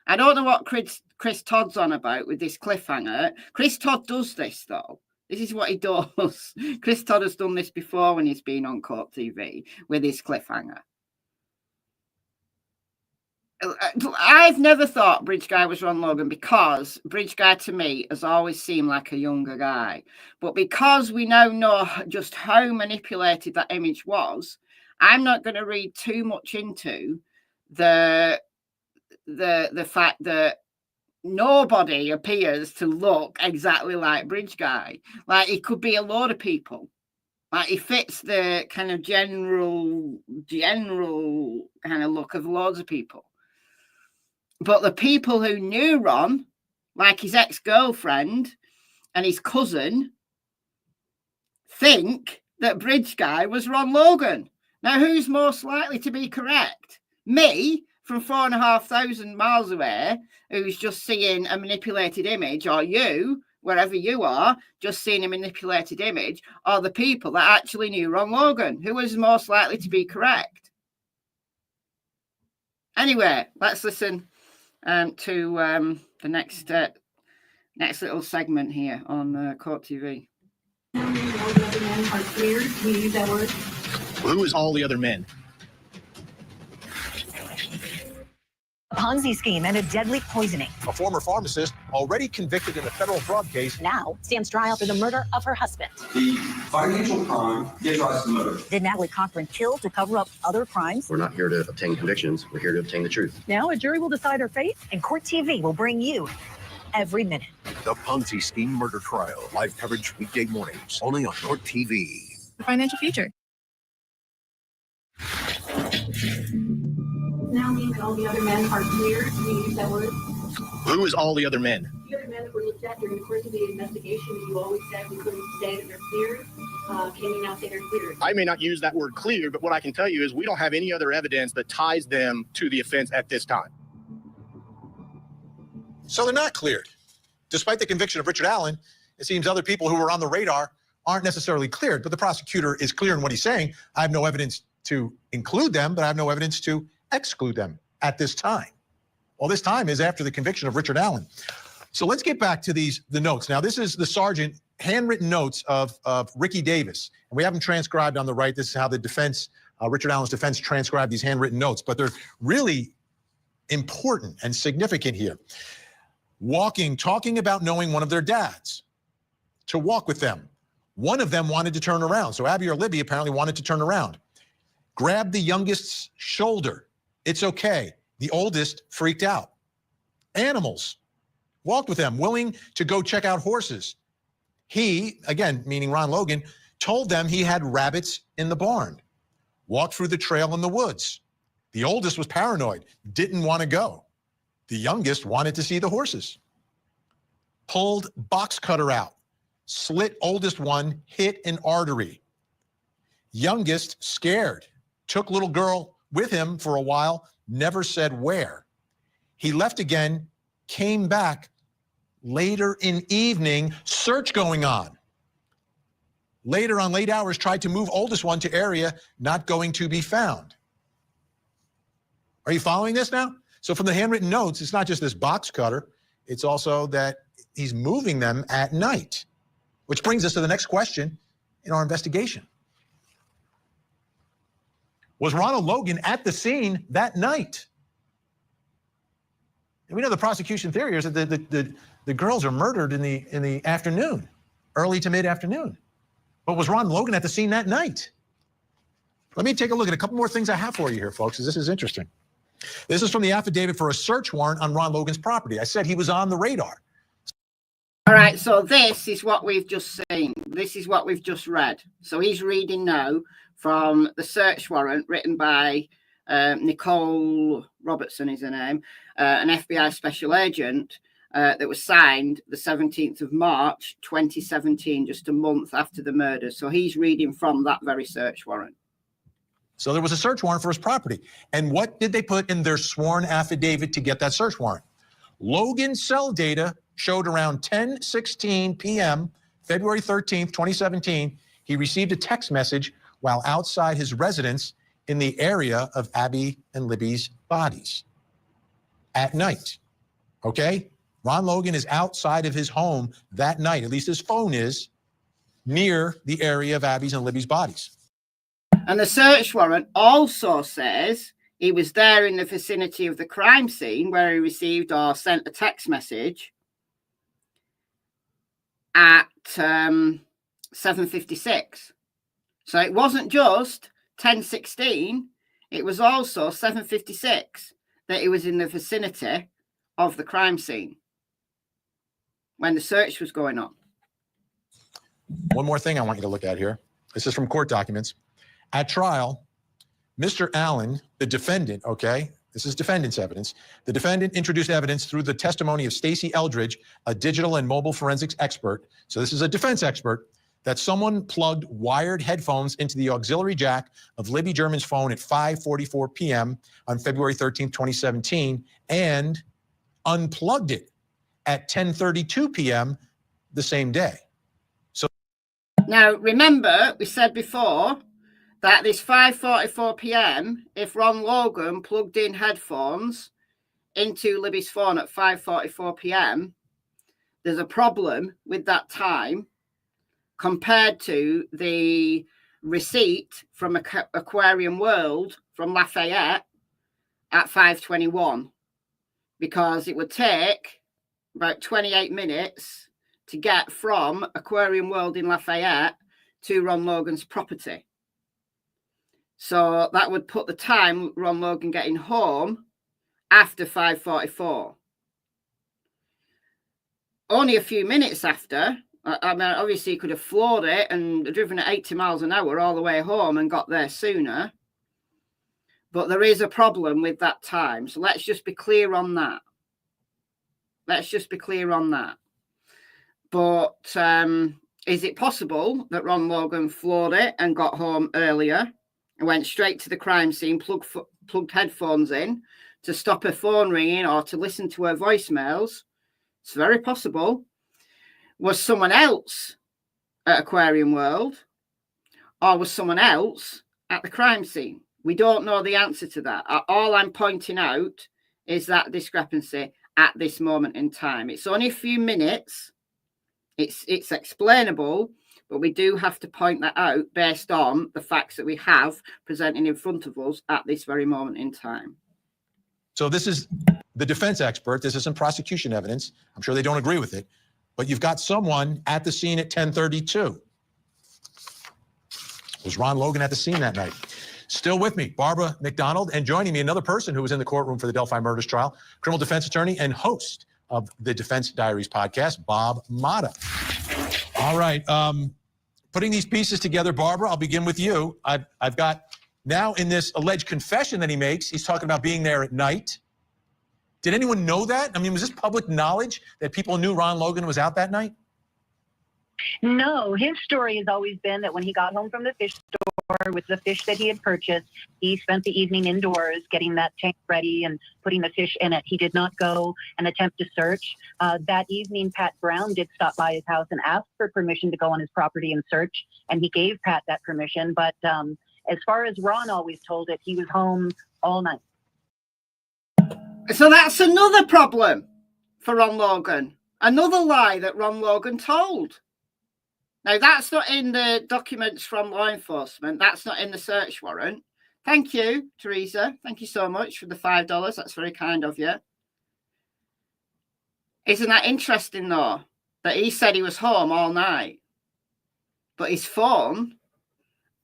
I don't know what Chris Todd's on about with this cliffhanger. Chris Todd does this, though. This is what he does. Chris Todd has done this before when he's been on Court TV with his cliffhanger. I've never thought Bridge Guy was Ron Logan because Bridge Guy to me has always seemed like a younger guy. But because we now know just how manipulated that image was, I'm not going to read too much into the fact that nobody appears to look exactly like Bridge Guy. Like, he could be a load of people. Like, he fits the kind of general kind of look of loads of people. But the people who knew Ron, like his ex-girlfriend and his cousin, think that Bridge Guy was Ron Logan. Now, who's most likely to be correct? Me, from 4,500 miles away, who's just seeing a manipulated image, or you, wherever you are, just seeing a manipulated image, or the people that actually knew Ron Logan? Who is most likely to be correct? Anyway, let's listen to the next little segment here on Court TV. Who is all the other men? A Ponzi scheme and a deadly poisoning. A former pharmacist already convicted in a federal fraud case Now stands trial for the murder of her husband. The financial crime gives rise to motive. Did Natalie Cochran kill to cover up other crimes? We're not here to obtain convictions. We're here to obtain the truth. Now a jury will decide her fate, and Court TV will bring you every minute. The Ponzi Scheme Murder Trial. Live coverage weekday mornings, only on Court TV. The financial future. Now mean that all the other men are cleared. We use that word. Who is all the other men? The other men that were looked at during the course of the investigation, you always said we couldn't say that they're cleared. Can you now say they're cleared? I may not use that word cleared, but what I can tell you is we don't have any other evidence that ties them to the offense at this time. So they're not cleared. Despite the conviction of Richard Allen, it seems other people who were on the radar aren't necessarily cleared, but the prosecutor is clear in what he's saying. I have no evidence to include them, but I have no evidence to exclude them at this time. Well, this time is after the conviction of Richard Allen. So let's get back to the notes. Now, this is the sergeant handwritten notes of Ricky Davis. And we have them transcribed on the right. This is how the defense, Richard Allen's defense, transcribed these handwritten notes. But they're really important and significant here. Talking about knowing one of their dads, to walk with them. One of them wanted to turn around. So Abby or Libby apparently wanted to turn around. Grabbed the youngest's shoulder. It's okay. The oldest freaked out. Animals. Walked with them, willing to go check out horses. He, again, meaning Ron Logan, told them he had rabbits in the barn. Walked through the trail in the woods. The oldest was paranoid, didn't want to go. The youngest wanted to see the horses. Pulled box cutter out. Slit oldest one, hit an artery. Youngest scared. Took little girl with him for a while, never said where. He left again, came back later in evening, search going on. later on late hours tried to move oldest one to area not going to be found. Are you following this now? So from the handwritten notes, it's not just this box cutter. It's also that he's moving them at night, which brings us to the next question in our investigation. Was Ron Logan at the scene that night? And we know the prosecution theory is that the girls are murdered in the afternoon, early to mid-afternoon. But was Ron Logan at the scene that night? Let me take a look at a couple more things I have for you here, folks, because this is interesting. This is from the affidavit for a search warrant on Ron Logan's property. I said he was on the radar. All right, so this is what we've just seen. This is what we've just read. So he's reading now from the search warrant written by Nicole Robertson is her name, an FBI special agent that was signed the 17th of March, 2017, just a month after the murder. So he's reading from that very search warrant. So there was a search warrant for his property. And what did they put in their sworn affidavit to get that search warrant? Logan's cell data showed around 10:16 p.m., February 13th, 2017, he received a text message while outside his residence in the area of Abby and Libby's bodies at night, okay? Ron Logan is outside of his home that night, at least his phone is, near the area of Abby's and Libby's bodies. And the search warrant also says he was there in the vicinity of the crime scene where he received or sent a text message at 7:56. So it wasn't just 10:16, it was also 7:56 that he was in the vicinity of the crime scene when the search was going on. One more thing I want you to look at here. This is from court documents. At trial, Mr. Allen, the defendant, okay, this is defendant's evidence. The defendant introduced evidence through the testimony of Stacey Eldridge, a digital and mobile forensics expert. So this is a defense expert, that someone plugged wired headphones into the auxiliary jack of Libby German's phone at 5:44 p.m. on February 13th, 2017, and unplugged it at 10:32 p.m. the same day. So now, remember, we said before that this 5:44 p.m., if Ron Logan plugged in headphones into Libby's phone at 5:44 p.m., there's a problem with that time compared to the receipt from Aquarium World from Lafayette at 5:21, because it would take about 28 minutes to get from Aquarium World in Lafayette to Ron Logan's property. So that would put the time Ron Logan getting home after 5:44. Only a few minutes after, I mean, obviously he could have floored it and driven at 80 miles an hour all the way home and got there sooner. But there is a problem with that time. So let's just be clear on that. Let's just be clear on that. But is it possible that Ron Logan floored it and got home earlier and went straight to the crime scene, plugged headphones in to stop her phone ringing or to listen to her voicemails? It's very possible. Was someone else at Aquarium World, or was someone else at the crime scene? We don't know the answer to that. All I'm pointing out is that discrepancy at this moment in time. It's only a few minutes. It's explainable, but we do have to point that out based on the facts that we have presenting in front of us at this very moment in time. So this is the defense expert. This isn't prosecution evidence. I'm sure they don't agree with it. But you've got someone at the scene at 10:32. Was Ron Logan at the scene that night? Still with me, Barbara McDonald, and joining me, another person who was in the courtroom for the Delphi murders trial, criminal defense attorney and host of the Defense Diaries podcast, Bob Mata. All right, putting these pieces together, Barbara, I'll begin with you. I've got now in this alleged confession that he makes, he's talking about being there at night. Did anyone know that? I mean, was this public knowledge that people knew Ron Logan was out that night? No, his story has always been that when he got home from the fish store, with the fish that he had purchased. He spent the evening indoors getting that tank ready and putting the fish in it. He did not go and attempt to search. That evening, Pat Brown did stop by his house and asked for permission to go on his property and search, and he gave Pat that permission. But as far as Ron always told it, he was home all night. So that's another problem for Ron Logan. Another lie that Ron Logan told. Now, that's not in the documents from law enforcement. That's not in the search warrant. Thank you, Teresa. Thank you so much for the $5. That's very kind of you. Isn't that interesting, though, that he said he was home all night, but his phone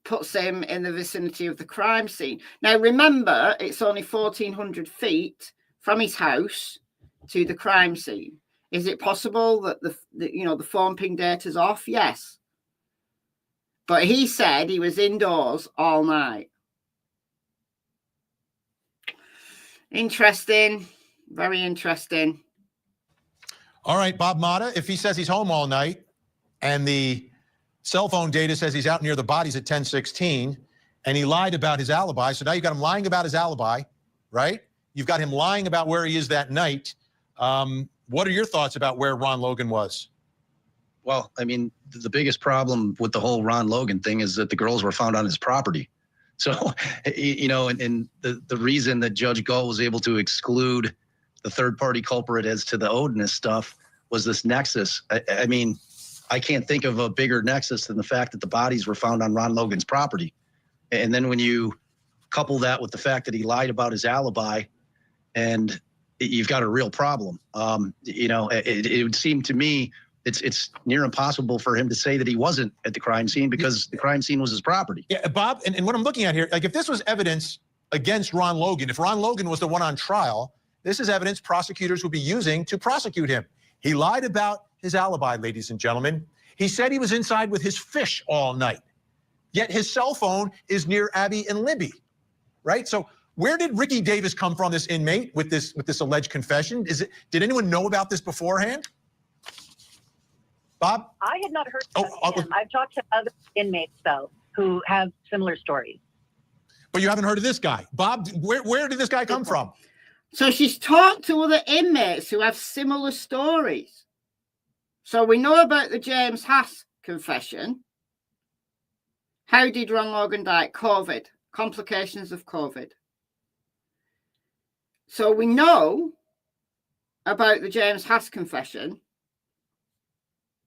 puts him in the vicinity of the crime scene. Now, remember, it's only 1,400 feet from his house to the crime scene. Is it possible that the phone ping data's off? Yes. But he said he was indoors all night. Interesting. Very interesting. All right, Bob Mata, if he says he's home all night and the cell phone data says he's out near the bodies at 10:16 and he lied about his alibi, so now you've got him lying about his alibi, right? You've got him lying about where he is that night. What are your thoughts about where Ron Logan was? Well, I mean, the biggest problem with the whole Ron Logan thing is that the girls were found on his property. So, you know, and the reason that Judge Gull was able to exclude the third-party culprit as to the Odinist stuff was this nexus. I mean, I can't think of a bigger nexus than the fact that the bodies were found on Ron Logan's property. And then when you couple that with the fact that he lied about his alibi, and you've got a real problem. You know, it would seem to me it's near impossible for him to say that he wasn't at the crime scene because the crime scene was his property. Yeah, Bob, and what I'm looking at here, like if this was evidence against Ron Logan, if Ron Logan was the one on trial, this is evidence prosecutors would be using to prosecute him. He lied about his alibi, ladies and gentlemen. He said he was inside with his fish all night, yet his cell phone is near Abby and Libby, right? So where did Ricky Davis come from, this inmate, with this alleged confession? Did anyone know about this beforehand? Bob? I had not heard of him. I've talked to other inmates, though, who have similar stories. But you haven't heard of this guy. Bob, where did this guy come from? So she's talked to other inmates who have similar stories. So we know about the James Haas confession. How did Ron Logan die? COVID. Complications of COVID. So we know about the James Haas confession.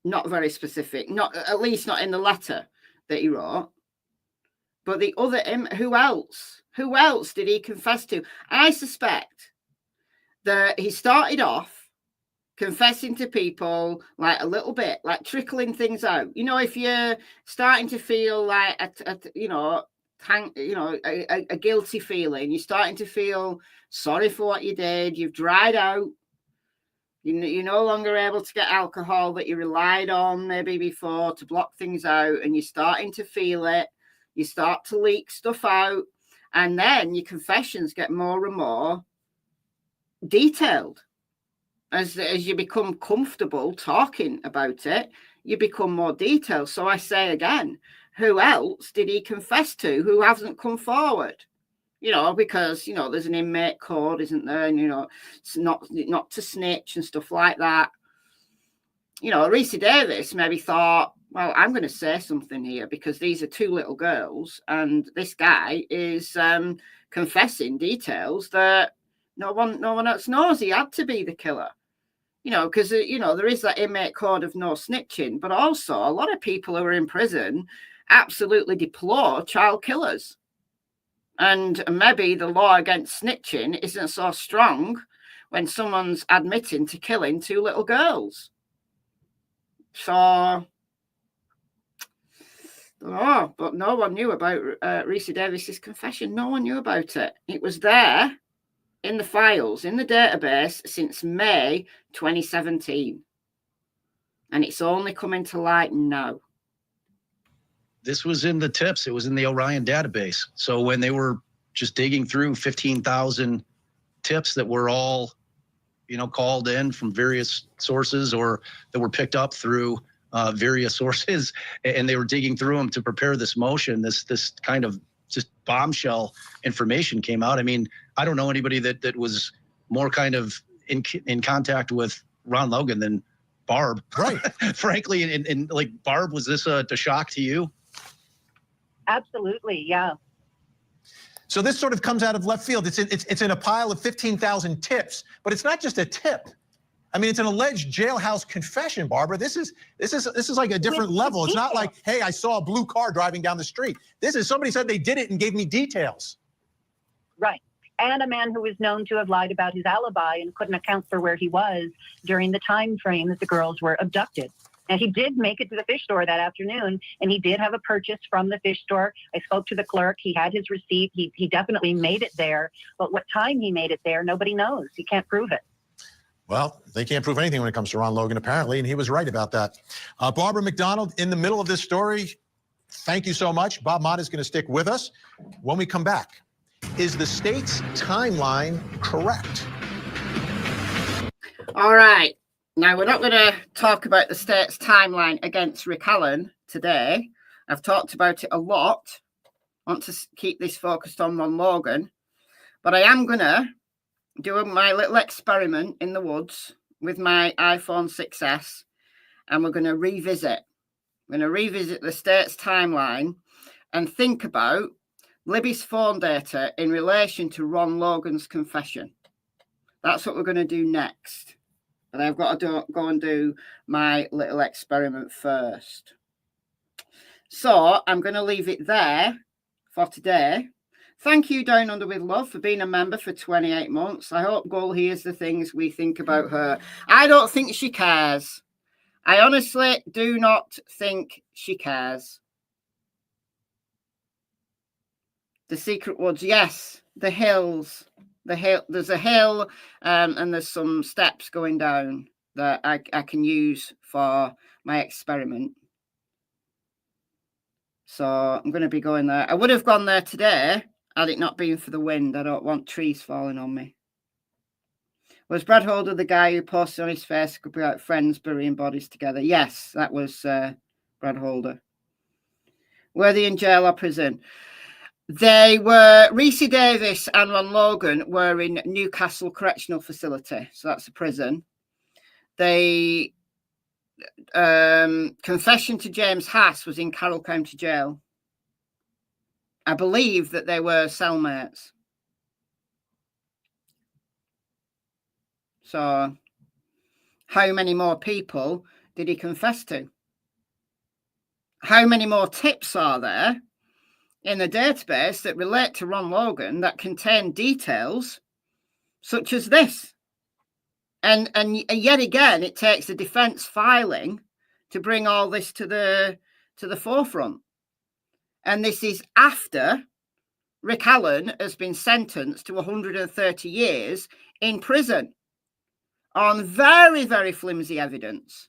Not very specific, not at least not in the letter that he wrote. But the other, who else? Who else did he confess to? I suspect that he started off confessing to people like a little bit, like trickling things out. You know, if you're starting to feel like a guilty feeling, you're starting to feel sorry for what you did. You've dried out. You're no longer able to get alcohol that you relied on maybe before to block things out, and you're starting to feel it. You start to leak stuff out, and then your confessions get more and more detailed. As you become comfortable talking about it, you become more detailed. So I say again, who else did he confess to who hasn't come forward? You know, because, you know, there's an inmate code, isn't there? And, you know, it's not to snitch and stuff like that. You know, Reese Davis maybe thought, well, I'm going to say something here because these are two little girls and this guy is confessing details that no one else knows. He had to be the killer. You know, because, you know, there is that inmate code of no snitching, but also a lot of people who are in prison absolutely deplore child killers. And maybe the law against snitching isn't so strong when someone's admitting to killing two little girls. So, but no one knew about Reese Davis's confession. No one knew about it. It was there in the files, in the database since May 2017. And it's only coming to light now. This was in the tips. It was in the Orion database. So when they were just digging through 15,000 tips that were all, you know, called in from various sources or that were picked up through various sources, and they were digging through them to prepare this motion. This kind of just bombshell information came out. I mean, I don't know anybody that was more kind of in contact with Ron Logan than Barb. Right. Frankly, and like, Barb, was this a shock to you? Absolutely, yeah. So this sort of comes out of left field. It's in a pile of 15,000 tips, but it's not just a tip. I mean, it's an alleged jailhouse confession, Barbara. This is like a different level. It's not like, hey, I saw a blue car driving down the street. This is somebody said they did it and gave me details. Right. And a man who was known to have lied about his alibi and couldn't account for where he was during the time frame that the girls were abducted. And he did make it to the fish store that afternoon, and he did have a purchase from the fish store. I spoke to the clerk. He had his receipt. He definitely made it there. But what time he made it there, nobody knows. He can't prove it. Well, they can't prove anything when it comes to Ron Logan, apparently, and he was right about that. Barbara McDonald, in the middle of this story, thank you so much. Bob Mott is going to stick with us. When we come back, is the state's timeline correct? All right. Now, we're not going to talk about the state's timeline against Rick Allen today. I've talked about it a lot. I want to keep this focused on Ron Logan. But I am going to do my little experiment in the woods with my iPhone 6S, and we're going to revisit. We're going to revisit the state's timeline and think about Libby's phone data in relation to Ron Logan's confession. That's what we're going to do next. But I've got to go and do my little experiment first. So I'm going to leave it there for today. Thank you, Down Under with Love, for being a member for 28 months. I hope Gull hears the things we think about her. I don't think she cares. I honestly do not think she cares. The secret woods, yes. The hills. There's a hill and there's some steps going down that I can use for my experiment. So I'm going to be going there. I would have gone there today had it not been for the wind. I don't want trees falling on me. Was Brad Holder the guy who posted on his Facebook about friends burying bodies together? Yes, that was Brad Holder. Were they in jail or prison? They were, Reese Davis and Ron Logan were in Newcastle Correctional Facility. So that's a prison. They, confession to James Hass was in Carroll County Jail. I believe that they were cellmates. So how many more people did he confess to? How many more tips are there in the database that relate to Ron Logan that contain details such as this? And yet again, it takes the defense filing to bring all this to the forefront. And this is after Rick Allen has been sentenced to 130 years in prison on very, very flimsy evidence.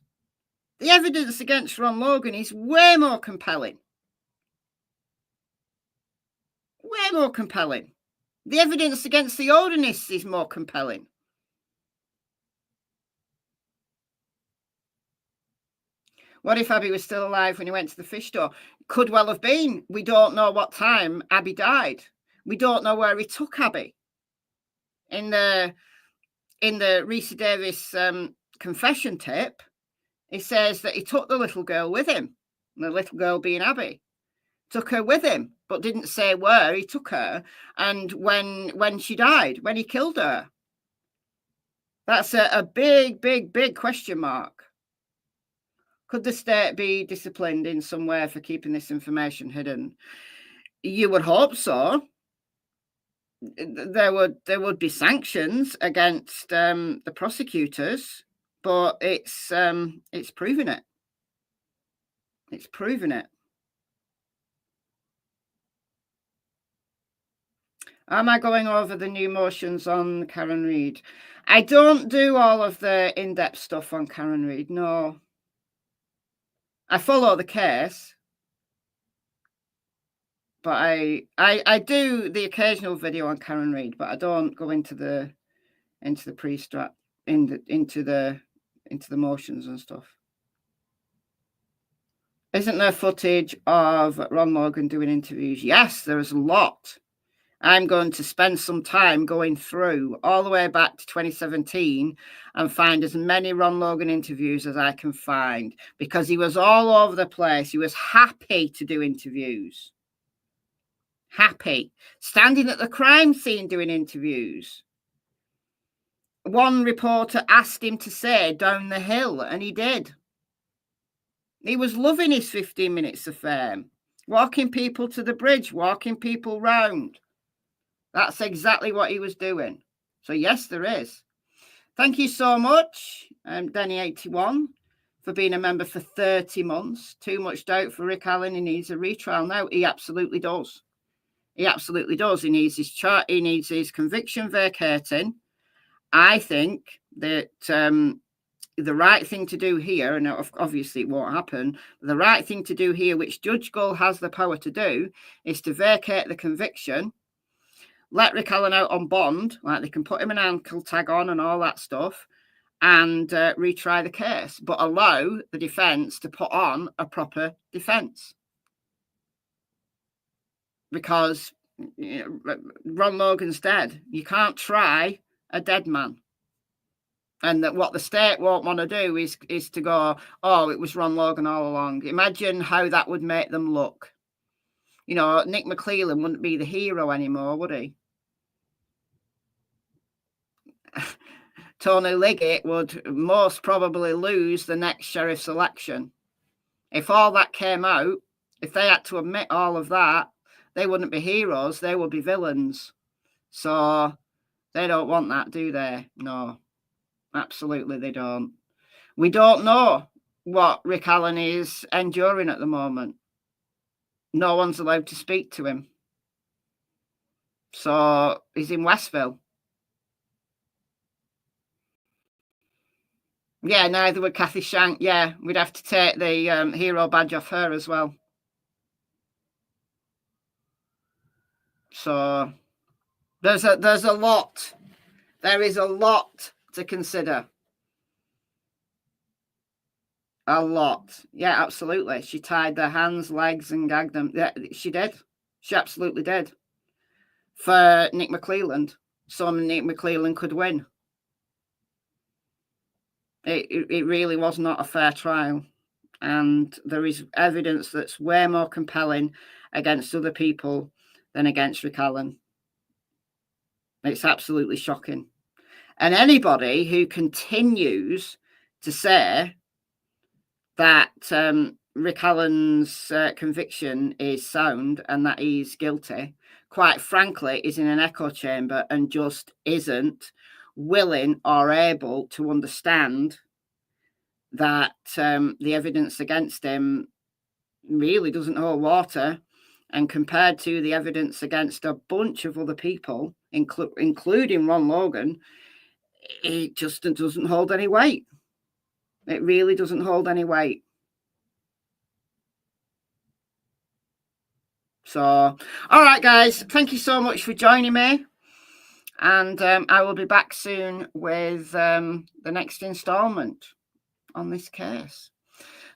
The evidence against Ron Logan is way more compelling. Way more compelling. The evidence against the Odinists is more compelling. What if Abby was still alive when he went to the fish store? Could well have been. We don't know what time Abby died. We don't know where he took Abby. In the Reese Davis confession tape, it says that he took the little girl with him. The little girl being Abby. Took her with him, but didn't say where he took her and when she died, when he killed her. That's a big, big, big question mark. Could the state be disciplined in some way for keeping this information hidden? You would hope so. There would be sanctions against the prosecutors, but it's proving it. It's proving it. Am I going over the new motions on Karen Reid? I don't do all of the in-depth stuff on Karen Reid, no. I follow the case, but I do the occasional video on Karen Reid, but I don't go into the into the motions and stuff. Isn't there footage of Ron Logan doing interviews? Yes, there's a lot. I'm going to spend some time going through all the way back to 2017 and find as many Ron Logan interviews as I can find, because he was all over the place. He was happy to do interviews. Happy. Standing at the crime scene doing interviews. One reporter asked him to say down the hill, and he did. He was loving his 15 minutes of fame. Walking people to the bridge, walking people round. That's exactly what he was doing. So yes, there is. Thank you so much, Denny81, for being a member for 30 months. Too much doubt for Rick Allen. He needs a retrial now. He absolutely does. He absolutely does. He needs his chart. He needs his conviction vacating. I think that the right thing to do here, and obviously it won't happen, the right thing to do here, which Judge Gull has the power to do, is to vacate the conviction, let Rick Allen out on bond, like they can put him an ankle tag on and all that stuff, and retry the case, but allow the defence to put on a proper defence. Because Ron Logan's dead. You can't try a dead man. And that what the state won't want to do is to go, oh, it was Ron Logan all along. Imagine how that would make them look. You know, Nick McClellan wouldn't be the hero anymore, would he? Tony Liggett would most probably lose the next sheriff's election. If all that came out, if they had to admit all of that, they wouldn't be heroes, they would be villains. So they don't want that, do they? No. Absolutely, they don't. We don't know what Rick Allen is enduring at the moment. No one's allowed to speak to him. So he's in Westville. Yeah, neither would Kathy Shank. Yeah, we'd have to take the hero badge off her as well. So there's a lot. There is a lot to consider. A lot. Yeah, absolutely. She tied their hands, legs, and gagged them. Yeah, she did. She absolutely did. For Nick McClellan. So Nick McClellan could win. It really was not a fair trial. And there is evidence that's way more compelling against other people than against Rick Allen. It's absolutely shocking. And anybody who continues to say that Rick Allen's conviction is sound and that he's guilty, quite frankly, is in an echo chamber and just isn't willing or able to understand that the evidence against him really doesn't hold water. And compared to the evidence against a bunch of other people, including Ron Logan, it just doesn't hold any weight. It really doesn't hold any weight. So, all right, guys, thank you so much for joining me. And I will be back soon with the next installment on this case.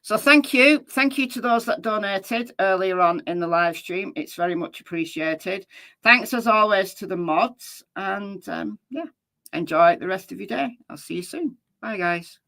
So thank you. Thank you to those that donated earlier on in the live stream. It's very much appreciated. Thanks, as always, to the mods. And, yeah, enjoy the rest of your day. I'll see you soon. Bye, guys.